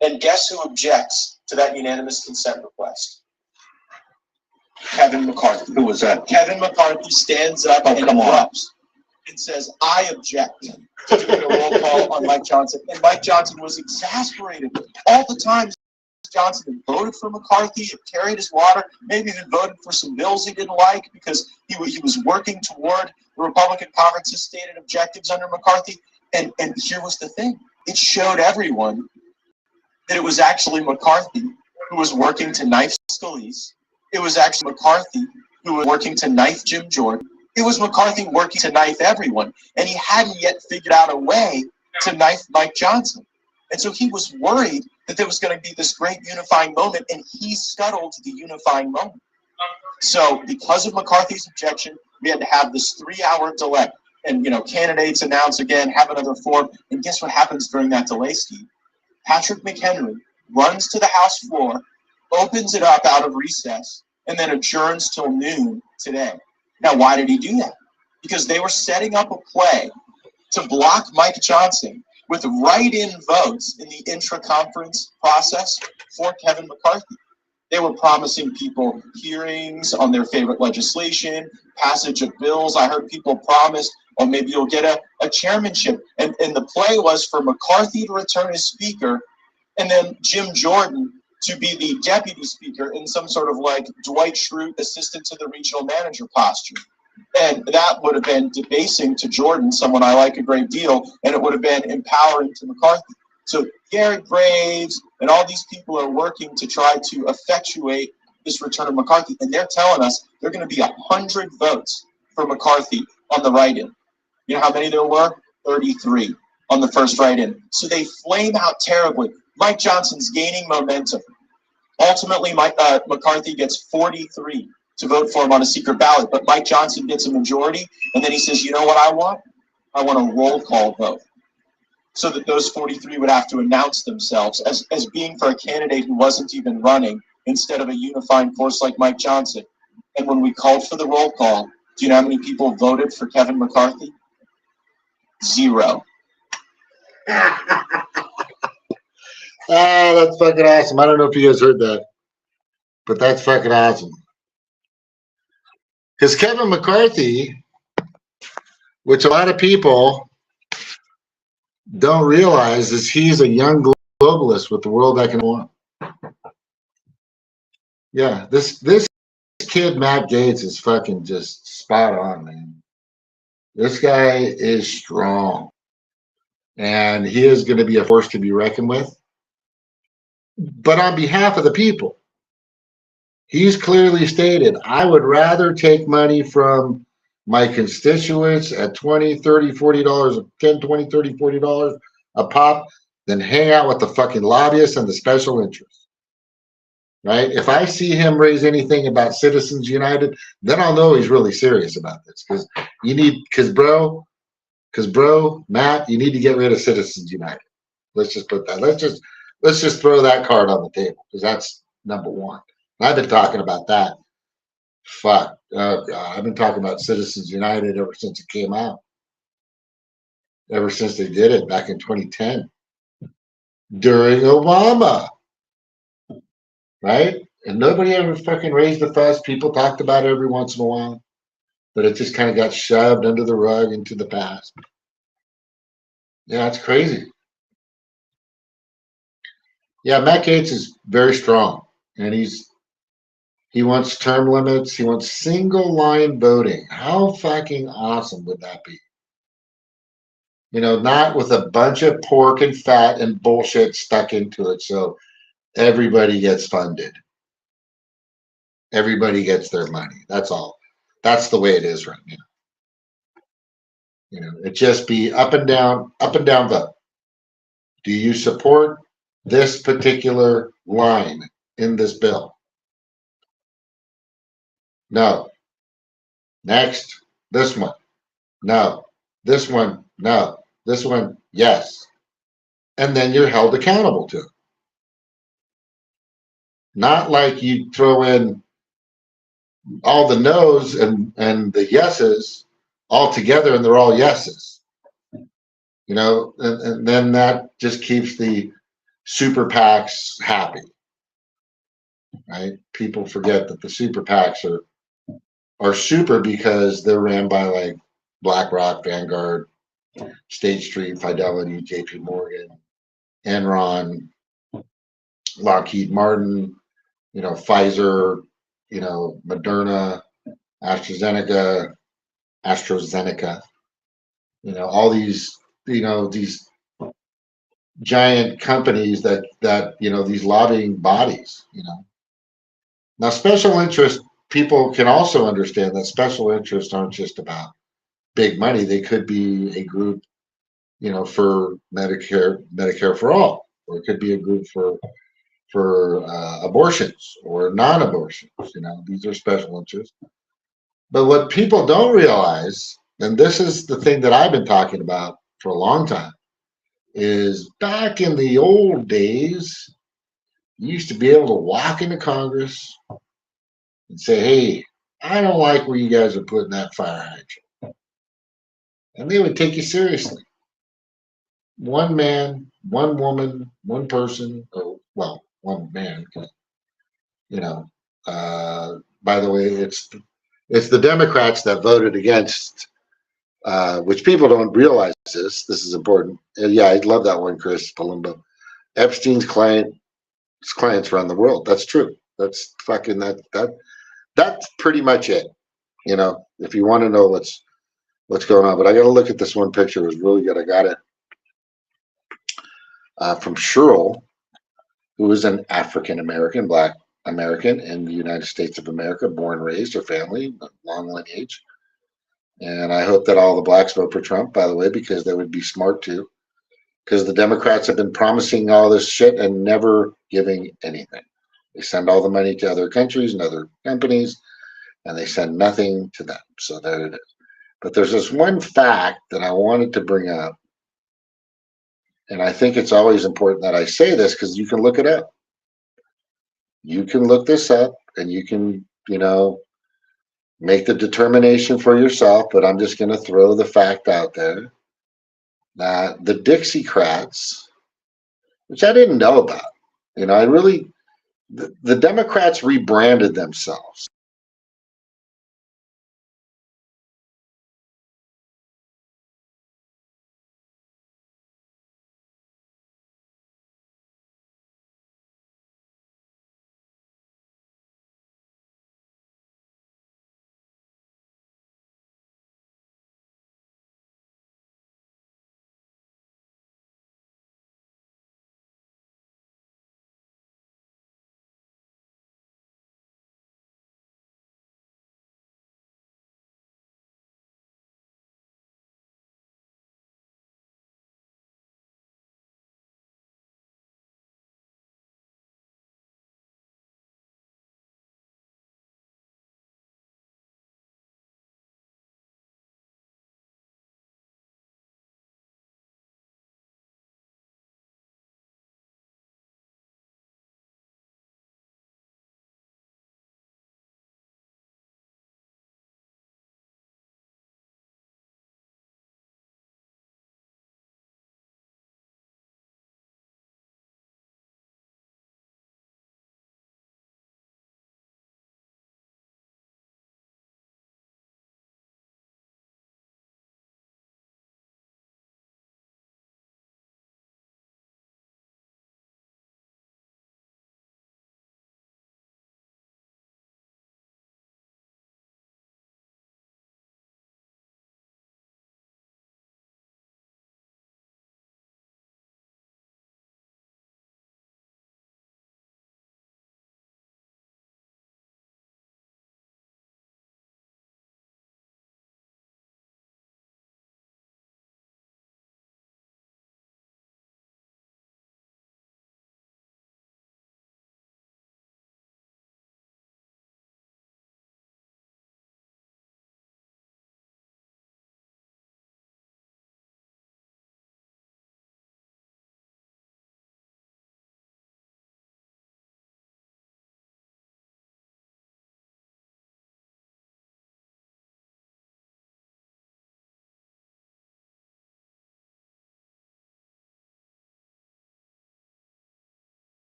And guess who objects to that unanimous consent request? Kevin McCarthy. Who was that? Kevin McCarthy stands up and interrupts and says, I object to doing a roll call on Mike Johnson. And Mike Johnson was exasperated all the time. Johnson had voted for McCarthy, had carried his water, maybe even voted for some bills he didn't like because he was working toward the Republican conference's stated objectives under McCarthy. And here was the thing. It showed everyone that it was actually McCarthy who was working to knife Scalise. It was actually McCarthy who was working to knife Jim Jordan. It was McCarthy working to knife everyone. And he hadn't yet figured out a way to knife Mike Johnson. And so he was worried that there was going to be this great unifying moment, and he scuttled the unifying moment. So because of McCarthy's objection, we had to have this 3-hour delay. And, you know, candidates announce again, have another forum. And guess what happens during that delay, Steve? Patrick McHenry runs to the House floor, opens it up out of recess, and then adjourns till noon today. Now, why did he do that? Because they were setting up a play to block Mike Johnson with write-in votes in the intra-conference process for Kevin McCarthy. They were promising people hearings on their favorite legislation, passage of bills. I heard people promise, or maybe you'll get a chairmanship. And the play was for McCarthy to return as speaker, and then Jim Jordan to be the deputy speaker in some sort of like Dwight Schrute assistant to the regional manager posture. And that would have been debasing to Jordan, someone I like a great deal, and it would have been empowering to McCarthy. So Garrett Graves and all these people are working to try to effectuate this return of McCarthy, and they're telling us they're going to be 100 votes for McCarthy on the write-in. You know how many there were? 33 on the first write-in. So they flame out terribly. Mike Johnson's gaining momentum. Ultimately, McCarthy gets 43 to vote for him on a secret ballot, but Mike Johnson gets a majority, and then he says, you know what I want? I want a roll call vote. So that those 43 would have to announce themselves as being for a candidate who wasn't even running instead of a unifying force like Mike Johnson. And when we called for the roll call, do you know how many people voted for Kevin McCarthy? 0. That's fucking awesome. I don't know if you guys heard that, but that's fucking awesome. Because Kevin McCarthy, which a lot of people don't realize, is he's a young globalist with the World Economic Forum. Yeah, this kid Matt Gaetz is fucking just spot on, man. This guy is strong, and he is going to be a force to be reckoned with. But on behalf of the people, he's clearly stated, I would rather take money from my constituents at $20, $30, $40, $10, $20, $30, $40 a pop than hang out with the fucking lobbyists and the special interests. Right? If I see him raise anything about Citizens United, then I'll know he's really serious about this. Because bro, Matt, you need to get rid of Citizens United. Let's just put that. Let's just throw that card on the table, because that's number one. And I've been talking about that. Fuck. Oh God, I've been talking about Citizens United ever since it came out. Ever since they did it back in 2010 during Obama. Right? And nobody ever fucking raised a fuss. People talked about it every once in a while, but it just kind of got shoved under the rug into the past. Yeah, it's crazy. Yeah, Matt Gaetz is very strong, and he wants term limits. He wants single line voting. How fucking awesome would that be? You know, not with a bunch of pork and fat and bullshit stuck into it, so everybody gets funded. Everybody gets their money. That's all. That's the way it is right now. You know, it just be up and down vote. Do you support this particular line in this bill? No. Next. This one. No. This one. No. This one. Yes. And then you're held accountable to it. Not like you throw in all the no's and the yeses all together and they're all yeses. You know, and then that just keeps the super PACs happy. Right? People forget that the super PACs are super because they're ran by like BlackRock, Vanguard, State Street, Fidelity, JP Morgan, Enron, Lockheed Martin, you know, Pfizer, you know, Moderna, AstraZeneca, you know, all these, you know, these giant companies that, you know, these lobbying bodies, you know. Now, special interest, people can also understand that special interests aren't just about big money. They could be a group, you know, for Medicare for all, or it could be a group for abortions or non-abortions. You know, these are special interests. But what people don't realize, and this is the thing that I've been talking about for a long time, is back in the old days, you used to be able to walk into Congress and say, hey, I don't like where you guys are putting that fire hydrant. And they would take you seriously. One man, one woman, one person, or, well, one man, you know, by the way, it's the Democrats that voted against, which people don't realize this. This is important. Yeah, I love that one, Chris Palumbo. Epstein's clients around the world. That's true. That's fucking that's pretty much it. You know, if you want to know what's going on. But I got to look at this one picture. It was really good. I got it from Cheryl, who is an African American, Black American in the United States of America, born and raised, her family, long lineage. And I hope that all the blacks vote for Trump, by the way, because they would be smart too. Because the Democrats have been promising all this shit and never giving anything. They send all the money to other countries and other companies, and they send nothing to them. So there it is. But there's this one fact that I wanted to bring up. And I think it's always important that I say this because you can look it up. You can look this up and you can, you know, make the determination for yourself. But I'm just going to throw the fact out there that the Dixiecrats, which I didn't know about, you know, the Democrats rebranded themselves.